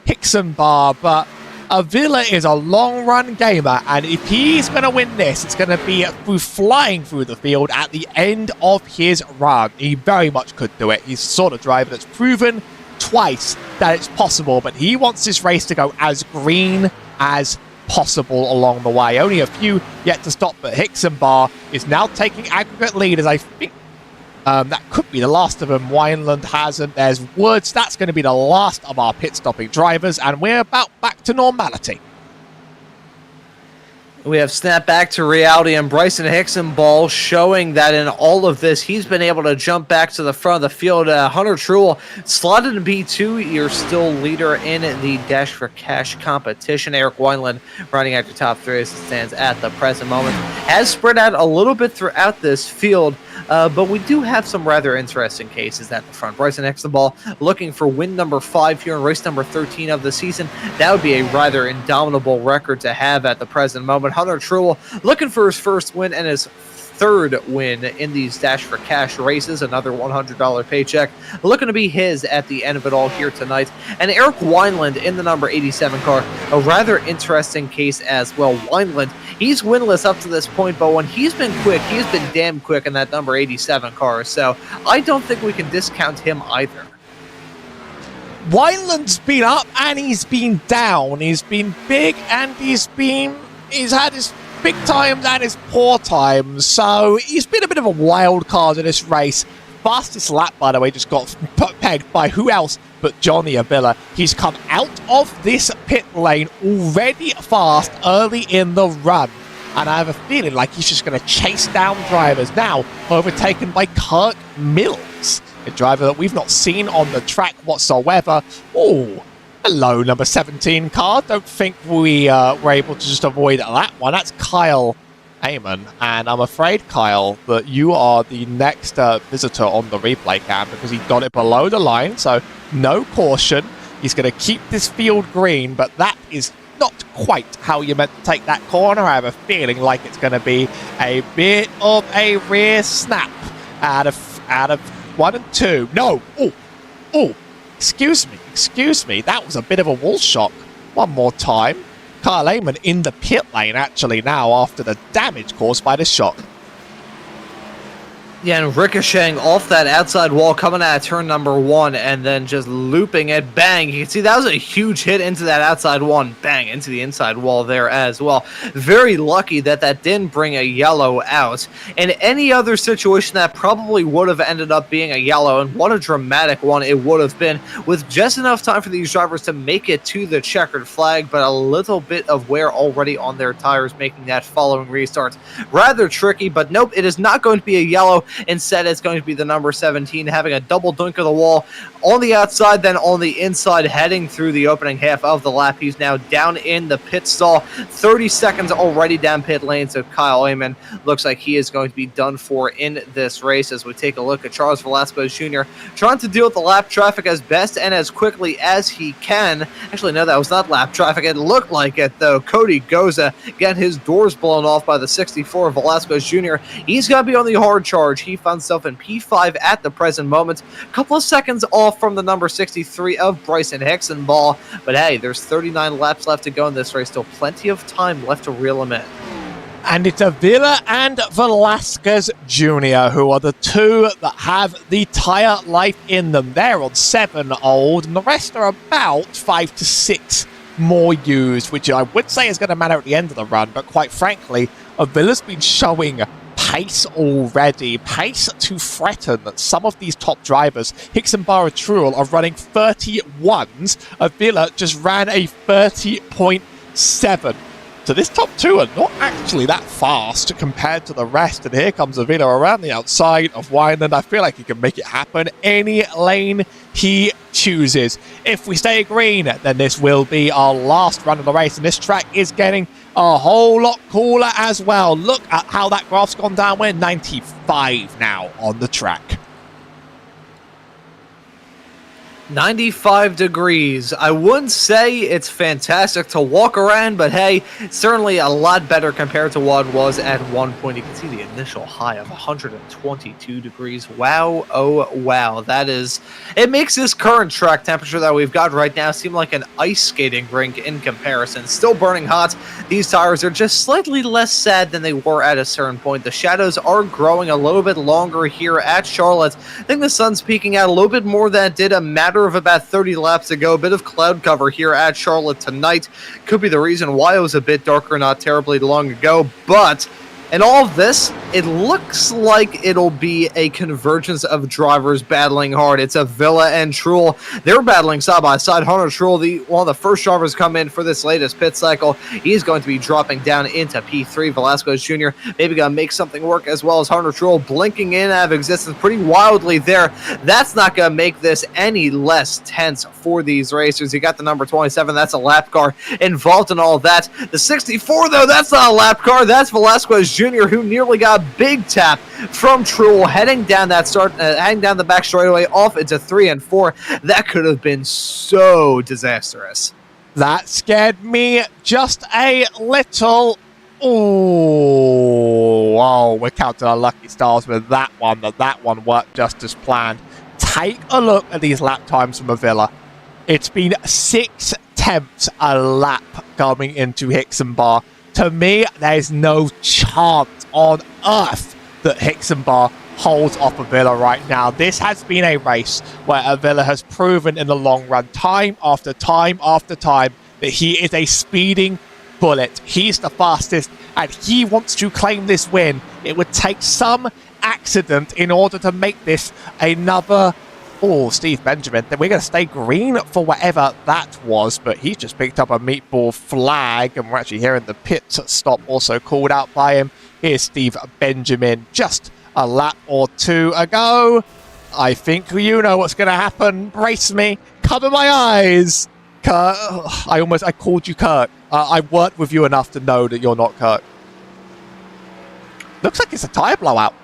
Hickson Bar, but Avila is a long-run gamer, and if he's going to win this, it's going to be through flying through the field at the end of his run. He very much could do it. He's the sort of driver that's proven twice that it's possible, but he wants this race to go as green as possible along the way. Only a few yet to stop, but Hickson Bar is now taking aggregate lead, as I think that could be the last of them. Wineland hasn't. There's Woods. That's going to be the last of our pit-stopping drivers, and we're about back to normality. We have snapped back to reality, and Bryson Hickson Ball showing that in all of this, he's been able to jump back to the front of the field. Hunter Truel slotted in B2. You're still leader in the Dash for Cash competition. Eric Wineland running at your top 3 as it stands at the present moment. Has spread out a little bit throughout this field, but we do have some rather interesting cases at the front. Bryson Hickson Ball looking for win number 5 here in race number 13 of the season. That would be a rather indomitable record to have at the present moment. Hunter Truel looking for his first win and his 3rd win in these Dash for Cash races. Another $100 paycheck looking to be his at the end of it all here tonight. And Eric Wineland in the number 87 car, a rather interesting case as well. Wineland, he's winless up to this point, but when he's been quick, he's been damn quick in that number 87 car. So I don't think we can discount him either. Wineland's been up and he's been down. He's been big and he's had his big times and his poor times. So he's been a bit of a wild card in this race. Fastest lap, by the way, just got pegged by who else but Johnny Avila. He's come out of this pit lane already fast early in the run. And I have a feeling like he's just going to chase down drivers. Now overtaken by Kirk Mills, a driver that we've not seen on the track whatsoever. Oh, hello, number 17 car. Don't think we were able to just avoid that one. That's Kyle Amon. And I'm afraid, Kyle, that you are the next visitor on the replay cam because he got it below the line. So no caution. He's going to keep this field green, but that is not quite how you meant to take that corner. I have a feeling like it's going to be a bit of a rear snap out of 1 and 2. No. Oh. Excuse me. That was a bit of a wall shock. One more time. Kyle Amon in the pit lane actually now after the damage caused by the shock. Yeah, and ricocheting off that outside wall, coming out of turn number 1, and then just looping it. Bang! You can see that was a huge hit into that outside one. Bang! Into the inside wall there as well. Very lucky that that didn't bring a yellow out. In any other situation, that probably would have ended up being a yellow, and what a dramatic one it would have been, with just enough time for these drivers to make it to the checkered flag, but a little bit of wear already on their tires, making that following restart rather tricky. But nope, it is not going to be a yellow. Instead, it's going to be the number 17 having a double dunk of the wall on the outside, then on the inside, heading through the opening half of the lap. He's now down in the pit stall. 30 seconds already down pit lane, so Kyle Amon looks like he is going to be done for in this race. As we take a look at Charles Velasquez Jr. trying to deal with the lap traffic as best and as quickly as he can. Actually, no, that was not lap traffic. It looked like it, though. Cody Goza getting his doors blown off by the 64 Velasquez Jr. He's going to be on the hard charge. He found himself in P5 at the present moment. A couple of seconds off from the number 63 of Bryson Hixenbaugh. But hey, there's 39 laps left to go in this race. Still plenty of time left to reel him in. And it's Avila and Velasquez Jr. who are the two that have the tire life in them. They're on 7 old, and the rest are about 5 to 6 more used, which I would say is going to matter at the end of the run. But quite frankly, Avila's been showing pace already, pace to threaten that some of these top drivers, Hixenbaugh and Truel, are running 31s. Avila just ran a 30.7. So this top two are not actually that fast compared to the rest. And here comes Avila around the outside of Wineland. I feel like he can make it happen any lane he chooses. If we stay green, then this will be our last run of the race. And this track is getting a whole lot cooler as well. Look at how that graph's gone down. We're 95 now on the track. 95 degrees. I wouldn't say it's fantastic to walk around, but hey, certainly a lot better compared to what it was at one point. You can see the initial high of 122 degrees. Wow, oh wow. That is, it makes this current track temperature that we've got right now seem like an ice skating rink in comparison. Still burning hot. These tires are just slightly less sad than they were at a certain point. The shadows are growing a little bit longer here at Charlotte. I think the sun's peeking out a little bit more than it did a matter of about 30 laps ago. A bit of cloud cover here at Charlotte tonight. Could be the reason why it was a bit darker not terribly long ago, but in all of this, it looks like it'll be a convergence of drivers battling hard. It's Avila and Truel. They're battling side by side. Hunter Truel, one of the first drivers come in for this latest pit cycle. He's going to be dropping down into P3. Velasquez Jr. maybe going to make something work, as well as Hunter Truel blinking in out of existence pretty wildly there. That's not going to make this any less tense for these racers. You got the number 27. That's a lap car involved in all of that. The 64, though, that's not a lap car. That's Velasquez Jr., who nearly got a big tap from Truel heading down the back straightaway off into 3 and 4. That could have been so disastrous. That scared me just a little. Oh, we're counting our lucky stars with that one. That one worked just as planned. Take a look at these lap times from Avila. It's been 6 tenths a lap coming into Hixenbaugh. To me, there's no chance on earth that Hixenbaugh holds off Avila right now. This has been a race where Avila has proven in the long run, time after time after time, that he is a speeding bullet. He's the fastest, and he wants to claim this win. It would take some accident in order to make this another. Oh, Steve Benjamin. Then we're going to stay green for whatever that was, but he's just picked up a meatball flag, and we're actually hearing the pit stop also called out by him. Here's Steve Benjamin just a lap or two ago. I think you know what's going to happen. Brace me. Cover my eyes. Kirk. I called you Kirk. I worked with you enough to know that you're not Kirk. Looks like it's a tire blowout.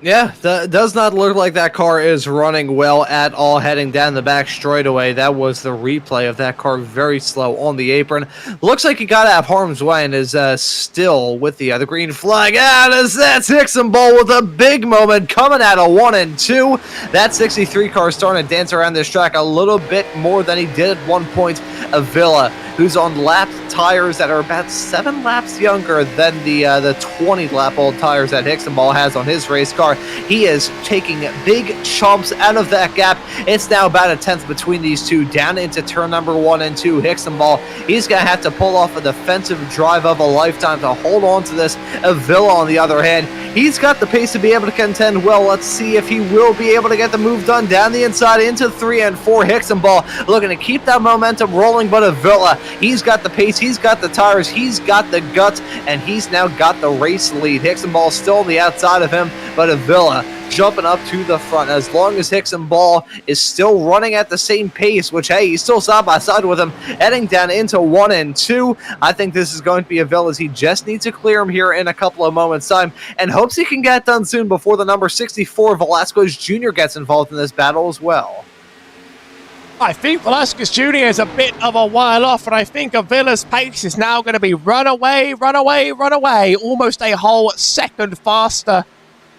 Yeah, that does not look like that car is running well at all heading down the back straightaway. That was the replay of that car, very slow on the apron. Looks like he got out of harm's way and is still with the green flag. That's Hixenbaugh with a big moment coming out of 1 and 2. That 63 car starting to dance around this track a little bit more than he did at one point. Avila, who's on lap tires that are about 7 laps younger than the 20-lap-old tires that Hixenball has on his race car. He is taking big chumps out of that gap. It's now about a 10th between these two, down into turn number 1 and 2. Hixenball, he's going to have to pull off a defensive drive of a lifetime to hold on to this. Avila, on the other hand, he's got the pace to be able to contend well. Let's see if he will be able to get the move done down the inside into 3 and 4. Hixenball looking to keep that momentum rolling, but Avila, he's got the pace, he's got the tires, he's got the guts, and he's now got the race lead. Hixenball still on the outside of him, but Avila jumping up to the front. As long as Hixenball is still running at the same pace, which, hey, he's still side by side with him, heading down into 1 and 2. I think this is going to be Avila's. He just needs to clear him here in a couple of moments' time, and hopes he can get done soon before the number 64 Velasquez Jr. gets involved in this battle as well. I think Velasquez Jr. is a bit of a while off, and I think Avila's pace is now going to be run away, almost a whole second faster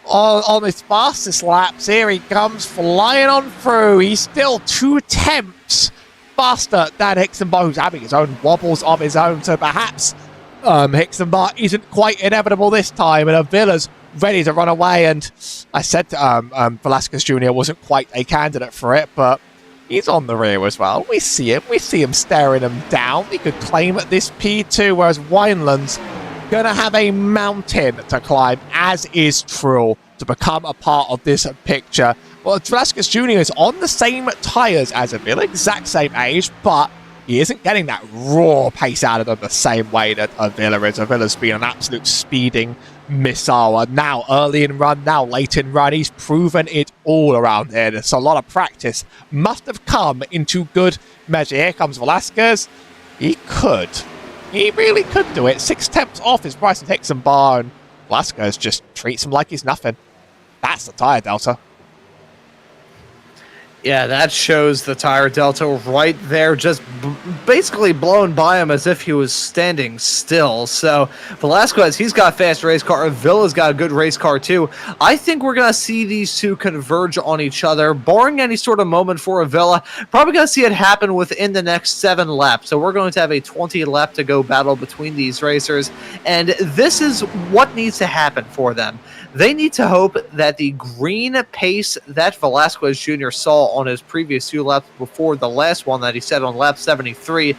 on his fastest laps. Here he comes flying on through. He's still 2/10 faster than Hixenball, who's having his own wobbles of his own, so perhaps Hixenball isn't quite inevitable this time, and Avila's ready to run away. And I said Velasquez Jr. wasn't quite a candidate for it, but he's on the rear as well. We see him staring him down. He could claim at this P2, whereas Wineland's going to have a mountain to climb, as is Trull, to become a part of this picture. Well, Velasquez Jr. is on the same tyres as Avila, exact same age, but he isn't getting that raw pace out of them the same way that Avila is. Avila's been an absolute speeding missile. Now early in run, now late in run. He's proven it all around here. There's a lot of practice must have come into good measure. Here comes Velasquez. He really could do it. 6/10 off his Bryson Hixenball, and Velasquez just treats him like he's nothing. That's the tire delta. Yeah, that shows the tire delta right there, just basically blown by him as if he was standing still. So Velasquez, he's got a fast race car. Avila's got a good race car too. I think we're going to see these two converge on each other, barring any sort of moment for Avila. Probably going to see it happen within the next 7 laps. So we're going to have a 20 lap to go battle between these racers, and this is what needs to happen for them. They need to hope that the green pace that Velasquez Jr. saw on his previous 2 laps before the last one that he set on lap 73,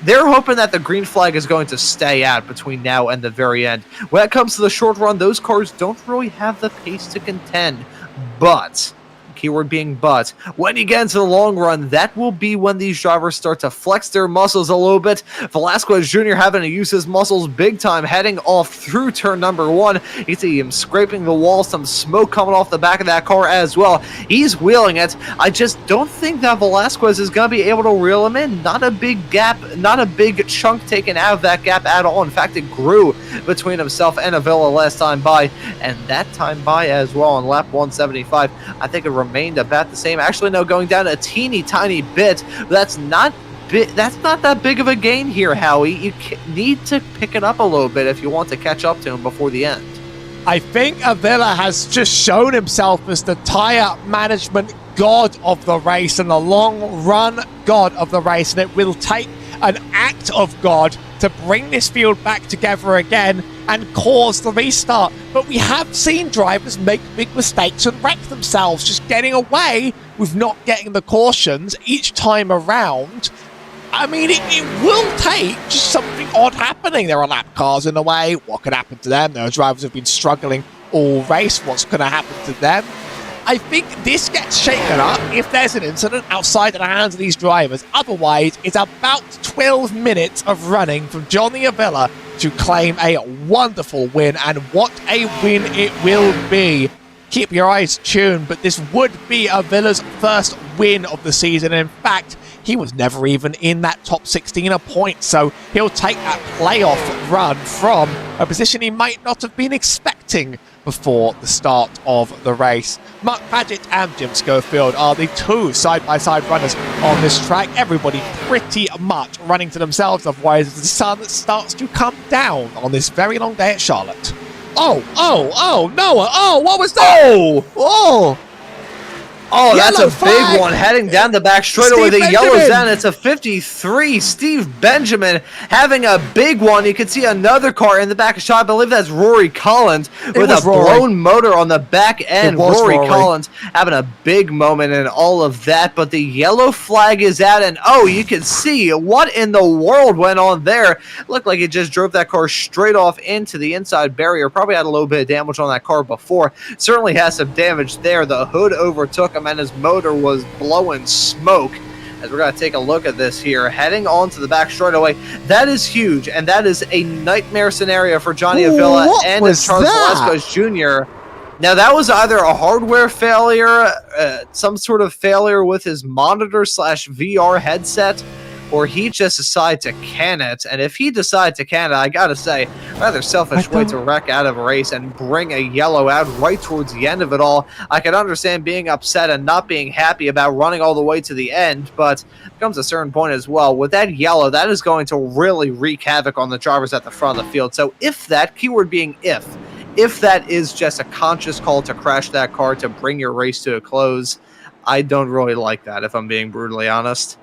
they're hoping that the green flag is going to stay out between now and the very end. When it comes to the short run, those cars don't really have the pace to contend, but keyword being but, when you get into the long run, that will be when these drivers start to flex their muscles a little bit. Velasquez Jr. having to use his muscles big time, heading off through turn number 1. You see him scraping the wall, some smoke coming off the back of that car as well. He's wheeling it. I just don't think that Velasquez is going to be able to reel him in. Not a big gap, not a big chunk taken out of that gap at all. In fact, it grew between himself and Avila last time by, and that time by as well on lap 175. I think it remained about the same. Actually, no, going down a teeny tiny bit. That's not that big of a gain here, Howie. You need to pick it up a little bit if you want to catch up to him before the end. I think Avila has just shown himself as the tire management god of the race and the long run god of the race, and it will take an act of God to bring this field back together again and cause the restart. But we have seen drivers make big mistakes and wreck themselves, just getting away with not getting the cautions each time around. I mean, it will take just something odd happening. There are lap cars in the way. What could happen to them? There are drivers who have been struggling all race. What's going to happen to them? I think this gets shaken up if there's an incident outside of the hands of these drivers. Otherwise, it's about 12 minutes of running from Johnny Avila to claim a wonderful win, and what a win it will be. Keep your eyes tuned, but this would be Avila's first win of the season. In fact, he was never even in that top 16 of points, so he'll take that playoff run from a position he might not have been expecting before the start of the race. Mark Paget and Jim Schofield are the 2 side-by-side runners on this track. Everybody pretty much running to themselves, otherwise the sun starts to come down on this very long day at Charlotte. Oh, Noah, what was that? Oh, that's Yellow a flag. big one heading down the back straightaway. Steve The yellow's Benjamin. down. It's a 53. Steve Benjamin having a big one. You can see another car in the back of shot. I believe that's Rory Collins with a was Rory. blown motor on the back end. It was Rory Rory. Collins having a big moment in all of that. But the yellow flag is out, and oh, you can see what in the world went on there. Looked like it just drove that car straight off into the inside barrier. Probably had a little bit of damage on that car before. Certainly has some damage there. The hood overtook him, and his motor was blowing smoke. As we're going to take a look at this here, heading onto the back straightaway. That is huge, and that is a nightmare scenario for Johnny Avila What and was Charles that? Velasquez Jr. Now, that was either a hardware failure, some sort of failure with his monitor / VR headset, or he just decided to can it. And if he decided to can it, I gotta say, rather selfish way to wreck out of a race and bring a yellow out right towards the end of it all. I can understand being upset and not being happy about running all the way to the end, but there comes a certain point as well. With that yellow, that is going to really wreak havoc on the drivers at the front of the field. So if that, keyword being if that is just a conscious call to crash that car to bring your race to a close, I don't really like that, if I'm being brutally honest.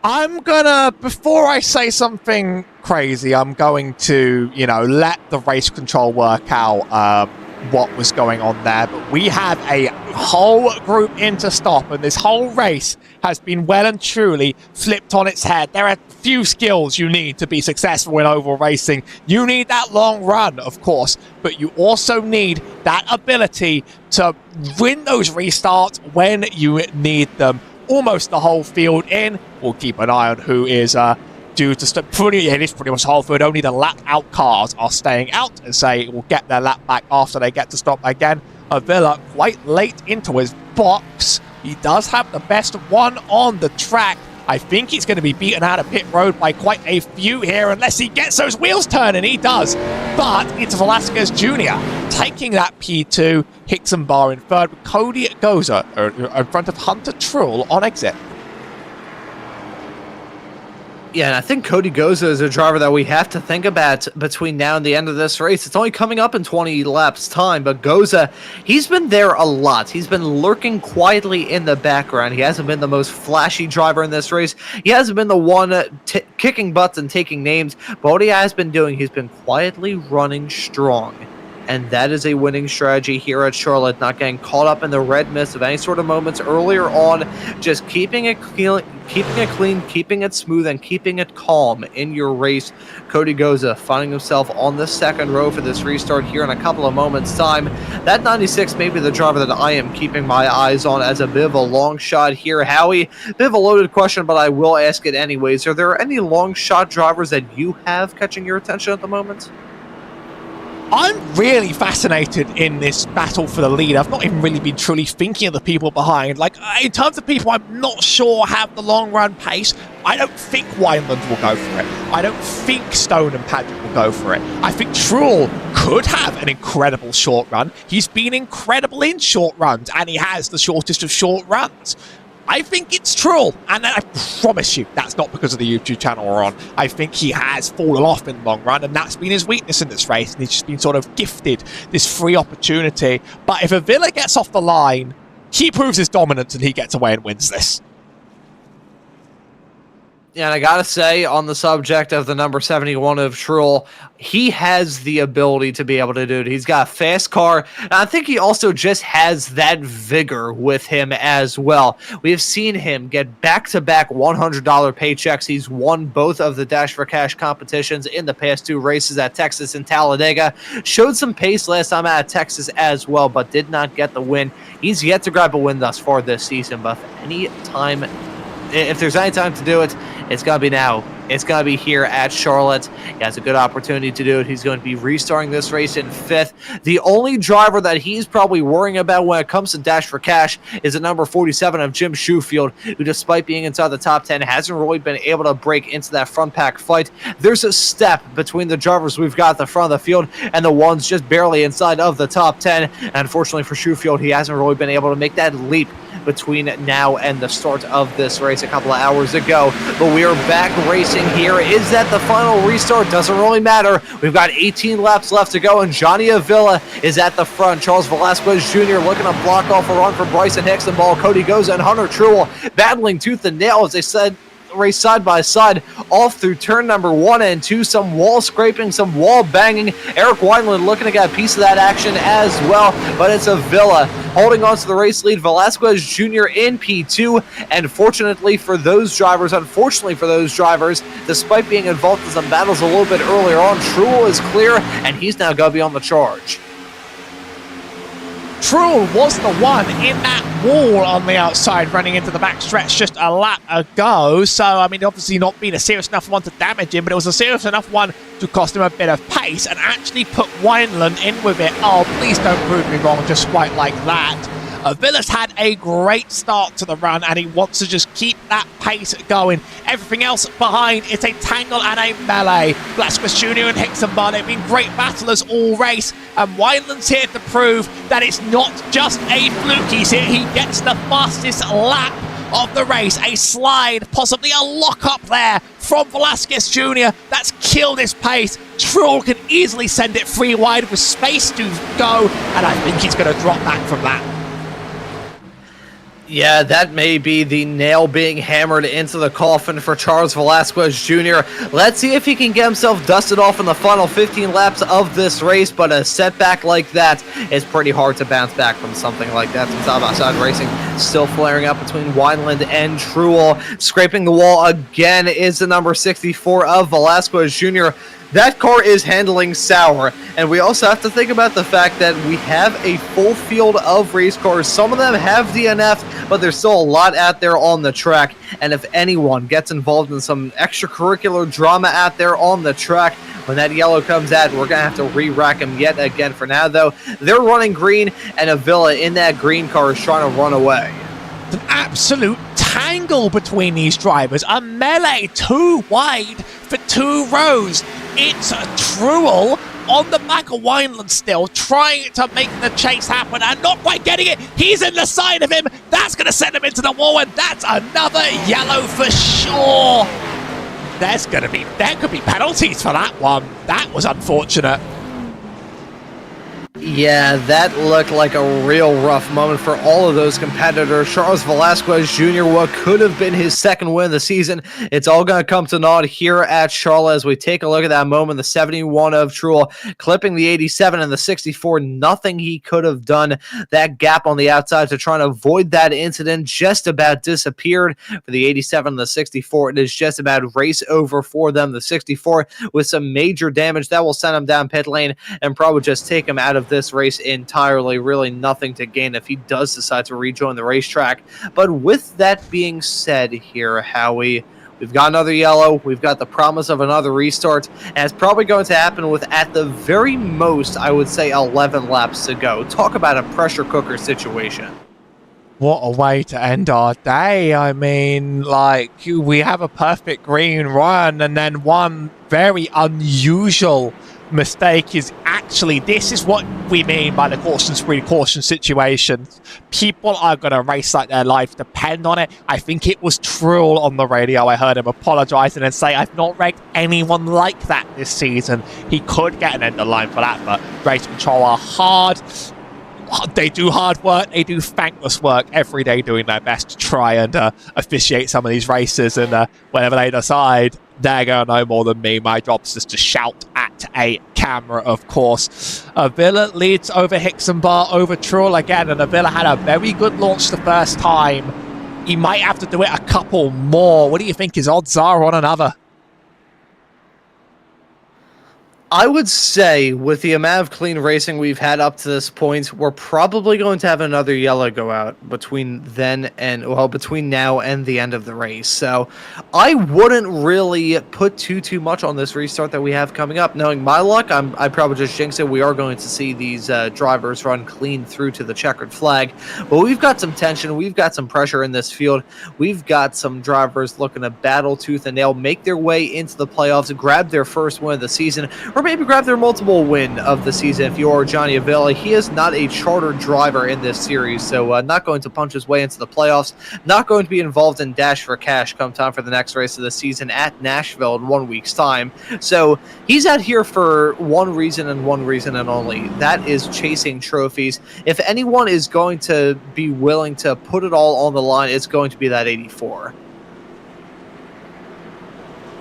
I'm gonna, before I say something crazy, I'm going to, let the race control work out what was going on there. But we have a whole group into stop, and this whole race has been well and truly flipped on its head. There are few skills you need to be successful in oval racing. You need that long run, of course, but you also need that ability to win those restarts when you need them. Almost the whole field in. We'll keep an eye on who is due to stop. It is pretty much the whole field. Only the lap out cars are staying out and say will get their lap back after they get to stop again. Avila quite late into his box. He does have the best one on the track. I think he's going to be beaten out of pit road by quite a few here unless he gets those wheels turning. He does. But it's Velasquez Jr. taking that P2. Hixenbar in third with Cody Goza in front of Hunter Trull on exit. Yeah, and I think Cody Goza is a driver that we have to think about between now and the end of this race. It's only coming up in 20 laps time, but Goza, he's been there a lot. He's been lurking quietly in the background. He hasn't been the most flashy driver in this race. He hasn't been the one kicking butts and taking names, but what he has been doing, he's been quietly running strong. And that is a winning strategy here at Charlotte, not getting caught up in the red mist of any sort of moments earlier on, just keeping it clean, keeping it smooth, and keeping it calm in your race. Cody Goza finding himself on the second row for this restart here in a couple of moments' time. That 96 may be the driver that I am keeping my eyes on as a bit of a long shot here. Howie, bit of a loaded question, but I will ask it anyways. Are there any long shot drivers that you have catching your attention at the moment? I'm really fascinated in this battle for the lead. I've not even really been truly thinking of the people behind. Like, in terms of people I'm not sure have the long run pace, I don't think Wineland will go for it. I don't think Stone and Paget will go for it. I think Trull could have an incredible short run. He's been incredible in short runs, and he has the shortest of short runs. I think it's Trull, and I promise you that's not because of the YouTube channel we're on. I think he has fallen off in the long run, and that's been his weakness in this race, and he's just been sort of gifted this free opportunity. But if Avila gets off the line, he proves his dominance and he gets away and wins this. Yeah, and I gotta say, on the subject of the number 71 of Trull, he has the ability to be able to do it. He's got a fast car, and I think he also just has that vigor with him as well. We have seen him get back-to-back $100 paychecks. He's won both of the Dash for Cash competitions in the past two races at Texas and Talladega. Showed some pace last time out at Texas as well, but did not get the win. He's yet to grab a win thus far this season, but if there's any time to do it, it's going to be now. It's going to be here at Charlotte. He has a good opportunity to do it. He's going to be restarting this race in fifth. The only driver that he's probably worrying about when it comes to Dash for Cash is the number 47 of Jim Shoefield, who, despite being inside the top 10, hasn't really been able to break into that front pack fight. There's a step between the drivers we've got at the front of the field and the ones just barely inside of the top 10. And unfortunately for Shoefield, he hasn't really been able to make that leap between now and the start of this race a couple of hours ago. But we are back racing Racing here is that the final restart doesn't really matter. We've got 18 laps left to go, and Johnny Avila is at the front. Charles Velasquez Jr. looking to block off a run for Bryson Hixenball. Cody Goza and Hunter Truex battling tooth and nail, as they said, race side by side off through turn number 1 and 2. Some wall scraping, some wall banging. Eric Wineland looking to get a piece of that action as well, but it's Avila holding on to the race lead. Velasquez Jr. in P2, and unfortunately for those drivers, despite being involved in some battles a little bit earlier on, Truex is clear, and he's now going to be on the charge. Truex was the one in that wall on the outside running into the backstretch just a lap ago. So, I mean, obviously not being a serious enough one to damage him, but it was a serious enough one to cost him a bit of pace and actually put Wineland in with it. Oh, please don't prove me wrong just quite like that. Villa's had a great start to the run, and he wants to just keep that pace going. Everything else behind, it's a tangle and a melee. Velasquez Jr. and Hixenball, they've been great battlers all race, and Wineland's here to prove that it's not just a fluke. He's here, he gets the fastest lap of the race. A slide, possibly a lock-up there from Velasquez Jr. That's killed his pace. Truex can easily send it free wide with space to go, and I think he's going to drop back from that. Yeah, that may be the nail being hammered into the coffin for Charles Velasquez Jr. Let's see if he can get himself dusted off in the final 15 laps of this race, but a setback like that is pretty hard to bounce back from something like that. Some side-by-side racing still flaring up between Wineland and Truex. Scraping the wall again is the number 64 of Velasquez Jr. That car is handling sour, and we also have to think about the fact that we have a full field of race cars. Some of them have DNF, but there's still a lot out there on the track, and if anyone gets involved in some extracurricular drama out there on the track, when that yellow comes out, we're going to have to re-rack him yet again. For now, though, they're running green, and Avila in that green car is trying to run away. An absolute tangle between these drivers, a melee too wide for 2 rows. It's a Truex on the back of Wineland still, trying to make the chase happen and not quite getting it. He's in the side of him. That's going to send him into the wall, and that's another yellow for sure. There could be penalties for that one. That was unfortunate. Yeah, that looked like a real rough moment for all of those competitors. Charles Velasquez Jr., what could have been his second win of the season, it's all going to come to naught here at Charlotte as we take a look at that moment. The 71 of Truex clipping the 87 and the 64. Nothing he could have done. That gap on the outside to try and avoid that incident just about disappeared for the 87 and the 64. It is just about race over for them. The 64 with some major damage that will send him down pit lane and probably just take him out of this race entirely. Really nothing to gain if he does decide to rejoin the racetrack. But with that being said here, Howie, we've got another yellow. We've got the promise of another restart, and it's probably going to happen with, at the very most, I would say 11 laps to go. Talk about a pressure cooker situation. What a way to end our day. I mean, like, we have a perfect green run, and then one very unusual mistake is actually, this is what we mean by the caution situations. People are going to race like their lives depend on it. I think it was Truex on the radio. I heard him apologizing and say, I've not wrecked anyone like that this season. He could get an end of line for that, but race control are hard. They do hard work. They do thankless work every day doing their best to try and officiate some of these races, and whenever they decide they're going to know more than me, my job's just to shout at a camera, of course. Avila leads over Hixenball, over Truex again, and Avila had a very good launch the first time. He might have to do it a couple more. What do you think his odds are on another? I would say with the amount of clean racing we've had up to this point, we're probably going to have another yellow go out between now and the end of the race. So I wouldn't really put too much on this restart that we have coming up. Knowing my luck, I probably just jinx it. We are going to see these drivers run clean through to the checkered flag. But we've got some tension. We've got some pressure in this field. We've got some drivers looking to battle tooth and nail, make their way into the playoffs, grab their first win of the season. or maybe grab their multiple win of the season if you're Johnny Avila. He is not a charter driver in this series, so not going to punch his way into the playoffs, not going to be involved in Dash for Cash come time for the next race of the season at Nashville in 1 week's time. So he's out here for one reason and only. That is chasing trophies. If anyone is going to be willing to put it all on the line, it's going to be that 84.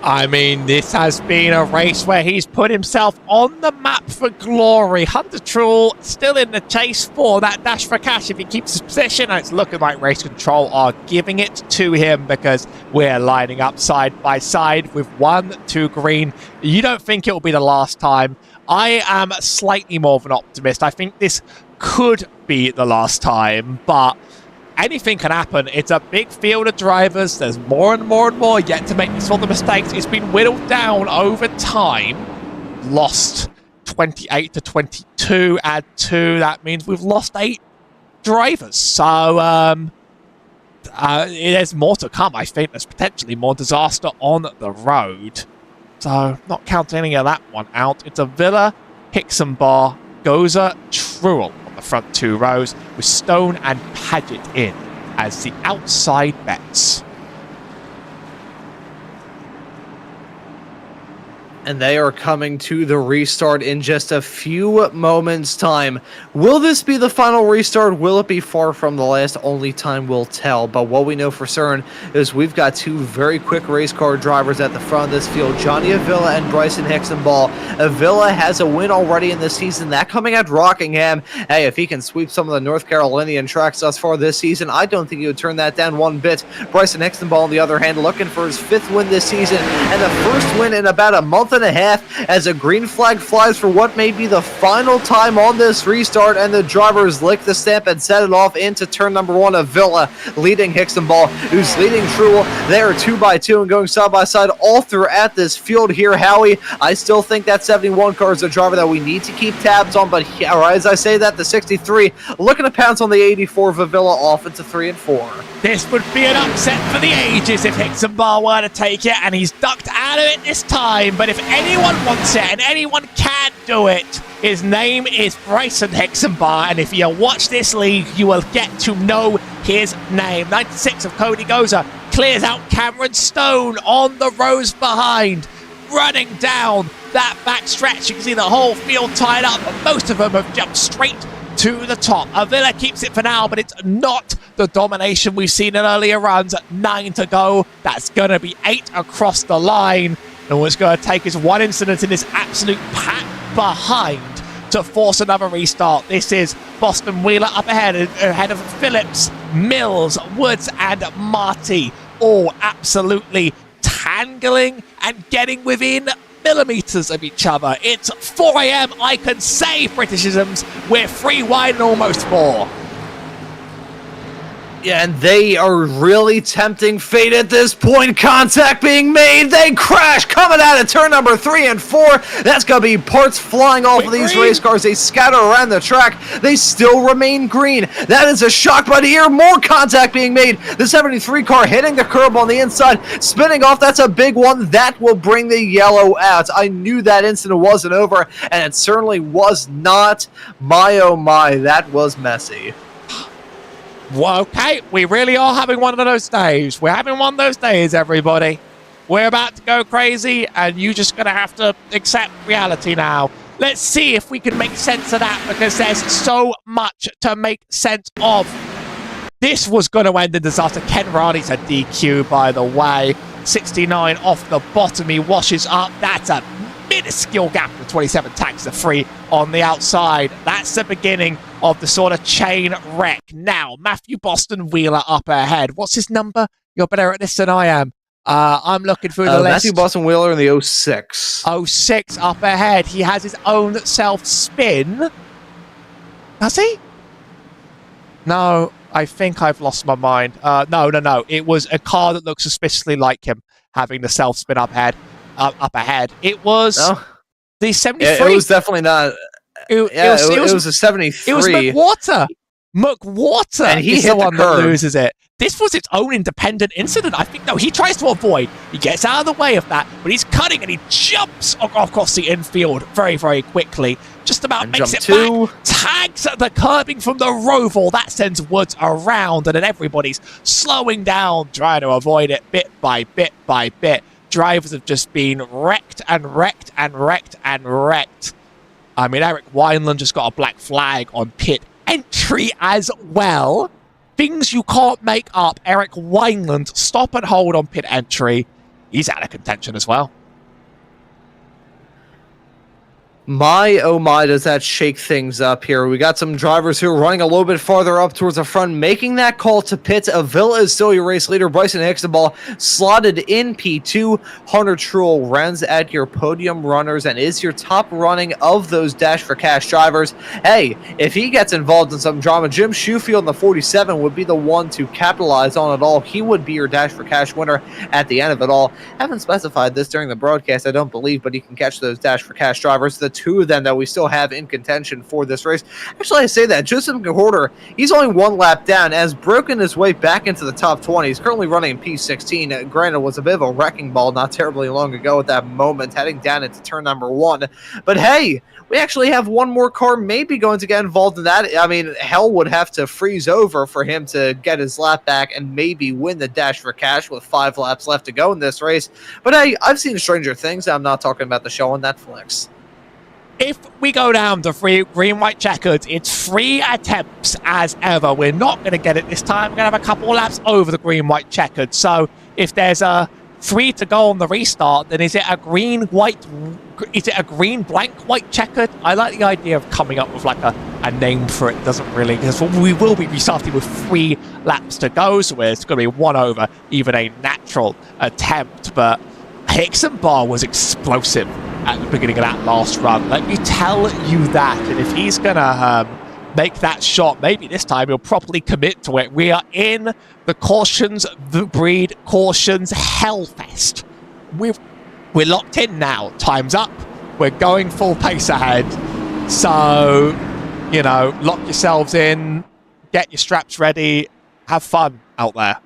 I mean, this has been a race where he's put himself on the map for glory. Hunter Trull still in the chase for that Dash for Cash if he keeps his position, and it's looking like Race Control are giving it to him because we're lining up side by side with 1, 2 green. You don't think it will be the last time. I am slightly more of an optimist. I think this could be the last time, but anything can happen. It's a big field of drivers. There's more and more yet to make these sort of mistakes. It's been whittled down over time. Lost 28 to 22. Add 2. That means we've lost 8 drivers. So there's more to come. I think there's potentially more disaster on the road. So not counting any of that one out. It's Avila, Hixenbaugh, Goza, Truel on the front 2 rows, with Stone and Paget in as the outside bets. And they are coming to the restart in just a few moments' time. Will this be the final restart? Will it be far from the last? Only time will tell. But what we know for certain is we've got 2 very quick race car drivers at the front of this field, Johnny Avila and Bryson Hixenbaugh. Avila has a win already in this season, that coming at Rockingham. Hey, if he can sweep some of the North Carolinian tracks thus far this season, I don't think he would turn that down one bit. Bryson Hixenbaugh, on the other hand, looking for his 5th win this season, and the first win in about a month and a half, as a green flag flies for what may be the final time on this restart, and the drivers lick the stamp and set it off into turn number 1. Avila leading Hixenbaugh, who's leading Truel. They are 2 by 2 and going side by side all throughout this field here. Howie, I still think that 71 car is a driver that we need to keep tabs on, but or as I say that, the 63 looking to pounce on the 84 of Avila off into 3 and 4. This would be an upset for the ages if Hixenbaugh were to take it, and he's ducked out of it this time. But if anyone wants it, and anyone can do it, his name is Bryson Hixenbaugh, and if you watch this league, you will get to know his name. 96 of Cody Goza clears out Cameron Stone on the rows behind, running down that back stretch. You can see the whole field tied up, but most of them have jumped straight to the top. Avila keeps it for now, but it's not the domination we've seen in earlier runs. 9 to go. That's going to be 8 across the line. And what's going to take is one incident in this absolute pack behind to force another restart. This is Boston Wheeler up ahead of Phillips, Mills, Woods, and Marty, all absolutely tangling and getting within millimeters of each other. It's 4 a.m. I can say, Britishisms. We're 3 wide and almost 4. Yeah, and they are really tempting fate at this point. Contact being made. They crash coming out of turn number 3 and 4. That's going to be parts flying off of these race cars. They scatter around the track. They still remain green. That is a shock by the ear. More contact being made. The 73 car hitting the curb on the inside, spinning off. That's a big one. That will bring the yellow out. I knew that incident wasn't over, and it certainly was not. My, oh my, that was messy. Well, okay, we really are having one of those days. We're having one of those days, everybody. We're about to go crazy, and you're just going to have to accept reality now. Let's see if we can make sense of that, because there's so much to make sense of. This was going to end in disaster. Ken Rani's a DQ, by the way. 69 off the bottom. He washes up. That's a minuscule gap for 27. Tags the 3 on the outside. That's the beginning of the sort of chain wreck. Now, Matthew Boston Wheeler up ahead. What's his number? You're better at this than I am. I'm looking through the list. Matthew Boston Wheeler in the 06. 06 up ahead. He has his own self-spin. Does he? No, I think I've lost my mind. No. It was a car that looks suspiciously like him having the self-spin up ahead. It was the 73. Yeah, it was definitely not. It was a 73. It was McWhorter. And he is the one that loses it. this was its own independent incident. I think, no, he tries to avoid. He gets out of the way of that, but he's cutting and he jumps across the infield very, very quickly. Just about makes it back. Tags at the curbing from the Roval. That sends Woods around, and then everybody's slowing down, trying to avoid it bit by bit by bit. Drivers have just been wrecked and wrecked and wrecked and wrecked. I mean, Eric Wineland just got a black flag on pit entry as well. Things you can't make up. Eric Wineland, stop and hold on pit entry. He's out of contention as well. My, oh my, does that shake things up here. We got some drivers who are running a little bit farther up towards the front, making that call to pits. Avila is still your race leader. Bryson Hixenball slotted in P2. Hunter Truex runs at your podium runners and is your top running of those Dash for Cash drivers. Hey, if he gets involved in some drama, Jim Shoefield in the 47 would be the one to capitalize on it all. He would be your Dash for Cash winner at the end of it all. Haven't specified this during the broadcast, I don't believe, but he can catch those Dash for Cash drivers. The two of them that we still have in contention for this race. Actually, I say that Joseph McWhorter, he's only one lap down, has broken his way back into the top 20. He's currently running in P16. Granted, was a bit of a wrecking ball not terribly long ago at that moment, heading down into turn number 1. But hey, we actually have one more car maybe going to get involved in that. I mean, hell would have to freeze over for him to get his lap back and maybe win the Dash for Cash with 5 laps left to go in this race. But hey, I've seen Stranger Things. I'm not talking about the show on Netflix. If we go down to 3 green-white checkered, it's 3 attempts as ever. We're not going to get it this time. We're going to have a couple of laps over the green-white checkered. So if there's a 3 to go on the restart, then is it a green-white... Is it a green blank white checkered? I like the idea of coming up with like a name for it. Doesn't really, because we will be restarting with 3 laps to go, so it's going to be 1 over even a natural attempt. But Hixenball was explosive at the beginning of that last run. Let me tell you that. And if he's going to make that shot, maybe this time he'll properly commit to it. We are in the cautions, the breed cautions hellfest. We're locked in now. Time's up. We're going full pace ahead. So, you know, lock yourselves in, get your straps ready, have fun out there.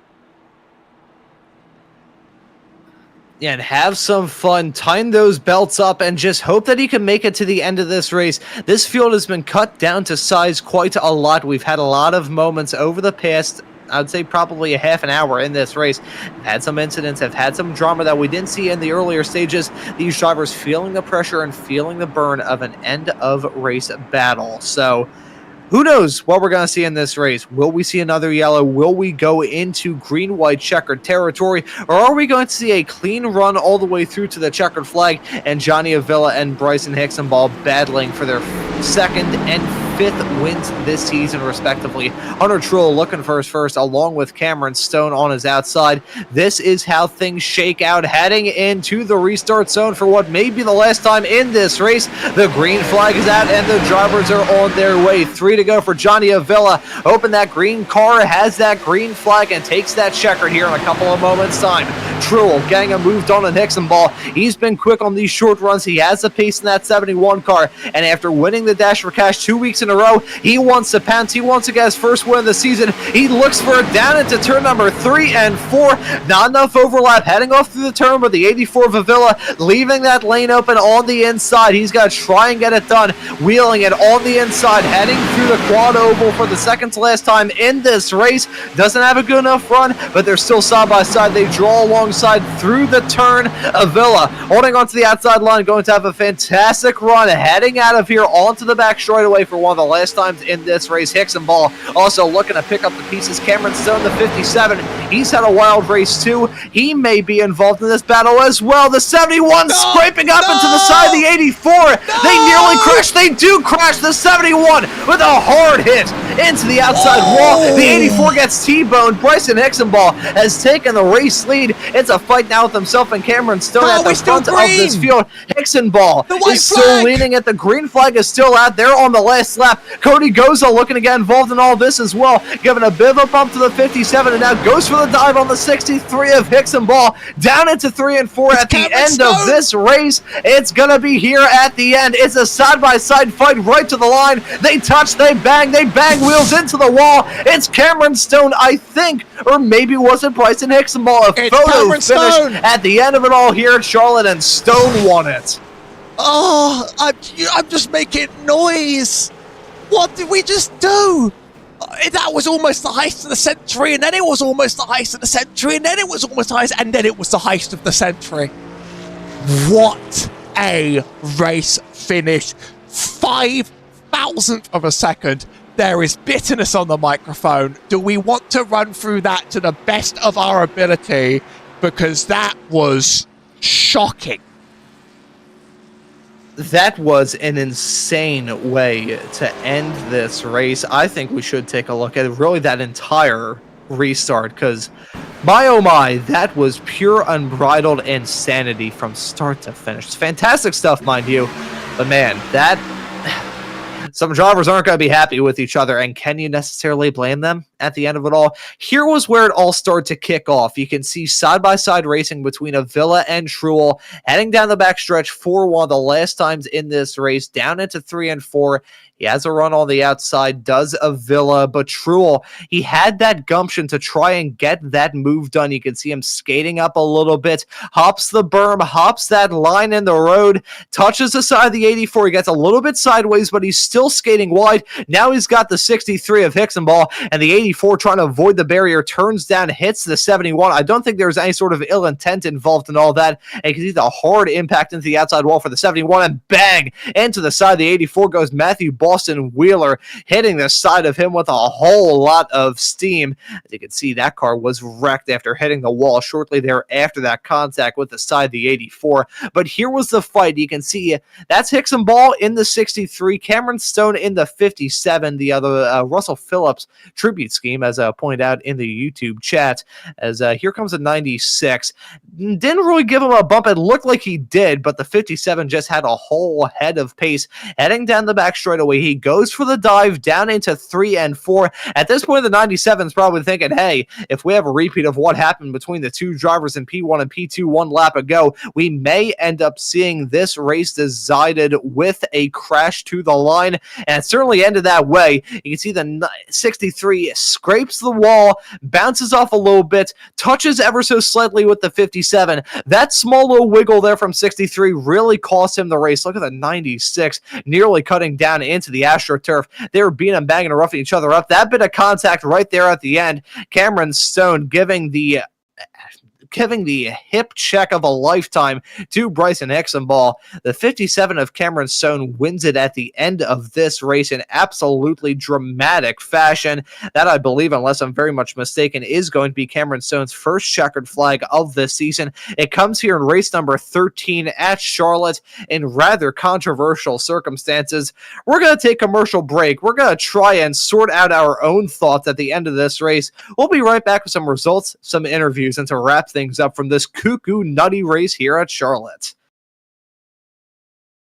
Yeah, and have some fun, tighten those belts up, and just hope that he can make it to the end of this race. This field has been cut down to size quite a lot. We've had a lot of moments over the past, I would say probably a half an hour in this race. Had some incidents, have had some drama that we didn't see in the earlier stages. These drivers feeling the pressure and feeling the burn of an end-of-race battle. So who knows what we're going to see in this race? Will we see another yellow? Will we go into green-white checkered territory? Or are we going to see a clean run all the way through to the checkered flag and Johnny Avila and Bryson Hixenball battling for their 2nd and 5th wins this season, respectively? Hunter Truex looking for his first, along with Cameron Stone on his outside. This is how things shake out heading into the restart zone for what may be the last time in this race. The green flag is out and the drivers are on their way. 3 to go for Johnny Avila. Hoping that green car has that green flag and takes that checker here in a couple of moments' time. Truex getting a moved on Hixenball. He's been quick on these short runs. He has the pace in that 71 car. And after winning the Dash for Cash 2 weeks in a row, he wants to pounce. He wants to get his first win of the season. He looks for it down into turn number 3 and 4. Not enough overlap heading off through the turn, but the 84 of Avila leaving that lane open on the inside. He's got to try and get it done. Wheeling it on the inside, heading through the quad oval for the second to last time in this race. Doesn't have a good enough run, but they're still side by side. They draw alongside through the turn. Avila holding onto the outside line, going to have a fantastic run, heading out of here onto the back straightaway for one of the last times in this race. Hixenball also looking to pick up the pieces. Cameron Stone, the 57, he's had a wild race too. He may be involved in this battle as well. The 71 scraping up into the side of the 84. They nearly crashed. They do crash the 71 with a hard hit into the outside wall. The 84 gets T-boned. Bryson Hixenball has taken the race lead. It's a fight now with himself and Cameron Stone at the front of this field. Hixenball is still leading it. The green flag is still out there on the last lap. Cody Goza looking to get involved in all this as well, giving a bit of a bump to the 57 and now goes for for the dive on the 63 of Ball, down into 3 and 4 at the end of this race. It's going to be here at the end. It's a side-by-side fight right to the line. They touch, they bang wheels into the wall. It's Cameron Stone, I think, or maybe was it Bryson Ball? A photo finish at the end of it all here at Charlotte, and Stone won it. Oh, I'm just making noise. What did we just do? That was almost the heist of the century, and then it was almost the heist of the century, and then it was almost the heist, and then it was the heist of the century. What a race finish. 5,000th of a second. There is bitterness on the microphone. Do we want to run through that to the best of our ability? Because that was shocking. That was an insane way to end this race. I think we should take a look at really that entire restart, because my oh my, that was pure unbridled insanity from start to finish. It's fantastic stuff, mind you, but man, that some drivers aren't going to be happy with each other, and can you necessarily blame them at the end of it all? Here was where it all started to kick off. You can see side-by-side racing between Avila and Truel, heading down the backstretch for one of the last times in this race, down into 3 and 4. He has a run on the outside, does Avila, but Truel, he had that gumption to try and get that move done. You can see him skating up a little bit, hops the berm, hops that line in the road, touches the side of the 84. He gets a little bit sideways, but he's still skating wide. Now he's got the 63 of Ball, and the 84 trying to avoid the barrier, turns down, hits the 71. I don't think there's any sort of ill intent involved in all that. And you can see the hard impact into the outside wall for the 71, and bang! Into the side of the 84 goes Matthew Boston Wheeler, hitting the side of him with a whole lot of steam. As you can see, that car was wrecked after hitting the wall shortly there after that contact with the side of the 84. But here was the fight. You can see that's Ball in the 63, Cameron Stone in the 57, the other Russell Phillips tribute scheme, as pointed out in the YouTube chat, as here comes a 96. Didn't really give him a bump. It looked like he did, but the 57 just had a whole head of pace. Heading down the back straightaway, he goes for the dive down into 3 and 4. At this point, the 97 is probably thinking, hey, if we have a repeat of what happened between the two drivers in P1 and P2 one lap ago, we may end up seeing this race decided with a crash to the line, and it certainly ended that way. You can see the 63 scrapes the wall, bounces off a little bit, touches ever so slightly with the 57. That small little wiggle there from 63 really cost him the race. Look at the 96 nearly cutting down into the AstroTurf. They were beating and banging and roughing each other up. That bit of contact right there at the end. Cameron Stone giving the hip check of a lifetime to Bryson Ball. The 57 of Cameron Stone wins it at the end of this race in absolutely dramatic fashion. That, I believe, unless I'm very much mistaken, is going to be Cameron Stone's first checkered flag of the season. It comes here in race number 13 at Charlotte in rather controversial circumstances. We're going to take a commercial break. We're going to try and sort out our own thoughts at the end of this race. We'll be right back with some results, some interviews, and to wrap things up from this cuckoo nutty race here at Charlotte.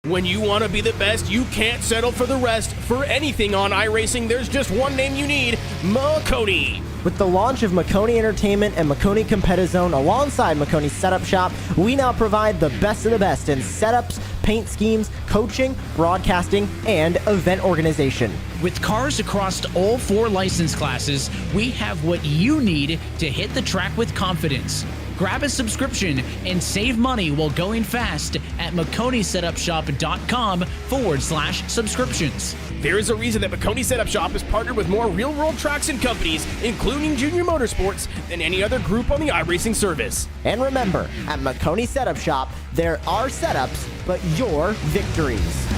When you want to be the best, you can't settle for the rest. For anything on iRacing, there's just one name you need: Maconi. With the launch of Maconi Entertainment and Maconi Competizone alongside Maconi Setup Shop, we now provide the best of the best in setups, paint schemes, coaching, broadcasting, and event organization. With cars across all 4 license classes, we have what you need to hit the track with confidence. Grab a subscription and save money while going fast at MaconiSetupShop.com/subscriptions. There is a reason that Maconi Setup Shop is partnered with more real-world tracks and companies, including Junior Motorsports, than any other group on the iRacing service. And remember, at Maconi Setup Shop, there are setups, but your victories.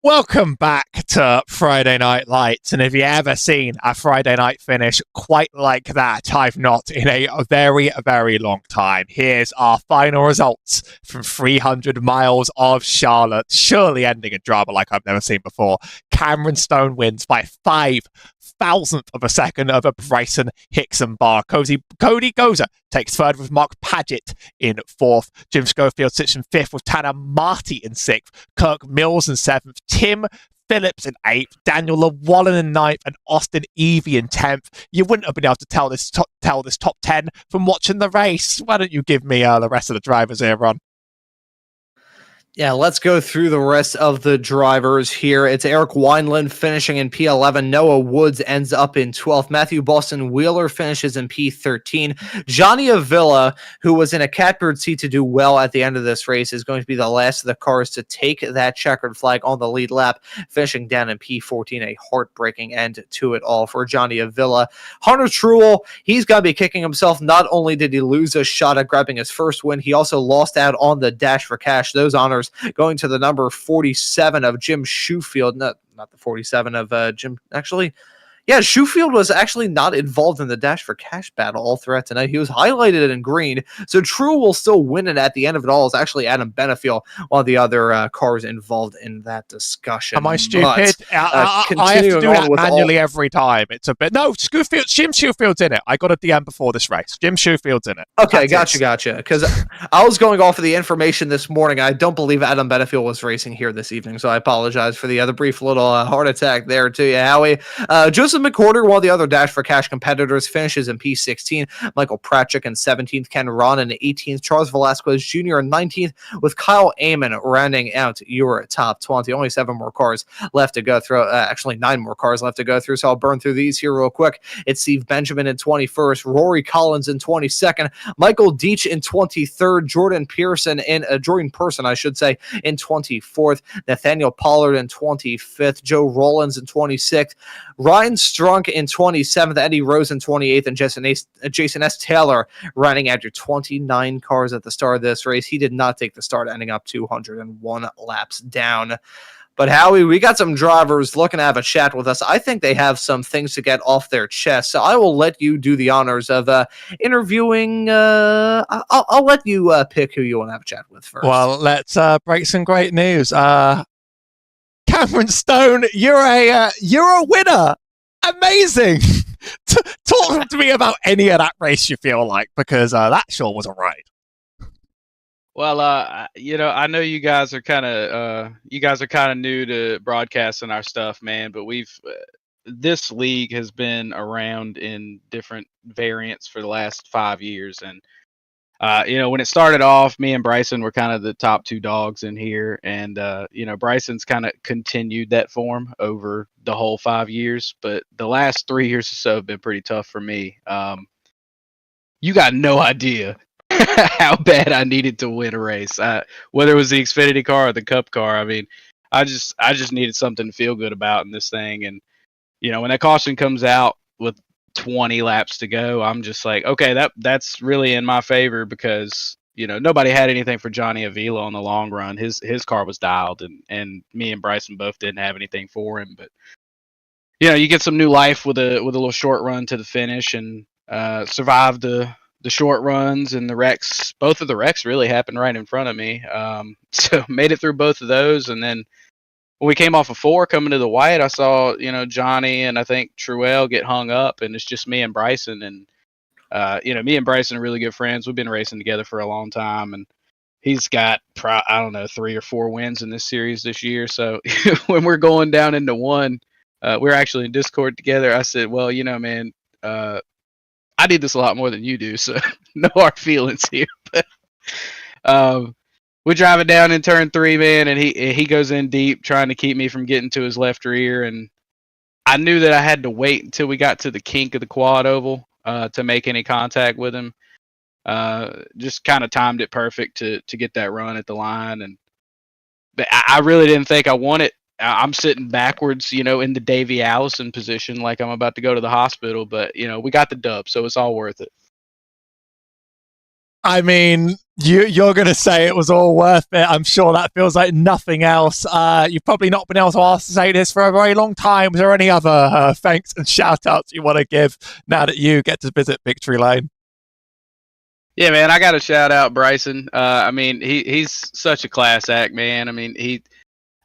Welcome back to Friday Night Lights, and if you ever seen a Friday night finish quite like that, I've not in a very, very long time. Here's our final results from 300 miles of Charlotte, surely ending in drama like I've never seen before. Cameron Stone wins by 5,000th of a second over Bryson Hickson-Barr. Cody Goza takes third with Mark Paget in fourth. Jim Schofield sits in fifth with Tanner Marty in sixth. Kirk Mills in seventh. Tim Phillips in eighth. Daniel Llewellyn in ninth. And Austin Evie in 10th. You wouldn't have been able to tell this top 10 from watching the race. Why don't you give me the rest of the drivers here, Ron? Yeah, let's go through the rest of the drivers here. It's Eric Wineland finishing in P11. Noah Woods ends up in 12th. Matthew Boston Wheeler finishes in P13. Johnny Avila, who was in a catbird seat to do well at the end of this race, is going to be the last of the cars to take that checkered flag on the lead lap, finishing down in P14. A heartbreaking end to it all for Johnny Avila. Hunter Truel, he's got to be kicking himself. Not only did he lose a shot at grabbing his first win, he also lost out on the Dash for Cash. Those honors going to the number 47 of Jim Shoefield, not the 47 of Jim, actually. Yeah, Shoefield was actually not involved in the Dash for Cash battle all throughout tonight. He was highlighted in green, so True will still win it at the end of it all. It's actually Adam Benefiel, one of the other cars involved in that discussion. Am I stupid? I have to do that manually every time. It's a bit... No, Jim Shefield's in it. I got a DM before this race. Jim Shefield's in it. Okay, gotcha. Because I was going off of the information this morning. I don't believe Adam Benefiel was racing here this evening, so I apologize for the other brief little heart attack there to you, Howie. Joseph McCorder, one of the other Dash for Cash competitors, finishes in P16. Michael Pratchik in 17th. Ken Ron in 18th. Charles Velasquez Jr. in 19th, with Kyle Amon rounding out your top 20. Only 7 more cars left to go through. Actually, 9 more cars left to go through, so I'll burn through these here real quick. It's Steve Benjamin in 21st. Rory Collins in 22nd. Michael Deach in 23rd. Jordan Person, in 24th. Nathaniel Pollard in 25th. Joe Rollins in 26th. Ryan Strunk in 27th, Eddie Rose in 28th, and Jason S. Taylor running out your 29 cars at the start of this race. He did not take the start, ending up 201 laps down. But Howie, we got some drivers looking to have a chat with us. I think they have some things to get off their chest, so I will let you do the honors of interviewing. I'll let you pick who you want to have a chat with first. Well, let's break some great news. Cameron Stone, you're a winner. Amazing. Talk to me about any of that race you feel like, because that sure was a ride. Well, I know you guys are kind of new to broadcasting our stuff, man. But this league has been around in different variants for the last 5 years, and when it started off, me and Bryson were kind of the top 2 dogs in here, and Bryson's kind of continued that form over the whole 5 years, but the last 3 years or so have been pretty tough for me. You got no idea how bad I needed to win a race, whether it was the Xfinity car or the Cup car. I mean, I just needed something to feel good about in this thing, and when that caution comes out with 20 laps to go, I'm just like, okay, that's really in my favor, because nobody had anything for Johnny Avila on the long run. His car was dialed, and me and Bryson both didn't have anything for him. But you get some new life with a little short run to the finish, and survive the short runs and the wrecks. Both of the wrecks really happened right in front of me, so made it through both of those. And then when we came off of 4 coming to the white, I saw, Johnny and I think Truel get hung up, and it's just me and Bryson. And, me and Bryson are really good friends. We've been racing together for a long time, and he's got, 3 or 4 wins in this series this year. So when we're going down into 1, we're actually in Discord together. I said, well, man, I need this a lot more than you do, so no hard feelings here. But, we're driving down in turn 3, man, and he goes in deep, trying to keep me from getting to his left rear. And I knew that I had to wait until we got to the kink of the quad oval to make any contact with him. Just kind of timed it perfect to get that run at the line. But I really didn't think I won it. I'm sitting backwards, in the Davey Allison position, like I'm about to go to the hospital. But we got the dub, so it's all worth it. I mean, You're going to say it was all worth it. I'm sure that feels like nothing else. You've probably not been able to say this for a very long time. Is there any other thanks and shout-outs you want to give now that you get to visit Victory Lane? Yeah, man, I got to shout out Bryson. I mean, he's such a class act, man. I mean,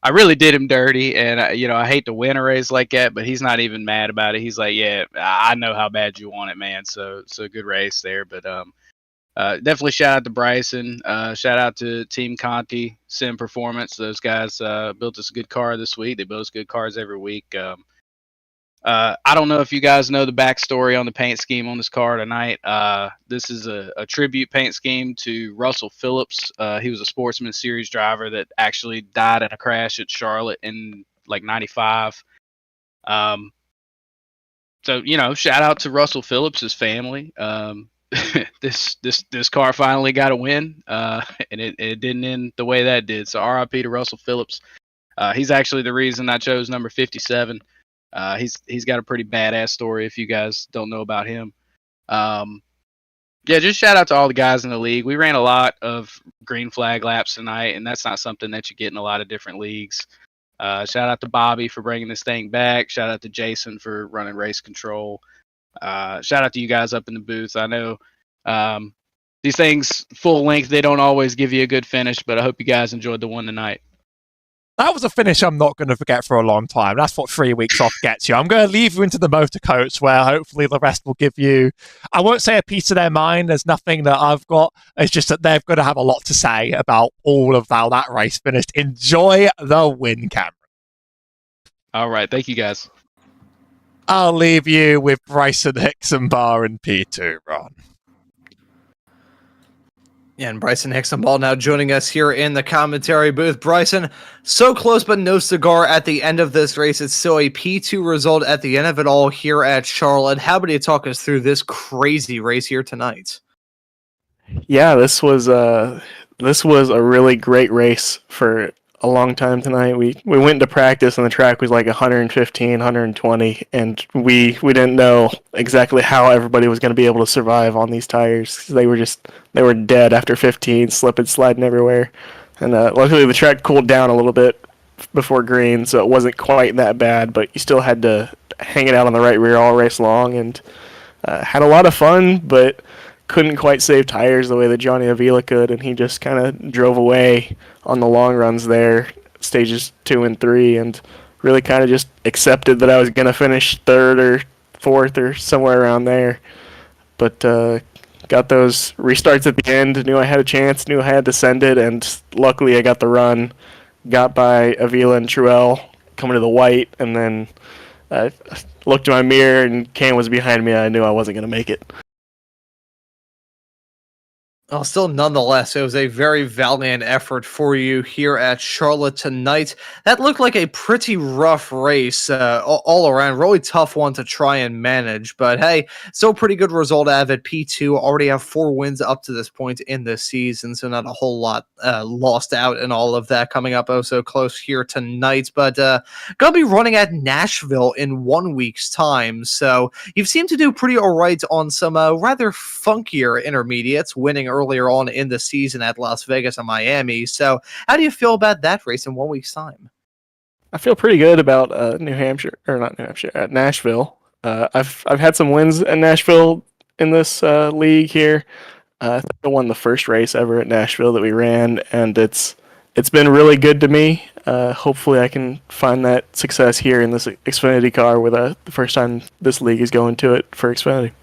I really did him dirty, and I hate to win a race like that, but he's not even mad about it. He's like, yeah, I know how bad you want it, man. So good race there, but definitely shout out to Bryson. Shout out to Team Conti, Sim Performance. Those guys built us a good car this week. They build us good cars every week. I don't know if you guys know the backstory on the paint scheme on this car tonight. This is a tribute paint scheme to Russell Phillips. He was a Sportsman Series driver that actually died in a crash at Charlotte in like '95. So shout out to Russell Phillips' family. This car finally got a win, and it didn't end the way that did. So RIP to Russell Phillips. He's actually the reason I chose number 57. He's got a pretty badass story if you guys don't know about him. Yeah, just shout out to all the guys in the league. We ran a lot of green flag laps tonight, and that's not something that you get in a lot of different leagues. Shout out to Bobby for bringing this thing back. Shout out to Jason for running race control. Shout out to you guys up in the booth. I know these things full length, they don't always give you a good finish, but I hope you guys enjoyed the one tonight. That was a finish I'm not going to forget for a long time. That's what 3 weeks off gets you. I'm going to leave you into the motor coach where hopefully the rest will give you, I won't say a piece of their mind. There's nothing that I've got. It's just that they're going to have a lot to say about all of how that race finished. Enjoy the win, Cameron. All right. Thank you, guys. I'll leave you with Bryson Hickson-Barr in P2, Ron. Yeah, and Bryson Hickson-Ball now joining us here in the commentary booth. Bryson, so close but no cigar at the end of this race. It's still a P2 result at the end of it all here at Charlotte. How about you talk us through this crazy race here tonight? Yeah, this was a really great race for a long time tonight. We went into practice and the track was like 115, 120, and we didn't know exactly how everybody was going to be able to survive on these tires. They were dead after 15, slipping, sliding everywhere. And luckily the track cooled down a little bit before green, so it wasn't quite that bad, but you still had to hang it out on the right rear all race long, and had a lot of fun, but couldn't quite save tires the way that Johnny Avila could, and he just kind of drove away on the long runs there, stages 2 and 3, and really kind of just accepted that I was going to finish 3rd or 4th or somewhere around there. But got those restarts at the end, knew I had a chance, knew I had to send it, and luckily I got the run, got by Avila and Truel coming to the white, and then I looked in my mirror and Cam was behind me, and I knew I wasn't going to make it. Well, still, nonetheless, it was a very valiant effort for you here at Charlotte tonight. That looked like a pretty rough race all around. Really tough one to try and manage. But hey, still pretty good result out of it. P2 already have 4 wins up to this point in this season, so not a whole lot lost out in all of that. Coming up oh so close here tonight. But going to be running at Nashville in 1 week's time. So you've seemed to do pretty all right on some rather funkier intermediates, winning earlier on in the season at Las Vegas and Miami. So how do you feel about that race in 1 week's time? I feel pretty good about Nashville. I've had some wins in Nashville in this league here. I think I won the first race ever at Nashville that we ran, and it's been really good to me. Hopefully I can find that success here in this Xfinity car with the first time this league is going to it for Xfinity.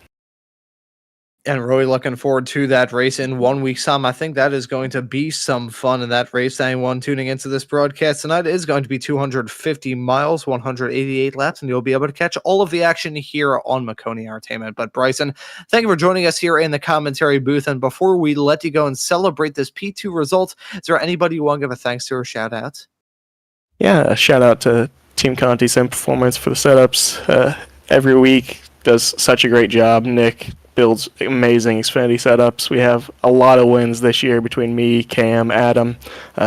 And really looking forward to that race in 1 week's time. I think that is going to be some fun in that race. Anyone tuning into this broadcast tonight is going to be 250 miles, 188 laps, and you'll be able to catch all of the action here on Maconi Entertainment. But Bryson, thank you for joining us here in the commentary booth. And before we let you go and celebrate this P2 result, is there anybody you want to give a thanks to or shout out? Yeah, a shout out to Team Conti Sim Performance for the setups. Every week does such a great job. Nick builds amazing Xfinity setups. We have a lot of wins this year between me, Cam, Adam,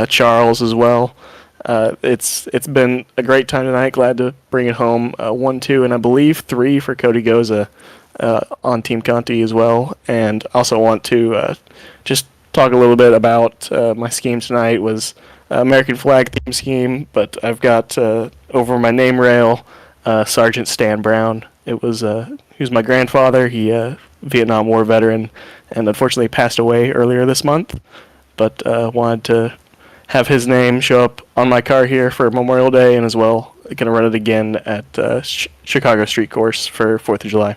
Charles as well. It's been a great time tonight. Glad to bring it home. 1, 2, and I believe 3 for Cody Goza on Team Conti as well. And also want to just talk a little bit about my scheme tonight. Was American flag theme scheme, but I've got over my name rail Sergeant Stan Brown. It was he was my grandfather. He Vietnam War veteran, and unfortunately passed away earlier this month. But wanted to have his name show up on my car here for Memorial Day, and as well going to run it again at Chicago Street Course for 4th of July.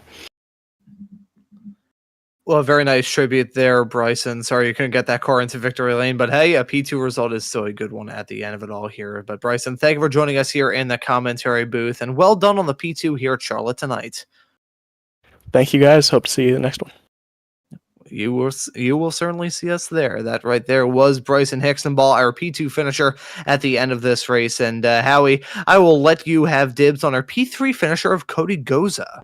Well, a very nice tribute there, Bryson. Sorry you couldn't get that car into victory lane, but hey, a P2 result is still a good one at the end of it all here. But Bryson, thank you for joining us here in the commentary booth, and well done on the P2 here at Charlotte tonight. Thank you, guys. Hope to see you in the next one. You will certainly see us there. That right there was Bryson Hixenball, our P2 finisher at the end of this race. And Howie, I will let you have dibs on our P3 finisher of Cody Goza.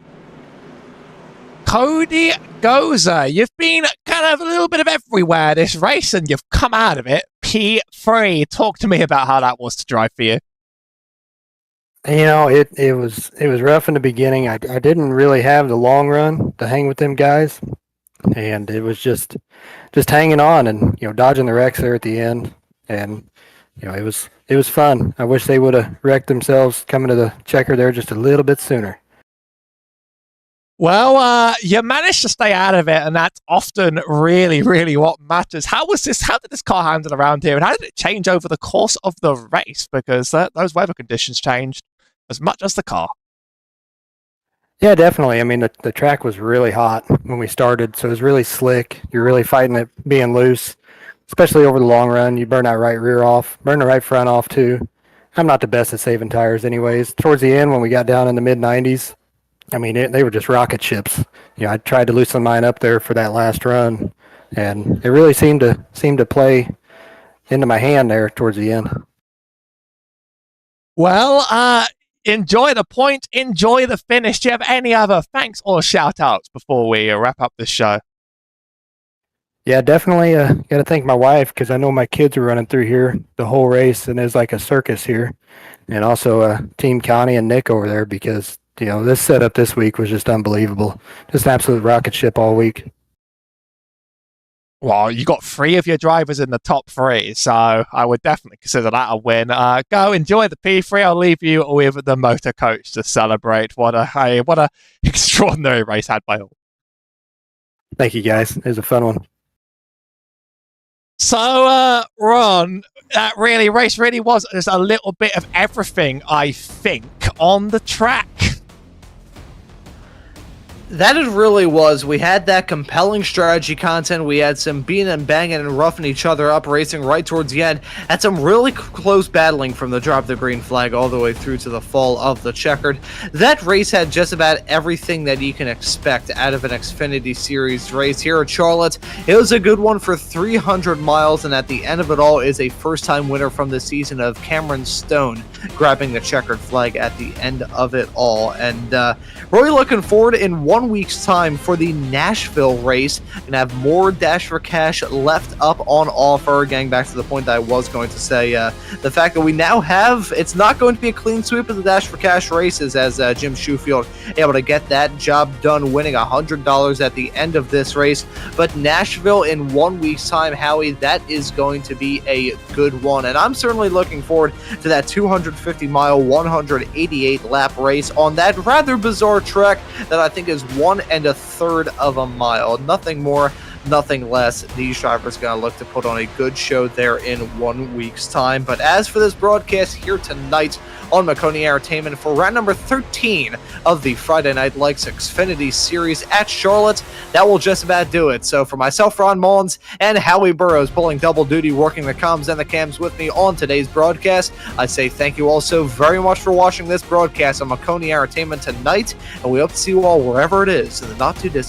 Cody Goza, you've been kind of a little bit of everywhere this race, and you've come out of it P3. Talk to me about how that was to drive for you. You know, it was rough in the beginning. I didn't really have the long run to hang with them guys, and it was just hanging on and dodging the wrecks there at the end. And it was fun. I wish they would have wrecked themselves coming to the checker there just a little bit sooner. Well, you managed to stay out of it, and that's often really, really what matters. How did this car handle around here, and how did it change over the course of the race? Because those weather conditions changed as much as the car. Yeah, definitely. I mean, the track was really hot when we started, so it was really slick. You're really fighting it being loose, especially over the long run. You burn that right rear off, burn the right front off too. I'm not the best at saving tires anyways. Towards the end, when we got down in the mid-90s, I mean, they were just rocket ships. I tried to loosen mine up there for that last run, and it really seemed to play into my hand there towards the end. Well, enjoy the point, enjoy the finish. Do you have any other thanks or shout-outs before we wrap up this show? Yeah, definitely got to thank my wife, because I know my kids were running through here the whole race, and there's like a circus here. And also Team Connie and Nick over there, because this setup this week was just unbelievable. Just an absolute rocket ship all week. Well, you got 3 of your drivers in the top 3, so I would definitely consider that a win. Go enjoy the P3. I'll leave you with the motor coach to celebrate. What a extraordinary race had by all. Thank you, guys. It was a fun one. So, Ron, that race really was just a little bit of everything, I think, on the track. That it really was. We had that compelling strategy content. We had some beating and banging and roughing each other up, racing right towards the end. Had some really close battling from the drop of the green flag all the way through to the fall of the checkered. That race had just about everything that you can expect out of an Xfinity Series race here at Charlotte. It was a good one for 300 miles, and at the end of it all is a first-time winner from the season of Cameron Stone grabbing the checkered flag at the end of it all. And really looking forward in 1 week's time for the Nashville race. Gonna have more Dash for Cash left up on offer. Getting back to the point that I was going to say, the fact that we now have, it's not going to be a clean sweep of the Dash for Cash races, as Jim Shoefield able to get that job done, winning $100 at the end of this race. But Nashville in 1 week's time, Howie, that is going to be a good one, and I'm certainly looking forward to that 250-mile, 188-lap race on that rather bizarre track that I think is 1 1/3 of a mile. Nothing more, nothing less. These drivers going to look to put on a good show there in 1 week's time. But as for this broadcast here tonight on Maconi Entertainment for round number 13 of the Friday Night Lights Xfinity Series at Charlotte, that will just about do it. So for myself, Ron Mullins, and Howie Burrows pulling double duty, working the comms and the cams with me on today's broadcast, I say thank you all so very much for watching this broadcast on Maconi Entertainment tonight, and we hope to see you all wherever it is in the not too distant